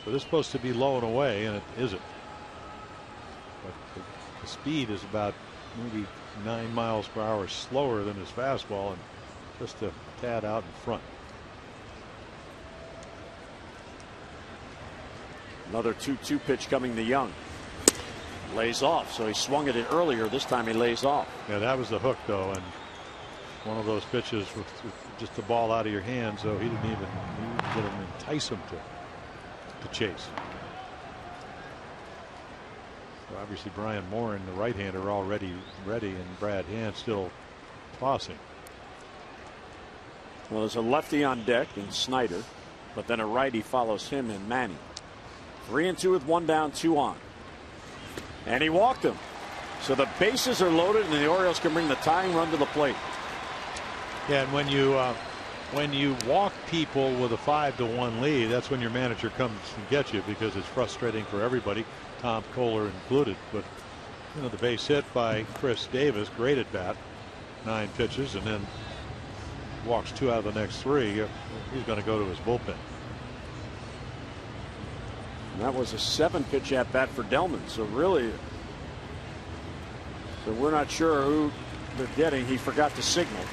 So this is supposed to be low and away, and it isn't. But the speed is about maybe 9 miles per hour slower than his fastball, and just a tad out in front. Another 2-2 pitch coming to Young. Lays off, so he swung at it earlier. This time he lays off. Yeah, that was the hook, though, and one of those pitches with just the ball out of your hands, so he didn't entice him to chase. So obviously Brian Moore and the right-hander are already ready, and Brad Hand still tossing. Well, there's a lefty on deck in Snyder, but then a righty follows him in Manny. 3-2 with 1 down, 2 on. And he walked him. So the bases are loaded, and the Orioles can bring the tying run to the plate. Yeah, and when you walk people with a 5-1 lead, that's when your manager comes and gets you, because it's frustrating for everybody, Tom Kohler included. But the base hit by Chris Davis, great at bat, 9 pitches, and then walks 2 out of the next 3. He's going to go to his bullpen. And that was a 7-pitch at bat for Delman. So really, we're not sure who they're getting. He forgot to signal,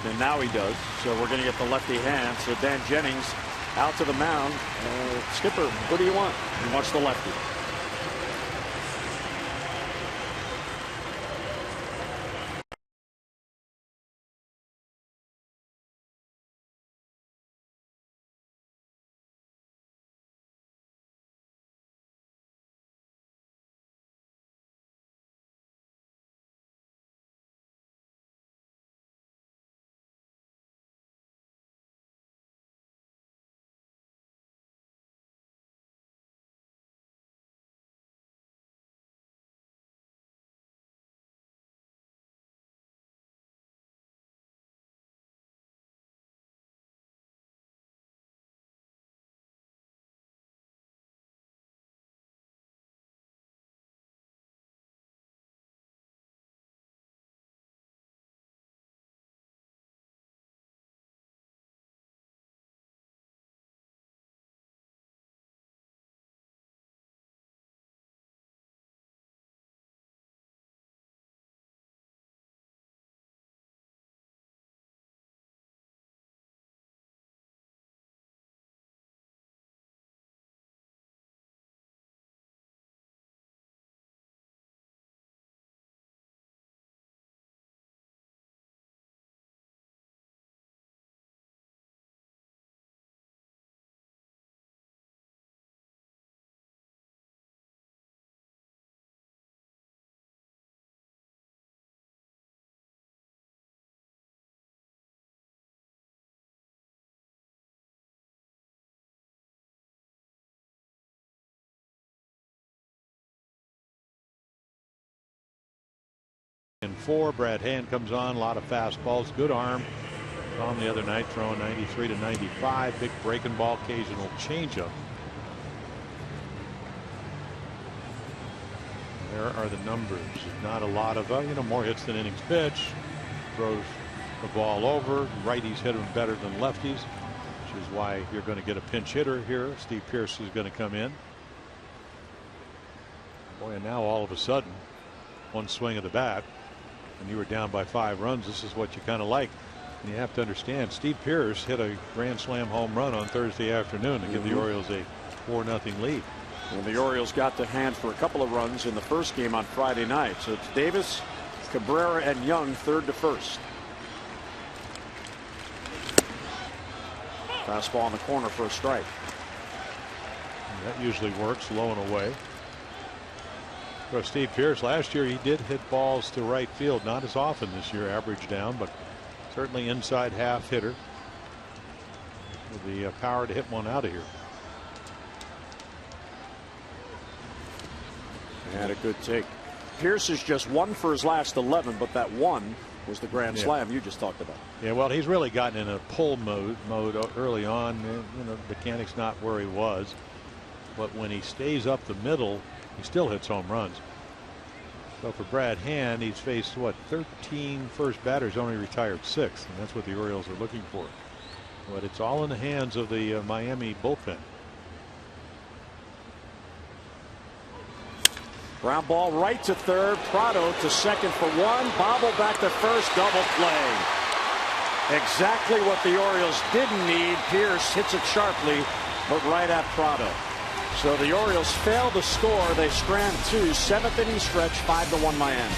and now he does. So we're going to get the lefty hand. So Dan Jennings out to the mound. Skipper, what do you want? He wants the lefty. 94. Brad Hand comes on. A lot of fastballs. Good arm. Saw him the other night throwing 93 to 95. Big breaking ball. Occasional changeup. There are the numbers. Not a lot of more hits than innings pitched. Throws the ball over. Righties hit him better than lefties, which is why you're going to get a pinch hitter here. Steve Pearce is going to come in. Boy, and now all of a sudden, one swing of the bat, and you were down by 5 runs. This is what you kind of like. And you have to understand, Steve Pearce hit a grand slam home run on Thursday afternoon to give the Orioles a 4-0 lead. And the Orioles got to hand for a couple of runs in the first game on Friday night. So it's Davis, Cabrera, and Young, third to first. Fastball in the corner for a strike. And that usually works, low and away. Well, Steve Pearce last year, he did hit balls to right field, not as often this year, average down, but certainly inside half hitter with the power to hit one out of here. Had a good take. Pearce is just 1 for his last 11, but that one was the grand slam you just talked about. Yeah, well, he's really gotten in a pull mode early on. Mechanic's not where he was, but when he stays up the middle, he still hits home runs. So for Brad Hand, he's faced 13 first batters, only retired 6, and that's what the Orioles are looking for. But it's all in the hands of the Miami bullpen. Ground ball right to third. Prado to second for 1. Bobble back to first. Double play. Exactly what the Orioles didn't need. Pearce hits it sharply, but right at Prado. So the Orioles fail to score. They strand 2. 7th inning stretch, 5-1 Miami.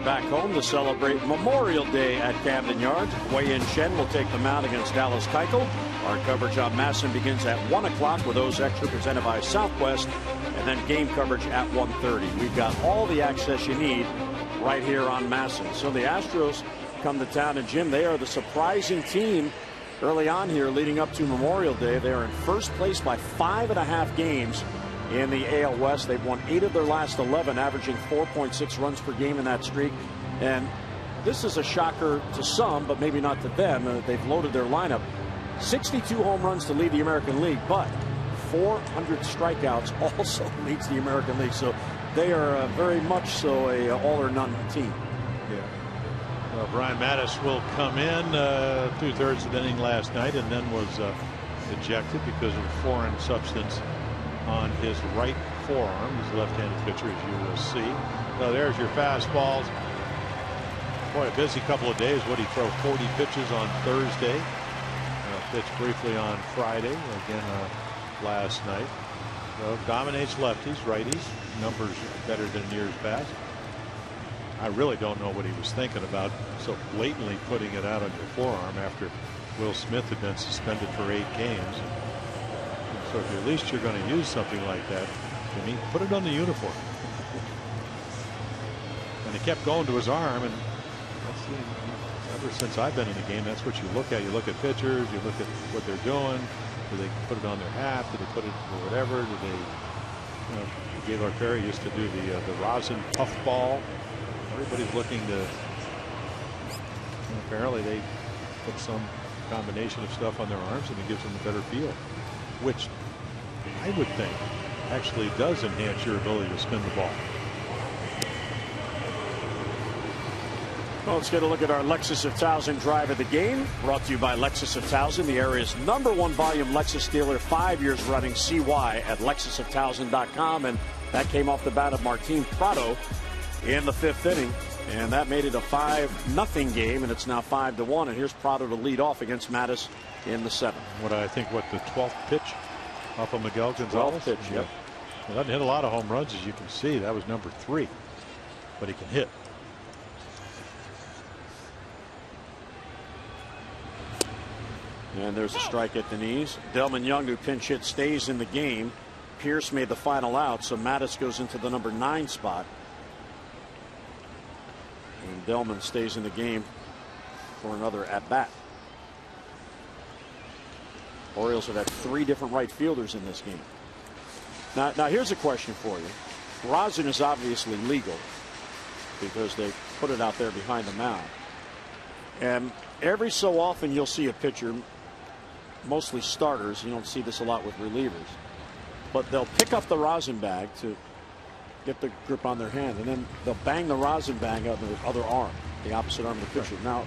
Back home to celebrate Memorial Day at Camden Yards. Wei-Yin Chen will take the mound against Dallas Keuchel. Our coverage on Masson begins at 1 o'clock with those extra presented by Southwest, and then game coverage at 1:30. We've got all the access you need right here on Masson. So the Astros come to town, and Jim, they are the surprising team early on here leading up to Memorial Day. They are in first place by 5.5 games in the AL West. They've won 8 of their last 11, averaging 4.6 runs per game in that streak. And this is a shocker to some, but maybe not to them. They've loaded their lineup. 62 home runs to lead the American League, but 400 strikeouts also leads the American League. So they are very much so a all or none team. Yeah. Well, Brian Mattis will come in 2/3 of the inning last night, and then was ejected because of foreign substance on his right forearm. He's a left-handed pitcher, as you will see. So there's your fastballs. Boy, a busy couple of days. What, he throw 40 pitches on Thursday? Pitched briefly on Friday, again last night. So dominates lefties, righties. Numbers better than years past. I really don't know what he was thinking about so blatantly putting it out on your forearm after Will Smith had been suspended for 8 games. And so if at least you're going to use something like that, I mean, put it on the uniform. And he kept going to his arm, and ever since I've been in the game, that's what you look at. You look at pitchers, you look at what they're doing. Do they put it on their hat? Do they put it or whatever? Do they, you know, Gaylord Perry used to do the rosin puff ball. Everybody's looking to, apparently they put some combination of stuff on their arms and it gives them a better feel, which I would think actually does enhance your ability to spin the ball. Well, let's get a look at our Lexus of Towson drive of the game. Brought to you by Lexus of Towson, the area's #1 volume Lexus dealer, 5 years running. CY at LexusofTowson.com. And that came off the bat of Martin Prado in the 5th inning. And that made it a 5-0 game, and it's now 5-1. And here's Prado to lead off against Mattis in the 7th. What I think, the 12th pitch off of Miguel Gonzalez? 12th pitch, yep. Well, doesn't hit a lot of home runs, as you can see. That was number 3. But he can hit. And there's a strike at the knees. Delman Young, who pinch hit, stays in the game. Pierce made the final out, so Mattis goes into the number 9 spot. And Delman stays in the game for another at-bat. Orioles have had 3 different right fielders in this game. Now here's a question for you. Rosin is obviously legal because they put it out there behind the mound. And every so often you'll see a pitcher, mostly starters, you don't see this a lot with relievers, but they'll pick up the rosin bag to get the grip on their hand, and then they'll bang the rosin bag on the other arm, the opposite arm of the pitcher. Right. Now,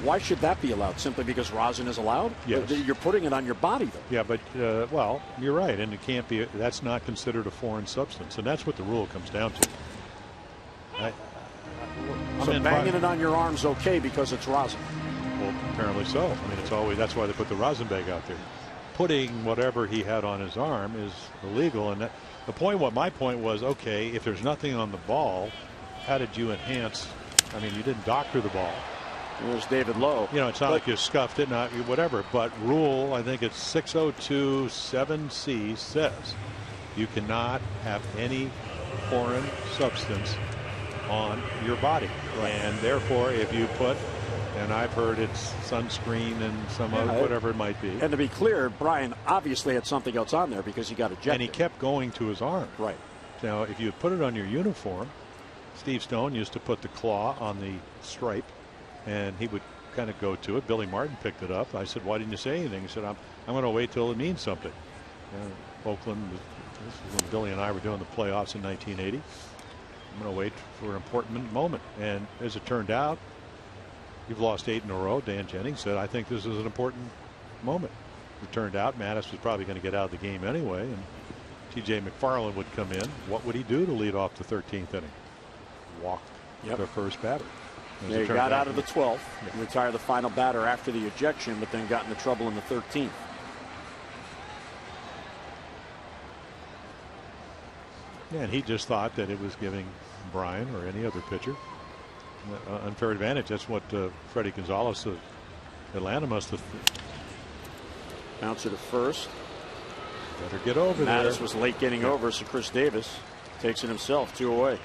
why should that be allowed? Simply because rosin is allowed? Yes. You're putting it on your body, though. Yeah, but well, you're right, and it can't be. That's not considered a foreign substance, and that's what the rule comes down to. So banging it on your arm's okay because it's rosin. Well, apparently so. I mean, it's always, that's why they put the rosin bag out there. Putting whatever he had on his arm is illegal, and my point was, okay, if there's nothing on the ball, how did you enhance? I mean, you didn't doctor the ball. There's David Lowe. You know, it's not like you scuffed it, not whatever. But rule, I think it's 602(7)(c) says you cannot have any foreign substance on your body, right. And therefore, if you put, and I've heard it's sunscreen and some other, whatever it might be. And to be clear, Brian obviously had something else on there because he got ejected. And he kept going to his arm. Right. Now, if you put it on your uniform, Steve Stone used to put the claw on the stripe, and he would kind of go to it. Billy Martin picked it up. I said, "Why didn't you say anything?" He said, "I'm going to wait till it means something." Oakland, this is when Billy and I were doing the playoffs in 1980. I'm going to wait for an important moment. And as it turned out, you've lost 8 in a row. Dan Jennings said, "I think this is an important moment." It turned out Mattis was probably going to get out of the game anyway, and T.J. McFarland would come in. What would he do to lead off the 13th inning? Walk the first batter. Yeah, he got out of the 12th, retired the final batter after the ejection, but then got into trouble in the 13th. Yeah, and he just thought that it was giving Brian or any other pitcher unfair advantage. That's what Freddie Gonzalez of Atlanta must have. Bouncer to first. Better get over there. Mattis was late getting over, so Chris Davis takes it himself, 2 away.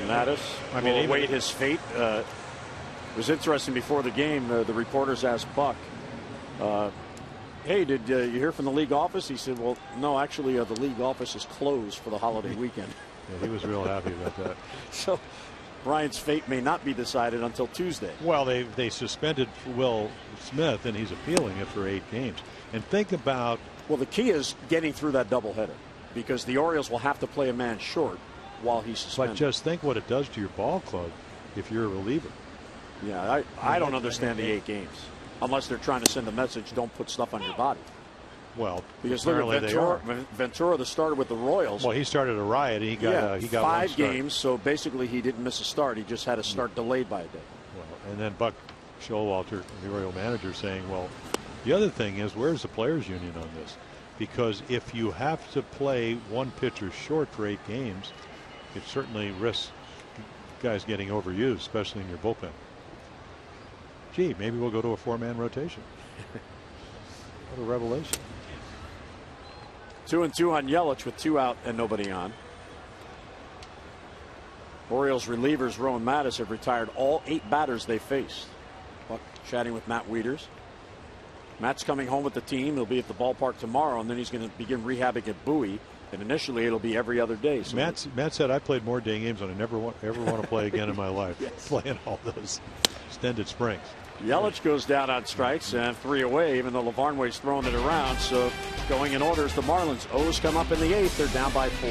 Mattis will await his fate. It was interesting before the game. The reporters asked Buck, "Hey, did you hear from the league office?" He said, "Well, no, actually, the league office is closed for the holiday weekend." Yeah, he was real happy about that. So Brian's fate may not be decided until Tuesday. Well, they suspended Will Smith, and he's appealing it for 8 games. And think about. Well, the key is getting through that doubleheader because the Orioles will have to play a man short while he's suspended. But just think what it does to your ball club if you're a reliever. Yeah, I don't understand the 8 games unless they're trying to send a message, don't put stuff on your body. Well, because look at Ventura, the starter with the Royals. Well, he started a riot. He got 5 games, so basically he didn't miss a start. He just had a start delayed by a day. Well, and then Buck Showalter, the Oriole manager, saying, "Well, The other thing is, where's the players' union on this? Because if you have to play one pitcher short for 8 games, it certainly risks guys getting overused, especially in your bullpen. Gee, maybe we'll go to a 4-man rotation. What a revelation. 2-2 on Yelich with 2 out and nobody on. Orioles relievers Rowan Mattis have retired all 8 batters they faced. Buck chatting with Matt Wieters. Matt's coming home with the team. He'll be at the ballpark tomorrow, and then he's going to begin rehabbing at Bowie. And initially, it'll be every other day. So Matt said, I played more day games than I never want to play again in my life. Yes. Playing all those extended springs. Yelich goes down on strikes and 3 away, even though LaVarnway's throwing it around. So going in order is the Marlins. O's come up in the 8th. They're down by 4.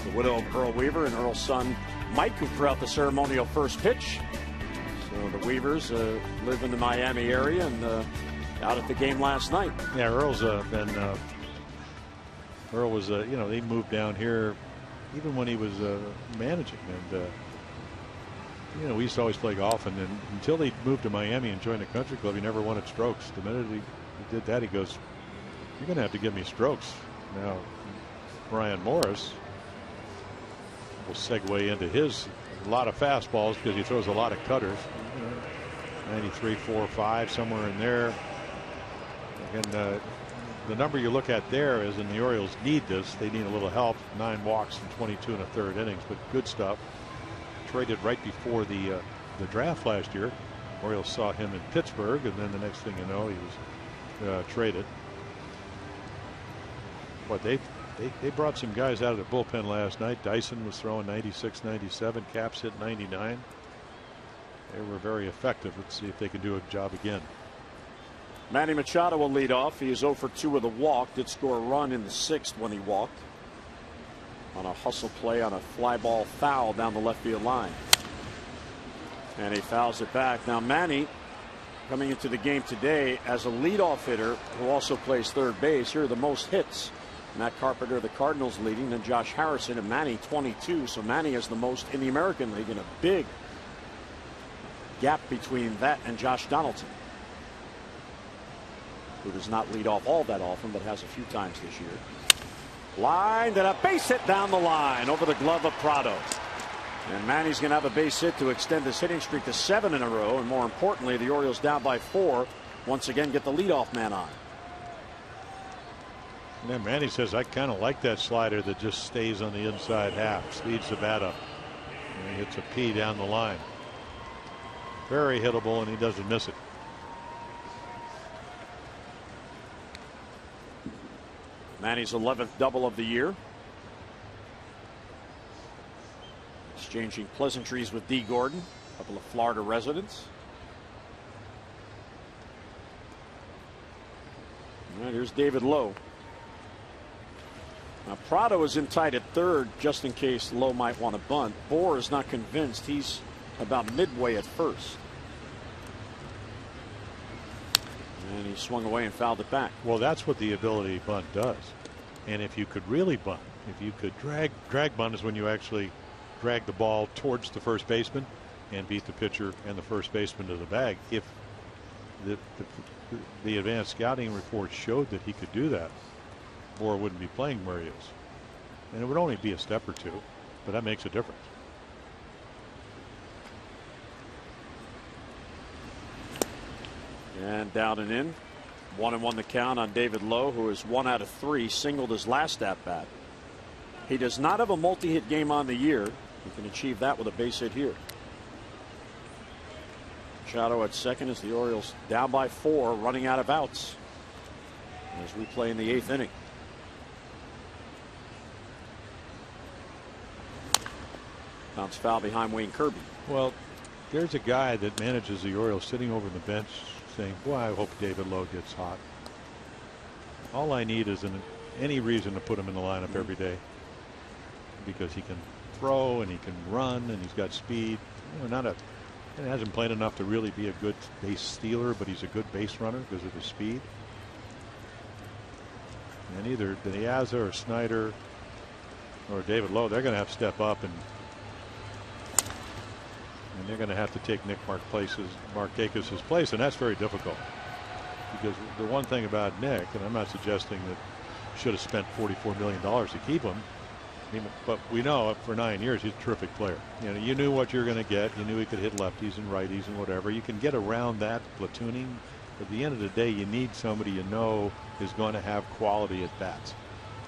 The widow of Earl Weaver and Earl's son Mike, who threw out the ceremonial first pitch. So the Weavers live in the Miami area and out at the game last night. Yeah, Earl's been. Earl was, he moved down here even when he was managing, and we used to always play golf, and then until he moved to Miami and joined the country club, he never wanted strokes. The minute he did that, he goes, "You're going to have to give me strokes." Now, Brian Morris will segue into his a lot of fastballs because he throws a lot of cutters. 93, 4, 5, somewhere in there. And the number you look at there is, and the Orioles need this. They need a little help. 9 walks in 22 1/3 innings, but good stuff. Traded right before the draft last year. Orioles saw him in Pittsburgh, and then the next thing you know, he was traded. But they brought some guys out of the bullpen last night. Dyson was throwing 96, 97. Caps hit 99. They were very effective. Let's see if they can do a job again. Manny Machado will lead off. He is 0 for 2 with a walk. Did score a run in the 6th when he walked on a hustle play on a fly ball foul down the left field line. And he fouls it back. Now Manny coming into the game today as a leadoff hitter who also plays third base. Here are the most hits. Matt Carpenter of the Cardinals leading, then Josh Harrison and Manny 22. So Manny has the most in the American League, and a big gap between that and Josh Donaldson, who does not lead off all that often but has a few times this year. Lined and a base hit down the line over the glove of Prado. And Manny's going to have a base hit to extend this hitting streak to 7 in a row. And more importantly, the Orioles down by 4 once again get the leadoff man on. Yeah, Manny says, I kind of like that slider that just stays on the inside half, speeds the bat up, and hits a P down the line. Very hittable, and he doesn't miss it. Manny's 11th double of the year. Exchanging pleasantries with D. Gordon, a couple of Florida residents. All right, here's David Lowe. Now Prado is in tight at third just in case Lowe might want to bunt. Bohr is not convinced. He's about midway at first. And he swung away and fouled it back. Well, that's what the ability bunt does. And if you could really bunt, if you could drag bunt is when you actually drag the ball towards the first baseman and beat the pitcher and the first baseman to the bag. If the advanced scouting report showed that he could do that, Bohr wouldn't be playing where he is. And it would only be a step or two, but that makes a difference. And down and in. 1-1 the count on David Lowe, who is 1 out of 3, singled his last at bat. He does not have a multi-hit game on the year. He can achieve that with a base hit here. Machado at second as the Orioles down by 4, running out of outs as we play in the 8th inning. Bounce foul behind Wayne Kirby. Well, there's a guy that manages the Orioles sitting over the bench saying, boy, I hope David Lowe gets hot. All I need is any reason to put him in the lineup every day, because he can throw and he can run and he's got speed. You know, he hasn't played enough to really be a good base stealer, but he's a good base runner because of his speed. And either Diaz or Snyder or David Lowe, they're going to have to step up, and they're going to have to take Nick Markakis' place, and that's very difficult. Because the one thing about Nick, and I'm not suggesting that should have spent $44 million to keep him, but we know for 9 years he's a terrific player. You know, you knew what you're going to get. You knew he could hit lefties and righties and whatever. You can get around that platooning. But at the end of the day, you need somebody you know is going to have quality at bats.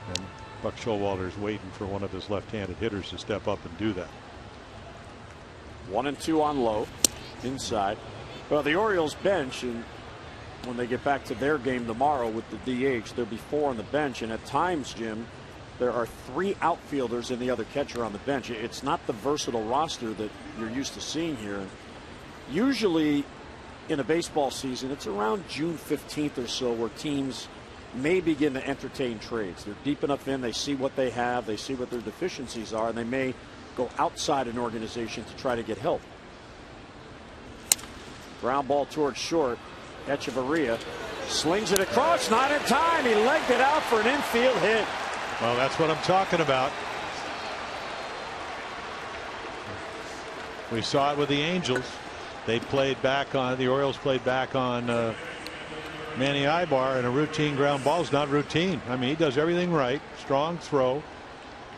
And Buck Showalter's waiting for one of his left-handed hitters to step up and do that. 1-2 on Lowe inside. Well, the Orioles bench, and when they get back to their game tomorrow with the DH, there'll be 4 on the bench, and at times, Jim, there are 3 outfielders and the other catcher on the bench. It's not the versatile roster that you're used to seeing here. Usually in a baseball season, it's around June 15th or so where teams may begin to entertain trades. They're deep enough in, they see what they have, they see what their deficiencies are, and they may go outside an organization to try to get help. Ground ball towards short. Echeverria slings it across, not in time. He legged it out for an infield hit. Well, that's what I'm talking about. We saw it with the Angels. The Orioles played back on Manny Ibar, and a routine ground ball is not routine. I mean, he does everything right. Strong throw,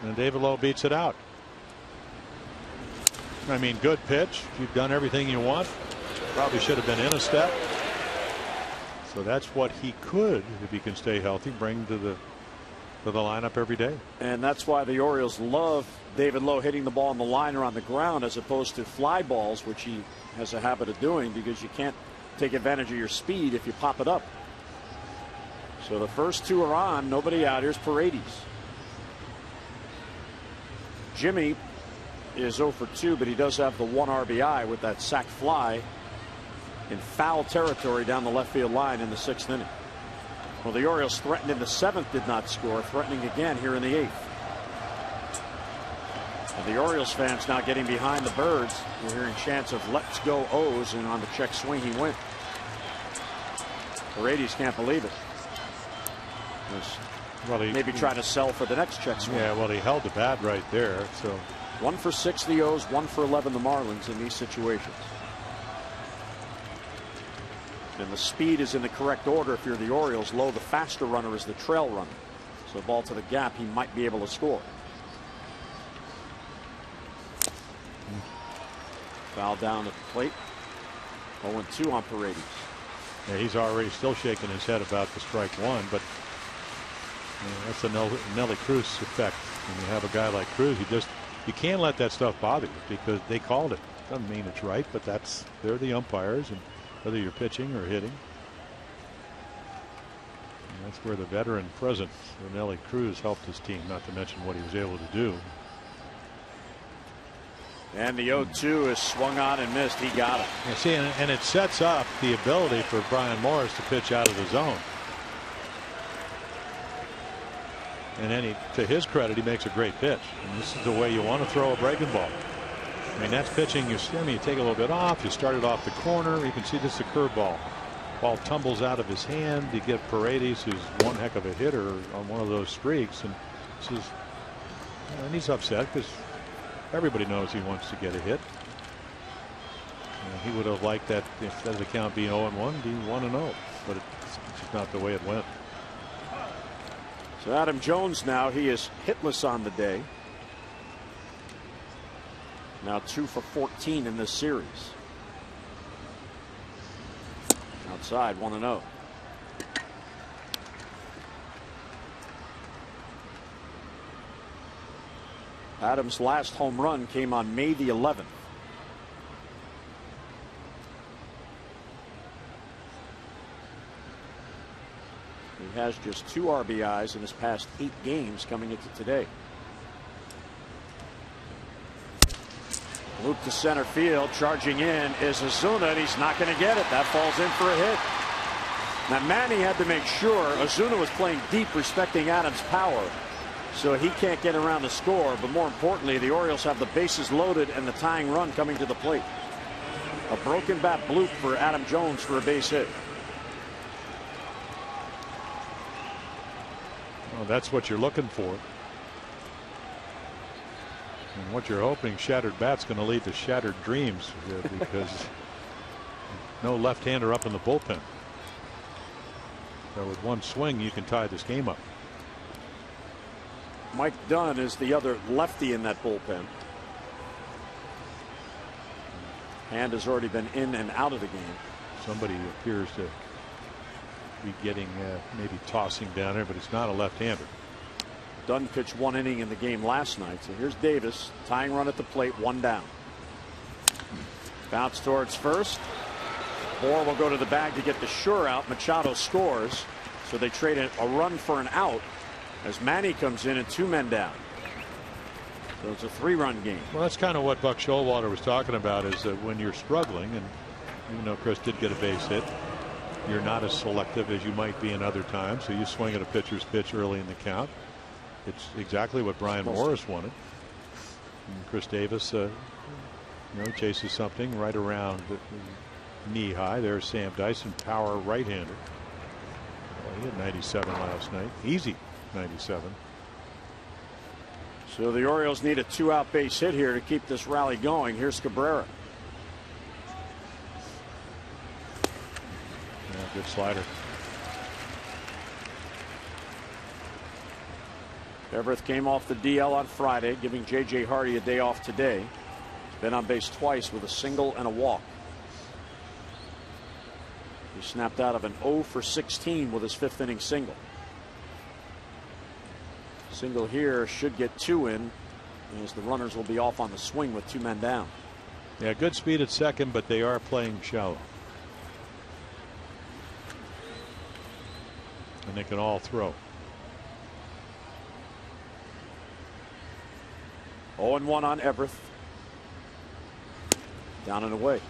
and David Lowe beats it out. I mean, good pitch. You've done everything you want. Probably should have been in a step. So that's what he could, if he can stay healthy, bring to the lineup every day. And that's why the Orioles love David Lowe hitting the ball on the line or on the ground as opposed to fly balls, which he has a habit of doing, because you can't take advantage of your speed if you pop it up. So the first 2 are on. Nobody out. Here's Paredes. Jimmy is 0 for 2, but he does have the 1 RBI with that sac fly in foul territory down the left field line in the 6th inning. Well, the Orioles threatened in the 7th, did not score, threatening again here in the 8th. And the Orioles fans now getting behind the Birds. We're hearing chants of "Let's go O's," and on the check swing he went. Paredes can't believe it. Well, maybe trying to sell for the next check swing. Yeah, well, he held the bat right there. So 1 for 6 the O's, 1 for 11 the Marlins in these situations. And the speed is in the correct order if you're the Orioles. Lowe, the faster runner, is the trail runner. So ball to the gap, he might be able to score. Foul down at the plate. 0-2 on Paredes. Yeah, he's already still shaking his head about the strike 1, but that's the Nelly Cruz effect. When you have a guy like Cruz, you can't let that stuff bother you because they called it. Doesn't mean it's right, but they're the umpires, and whether you're pitching or hitting. And that's where the veteran presence of Nelly Cruz helped his team, not to mention what he was able to do. And the 0-2 is swung on and missed. He got it. You see, and it sets up the ability for Brian Morris to pitch out of the zone. And then to his credit, he makes a great pitch. And this is the way you want to throw a breaking ball. I mean, that's pitching. You take a little bit off. You start it off the corner. You can see this is a curveball. Ball tumbles out of his hand. You get Paredes, who's one heck of a hitter, on one of those streaks. And this is, and he's upset because everybody knows he wants to get a hit. He would have liked that instead of the count being 0-1, be 1-0. But it's just not the way it went. So Adam Jones now, he is hitless on the day. Now 2 for 14 in this series. Outside, 1-0. Adams' last home run came on May the 11th. He has just 2 RBIs in his past 8 games coming into today. Loop to center field, charging in is Ozuna, and he's not going to get it. That falls in for a hit. Now Manny had to make sure Ozuna was playing deep, respecting Adams' power, so he can't get around the score. But more importantly, the Orioles have the bases loaded and the tying run coming to the plate. A broken bat bloop for Adam Jones for a base hit. Well, that's what you're looking for. And what you're hoping, shattered bat's going to lead to shattered dreams, because no left-hander up in the bullpen. So with one swing, you can tie this game up. Mike Dunn is the other lefty in that bullpen. Hand has already been in and out of the game. Somebody appears to be getting maybe tossing down there, but it's not a left-hander. Dunn pitched 1 inning in the game last night. So here's Davis, tying run at the plate, 1 down. Bounce towards first. Moore will go to the bag to get the sure out. Machado scores, so they trade a run for an out as Manny comes in and 2 men down. So it's a 3-run game. Well, that's kind of what Buck Showalter was talking about, is that when you're struggling, and even though Chris did get a base hit, you're not as selective as you might be in other times. So you swing at a pitcher's pitch early in the count. It's exactly what Brian Morris wanted. And Chris Davis, chases something right around knee high. There's Sam Dyson, power right-hander. He had 97 last night. Easy 97. So the Orioles need a 2-out base hit here to keep this rally going. Here's Cabrera. Yeah, good slider. Everett came off the DL on Friday, giving J.J. Hardy a day off today. He's been on base twice with a single and a walk. He snapped out of an 0 for 16 with his 5th inning single. Single here should get 2 in, as the runners will be off on the swing with 2 men down. Yeah, good speed at second, but they are playing shallow. And they can all throw. 0-1 on Everett. Down and away.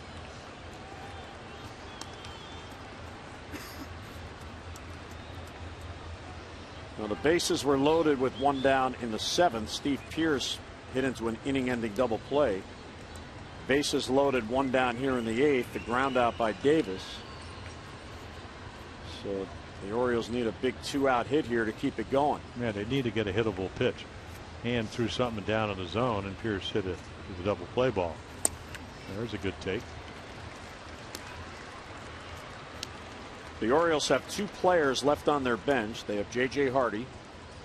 Now the bases were loaded with 1 down in the 7th. Steve Pearce hit into an inning-ending double play. Bases loaded, 1 down here in the 8th. The ground out by Davis. So the Orioles need a big 2-out hit here to keep it going. Yeah, they need to get a hittable pitch. Hand threw something down in the zone, and Pierce hit it with a double play ball. There's a good take. The Orioles have 2 players left on their bench. They have J.J. Hardy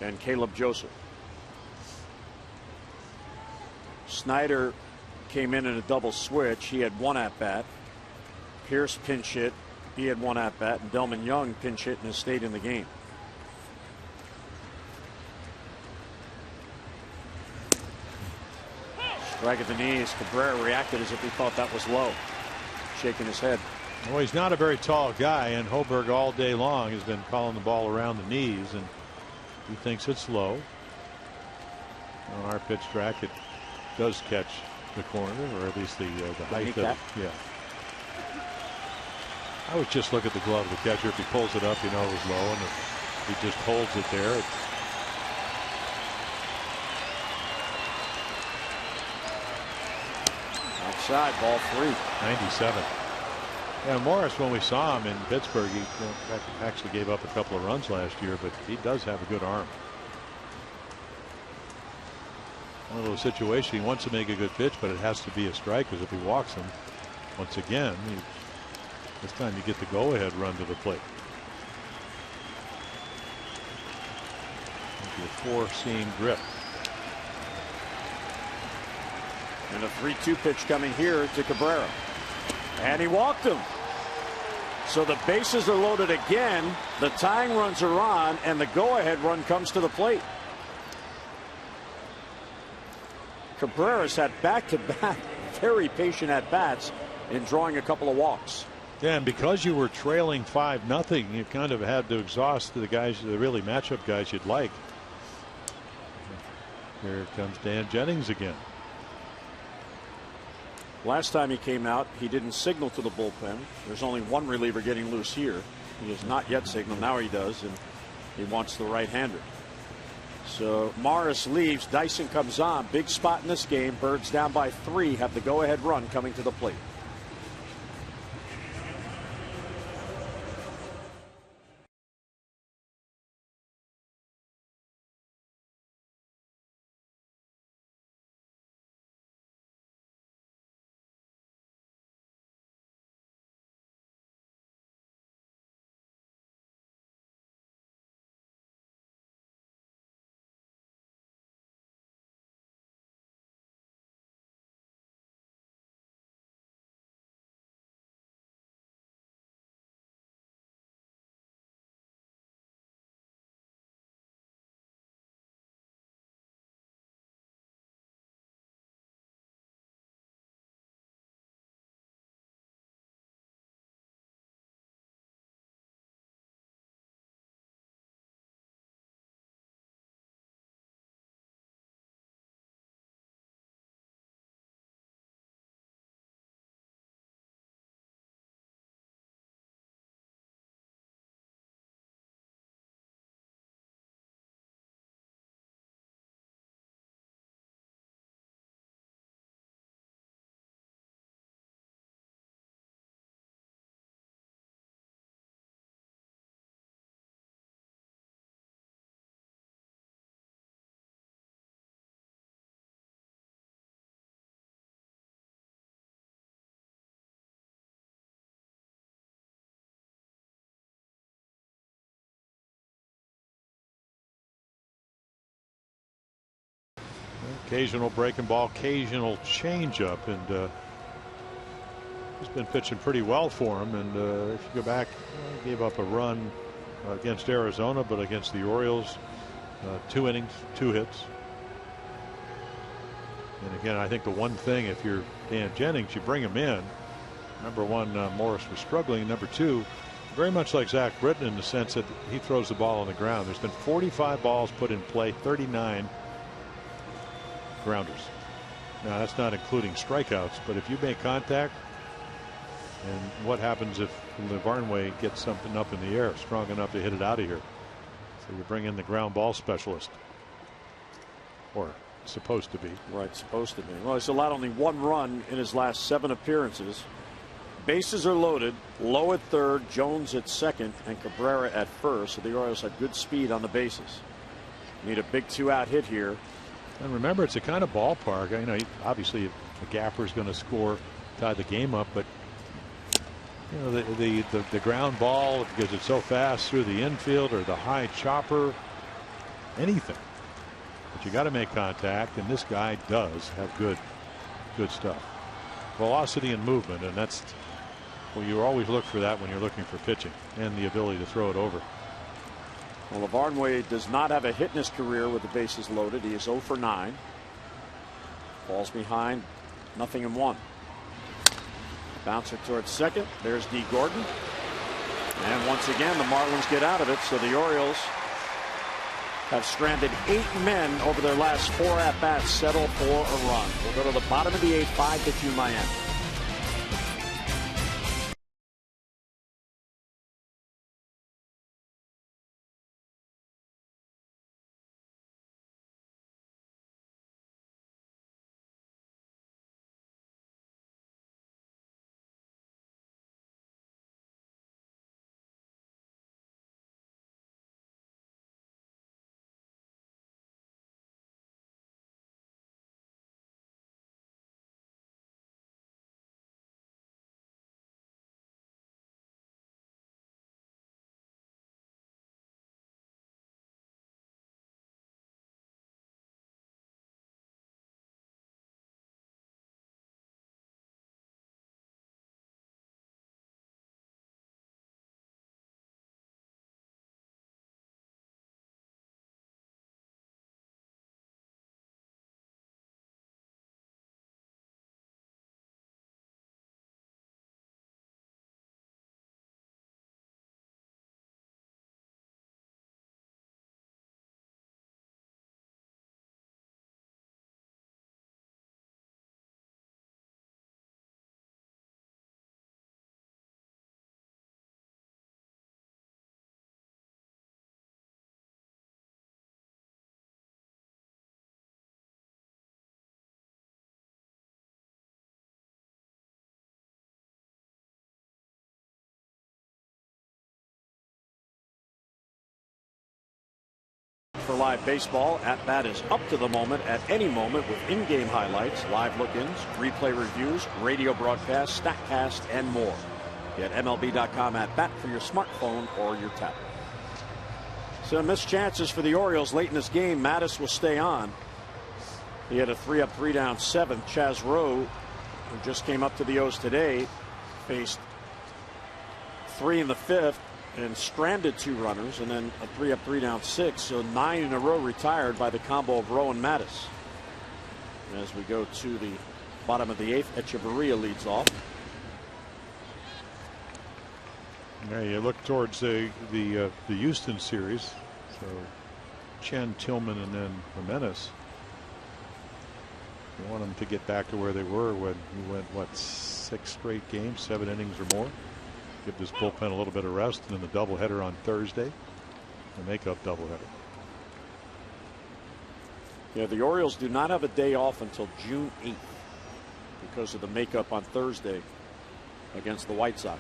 and Caleb Joseph. Snyder came in a double switch. He had 1 at bat. Pierce pinch hit. He had 1 at bat, and Delman Young pinch hit and has stayed in the game. Strike at the knees. Cabrera reacted as if he thought that was low, shaking his head. Well, he's not a very tall guy, and Hoberg all day long has been calling the ball around the knees, and he thinks it's low. On our pitch track, it does catch the corner, or at least the height of it. Yeah. I would just look at the glove of the catcher. If he pulls it up, you know it was low, and if he just holds it there, outside, ball 3. 97. Yeah, Morris, when we saw him in Pittsburgh, he actually gave up a couple of runs last year, but he does have a good arm. One of those situations, he wants to make a good pitch, but it has to be a strike, because if he walks him, once again, this time you get the go-ahead run to the plate. A 4-seam grip. And a 3-2 pitch coming here to Cabrera. And he walked him. So the bases are loaded again. The tying runs are on, and the go-ahead run comes to the plate. Cabrera's had back-to-back very patient at-bats in drawing a couple of walks. Yeah, and because you were trailing 5-0, you kind of had to exhaust the guys, the really matchup guys you'd like. Here comes Dan Jennings again. Last time he came out, he didn't signal to the bullpen. There's only one reliever getting loose here. He has not yet signaled. Now he does, and he wants the right-hander. So Morris leaves. Dyson comes on. Big spot in this game. Birds down by 3 have the go-ahead run coming to the plate. Occasional breaking ball, occasional changeup, and he's been pitching pretty well for him. And if you go back, he gave up a run against Arizona, but against the Orioles, 2 innings, 2 hits. And again, I think the one thing, if you're Dan Jennings, you bring him in. Number one, Morris was struggling. Number two, very much like Zach Britton in the sense that he throws the ball on the ground. There's been 45 balls put in play, 39 grounders. Now that's not including strikeouts, but if you make contact, and what happens if Varnway gets something up in the air strong enough to hit it out of here? So you bring in the ground ball specialist, or supposed to be. Right, supposed to be. Well, he's allowed only 1 run in his last 7 appearances. Bases are loaded. Lowe at third, Jones at second, and Cabrera at first. So the Orioles had good speed on the bases. Need a big 2-out hit here. And remember, it's a kind of ballpark. You know, obviously the gapper is going to score, tie the game up, but you know the ground ball, because it's so fast through the infield, or the high chopper, anything. But you got to make contact, and this guy does have good stuff. Velocity and movement, and that's, well, you always look for that when you're looking for pitching, and the ability to throw it over. Well, Varnway does not have a hit in his career with the bases loaded. He is 0 for 9. Falls behind, 0-1. Bouncer towards second. There's D. Gordon. And once again, the Marlins get out of it. So the Orioles have stranded 8 men over their last 4 at-bats, settle for a run. We'll go to the bottom of the 8th, 5-2 Miami. for live baseball. At Bat is up to the moment at any moment with in-game highlights, live look-ins, replay reviews, radio broadcasts, StatCast, and more. Get MLB.com At Bat for your smartphone or your tablet. So missed chances for the Orioles late in this game. Mattis will stay on. He had a 3-up, 3-down 7th. Chaz Rowe, who just came up to the O's today, faced 3 in the 5th and stranded 2 runners, and then a 3-up, 3-down 6. So 9 in a row retired by the combo of Rowe and Mattis. As we go to the bottom of the 8th, Echeverria leads off. Yeah, you look towards the Houston series. So Chen, Tillman, and then Jimenez. You want them to get back to where they were when you went, what, 6 straight games, 7 innings or more. Give this bullpen a little bit of rest, and then the doubleheader on Thursday, the makeup doubleheader. Yeah, the Orioles do not have a day off until June 8th because of the makeup on Thursday against the White Sox.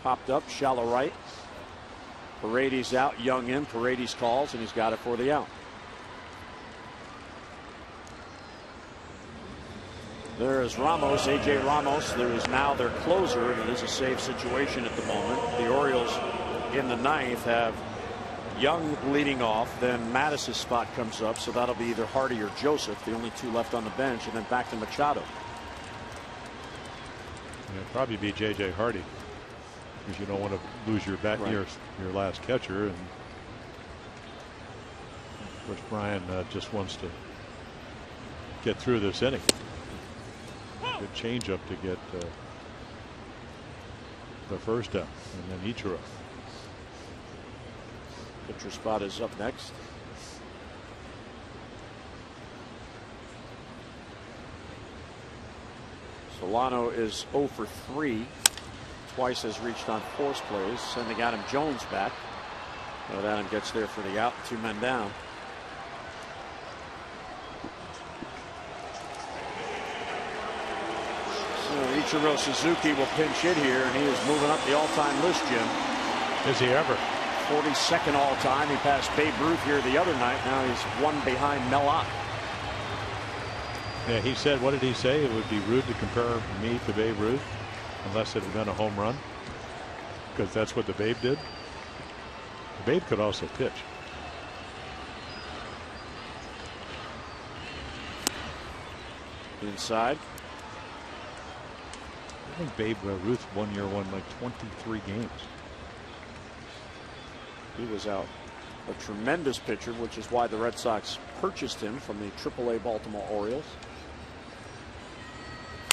Popped up, shallow right. Paredes out, Young in. Paredes calls, and he's got it for the out. There is Ramos, A.J. Ramos. There is now their closer, and it is a safe situation at the moment. The Orioles in the 9th have Young leading off. Then Mattis' spot comes up, so that'll be either Hardy or Joseph, the only 2 left on the bench, and then back to Machado. It'll probably be J.J. Hardy, because you don't want to lose your your last catcher. And of course, Brian just wants to get through this inning. Good changeup to get the first out, and then Ichiro. Pitcher spot is up next. Solano is 0 for 3. Twice has reached on force plays, sending Adam Jones back. But Adam gets there for the out. 2 men down. Ichiro Suzuki will pinch hit here, and he is moving up the all-time list, Jim. Is he ever? 42nd all-time. He passed Babe Ruth here the other night. Now he's 1 behind Mel Ott. Yeah, he said, what did he say? It would be rude to compare me to Babe Ruth unless it had been a home run, because that's what the Babe did. The Babe could also pitch. Inside. I think Babe Ruth 1 year won like 23 games. He was out. A tremendous pitcher, which is why the Red Sox purchased him from the AAA Baltimore Orioles.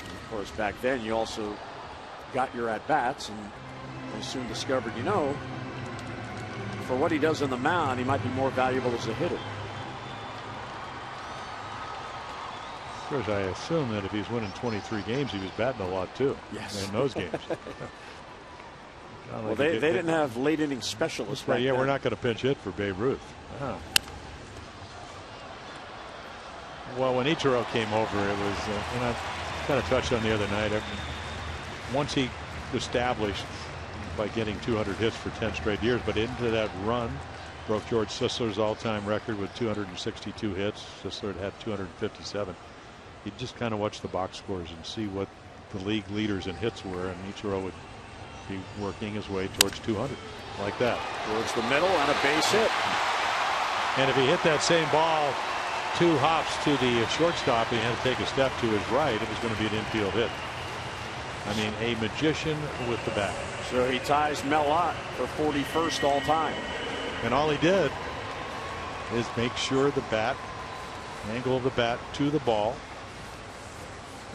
And of course, back then you also got your at-bats, and they soon discovered, you know, for what he does on the mound, he might be more valuable as a hitter. Of course, I assume that if he's winning 23 games, he was batting a lot too. Yes. In those games. Well, they didn't have late inning specialists. Right, yeah, then. we're not going to pinch hit for Babe Ruth. Oh. Well, when Ichiro came over, it was, and I kind of touched on the other night. Once he established by getting 200 hits for 10 straight years, but into that run, broke George Sisler's all-time record with 262 hits. Sisler had 257. You just kind of watch the box scores and see what the league leaders in hits were, and Ichiro would be working his way towards 200 like that. Towards the middle and a base hit. And if he hit that same ball 2 hops to the shortstop and he had to take a step to his right, it was going to be an infield hit. I mean, a magician with the bat. So he ties Mel Ott for 41st all time. And all he did is make sure the bat, angle of the bat to the ball.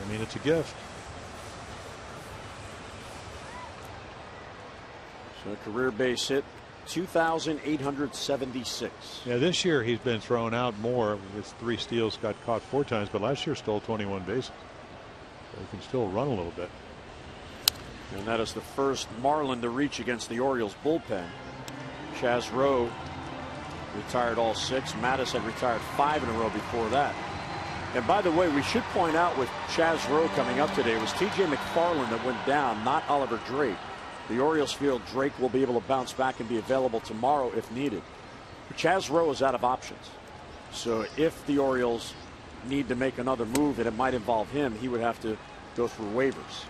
I mean, it's a gift. So career base hit 2,876. Yeah, this year he's been thrown out more. With 3 steals, got caught 4 times, but last year stole 21 bases. So he can still run a little bit. And that is the first Marlin to reach against the Orioles bullpen. Chaz Rowe retired all 6. Mattis had retired 5 in a row before that. And by the way, we should point out with Chaz Rowe coming up today, it was T.J. McFarland that went down, not Oliver Drake. The Orioles feel Drake will be able to bounce back and be available tomorrow if needed. Chaz Rowe is out of options. So if the Orioles need to make another move and it might involve him, he would have to go through waivers.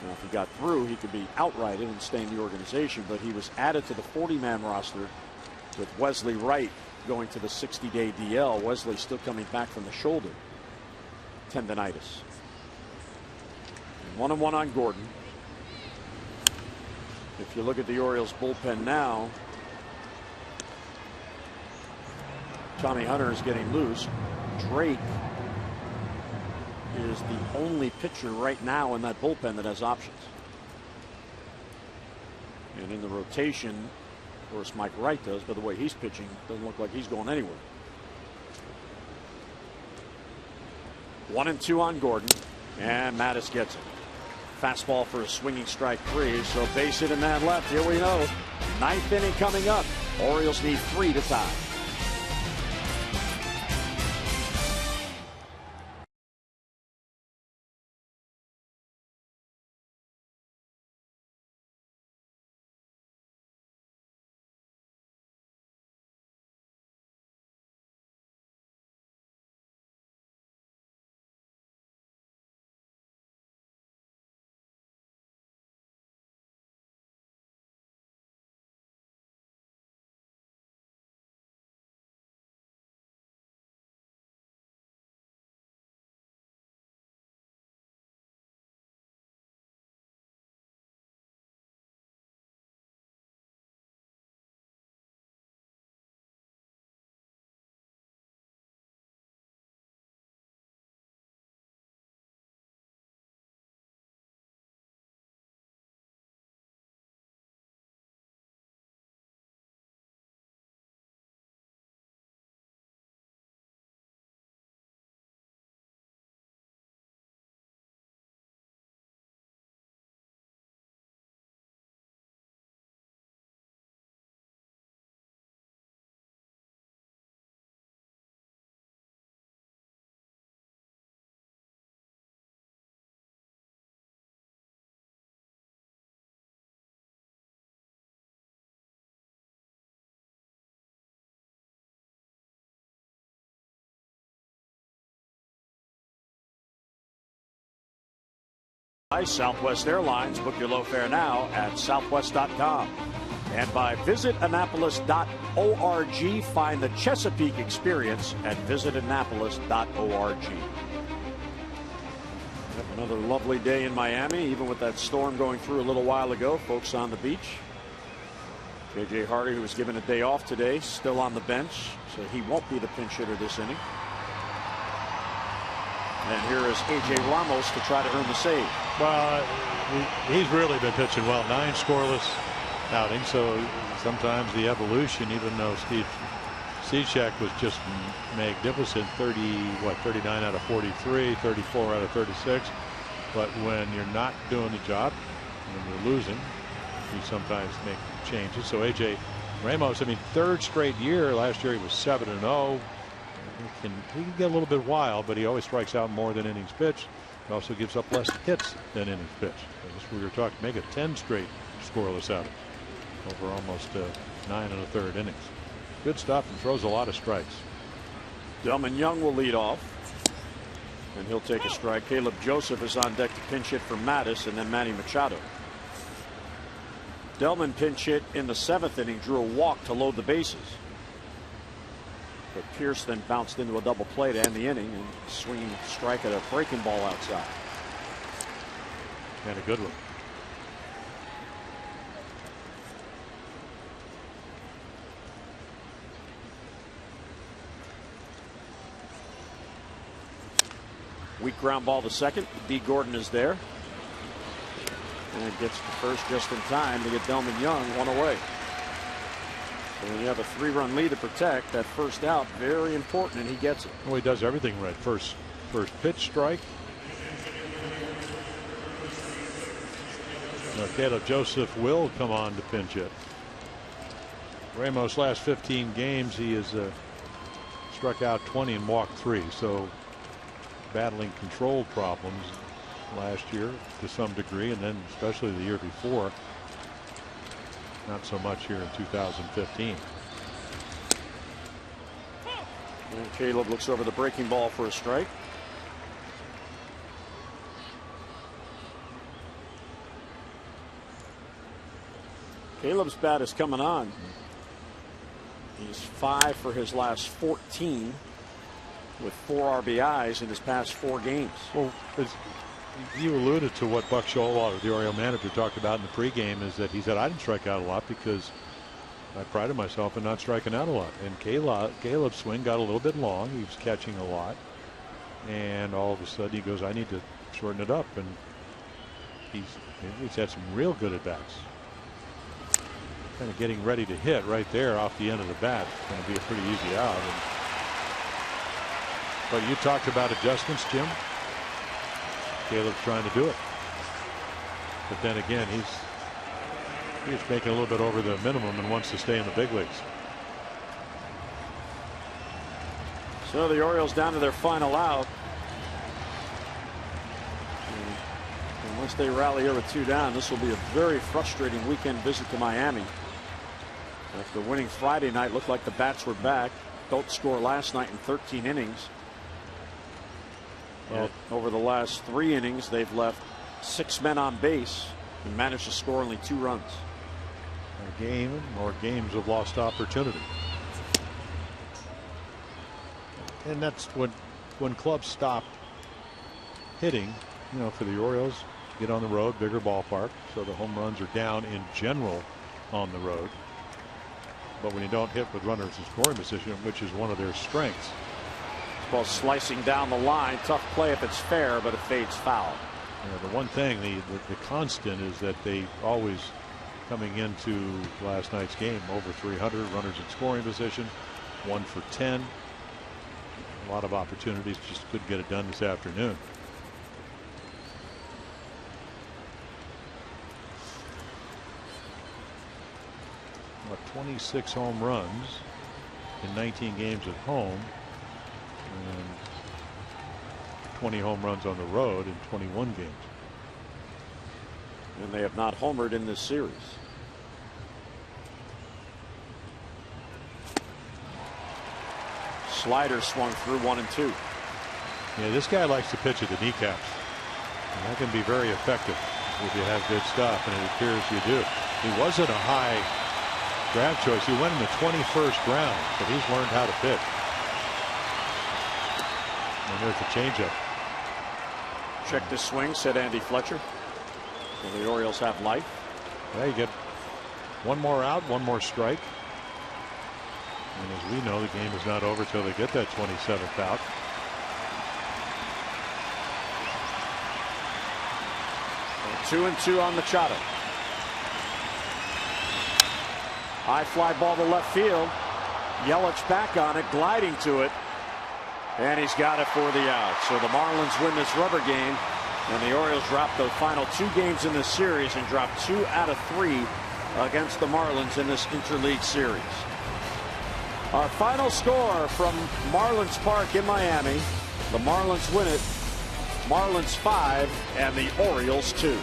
Now, if he got through, he could be outrighted and stay in the organization, but he was added to the 40-man roster with Wesley Wright going to the 60-day DL. Wesley still coming back from the shoulder tendonitis. 1-1 on Gordon. If you look at the Orioles bullpen now, Tommy Hunter is getting loose. Drake is the only pitcher right now in that bullpen that has options. And in the rotation, of course, Mike Wright does, but the way he's pitching, doesn't look like he's going anywhere. 1-2 on Gordon, and Mattis gets it. Fastball for a swinging strike 3, so base hit and man left. Here we know. 9th inning coming up. Orioles need 3 to tie. By Southwest Airlines. Book your low fare now at southwest.com. And by visitannapolis.org. Find the Chesapeake experience at visitannapolis.org. Another lovely day in Miami, even with that storm going through a little while ago. Folks on the beach. J.J. Hardy, who was given a day off today, still on the bench, so he won't be the pinch hitter this inning. And here is A.J. Ramos to try to earn the save. Well, he's really been pitching well. 9 scoreless outings, so sometimes the evolution, even though Steve Cishek was just magnificent, 39 out of 43, 34 out of 36. But when you're not doing the job, when you're losing, you sometimes make changes. So A.J. Ramos, I mean, 3rd straight year. Last year he was 7-0. He can get a little bit wild, but he always strikes out more than innings pitched. He also gives up less hits than innings pitched. That's what we were talking. Make it 10 straight scoreless outings over almost 9 1/3 innings. Good stuff, and throws a lot of strikes. Delman Young will lead off, and he'll take a strike. Caleb Joseph is on deck to pinch hit for Mattis, and then Manny Machado. Delman pinch hit in the 7th inning, drew a walk to load the bases. But Pierce then bounced into a double play to end the inning and swinging strike at a breaking ball outside. And a good one. Weak ground ball to second. D. Gordon is there. And it gets to first just in time to get Delman Young one away. So when you have a 3-run lead to protect, that first out, very important, and he gets it. Well, he does everything right. First pitch strike. Now, Caleb Joseph will come on to pinch hit. Ramos last 15 games, he has struck out 20 and walked 3. So battling control problems last year to some degree, and then especially the year before. Not so much here in 2015. And Caleb looks over the breaking ball for a strike. Caleb's bat is coming on. He's 5 for his last 14 with 4 RBIs in his past 4 games. Well, as you alluded to what Buck Showalter, the Oriole manager, talked about in the pregame, is that he said, I didn't strike out a lot because I prided myself in not striking out a lot. And Caleb's swing got a little bit long. He was catching a lot. And all of a sudden he goes, I need to shorten it up. And he's had some real good at-bats. Kind of getting ready to hit right there off the end of the bat. It's going to be a pretty easy out. But you talked about adjustments, Jim. Caleb's trying to do it. But then again, he's making a little bit over the minimum and wants to stay in the big leagues. So the Orioles down to their final out. Unless they rally here with 2 down, this will be a very frustrating weekend visit to Miami. After winning Friday night, looked like the bats were back. Don't score last night in 13 innings. Well, over the last 3 innings, they've left 6 men on base and managed to score only 2 runs. A game or games of lost opportunity. And that's when clubs stop hitting, you know, for the Orioles, get on the road, bigger ballpark, so the home runs are down in general on the road. But when you don't hit with runners in scoring position, which is one of their strengths. Ball slicing down the line. Tough play if it's fair, but it fades foul. The one thing, the constant is that they always, coming into last night's game, over 300 runners in scoring position, 1 for 10. A lot of opportunities, just couldn't get it done this afternoon. About 26 home runs in 19 games at home. And 20 home runs on the road in 21 games. And they have not homered in this series. Slider swung through 1 and 2. Yeah, this guy likes to pitch at the kneecaps. And that can be very effective if you have good stuff, and it appears you do. He wasn't a high draft choice. He went in the 21st round, but he's learned how to pitch. And there's the changeup. Check the swing, said Andy Fletcher. So the Orioles have life. Yeah, you get 1 more out, 1 more strike. And as we know, the game is not over till they get that 27th out. So 2-2 on Machado. High fly ball to left field. Yelich back on it, gliding to it. And he's got it for the out. So the Marlins win this rubber game. And the Orioles drop the final 2 games in this series and drop 2 out of 3 against the Marlins in this interleague series. Our final score from Marlins Park in Miami. The Marlins win it. Marlins 5 and the Orioles 2.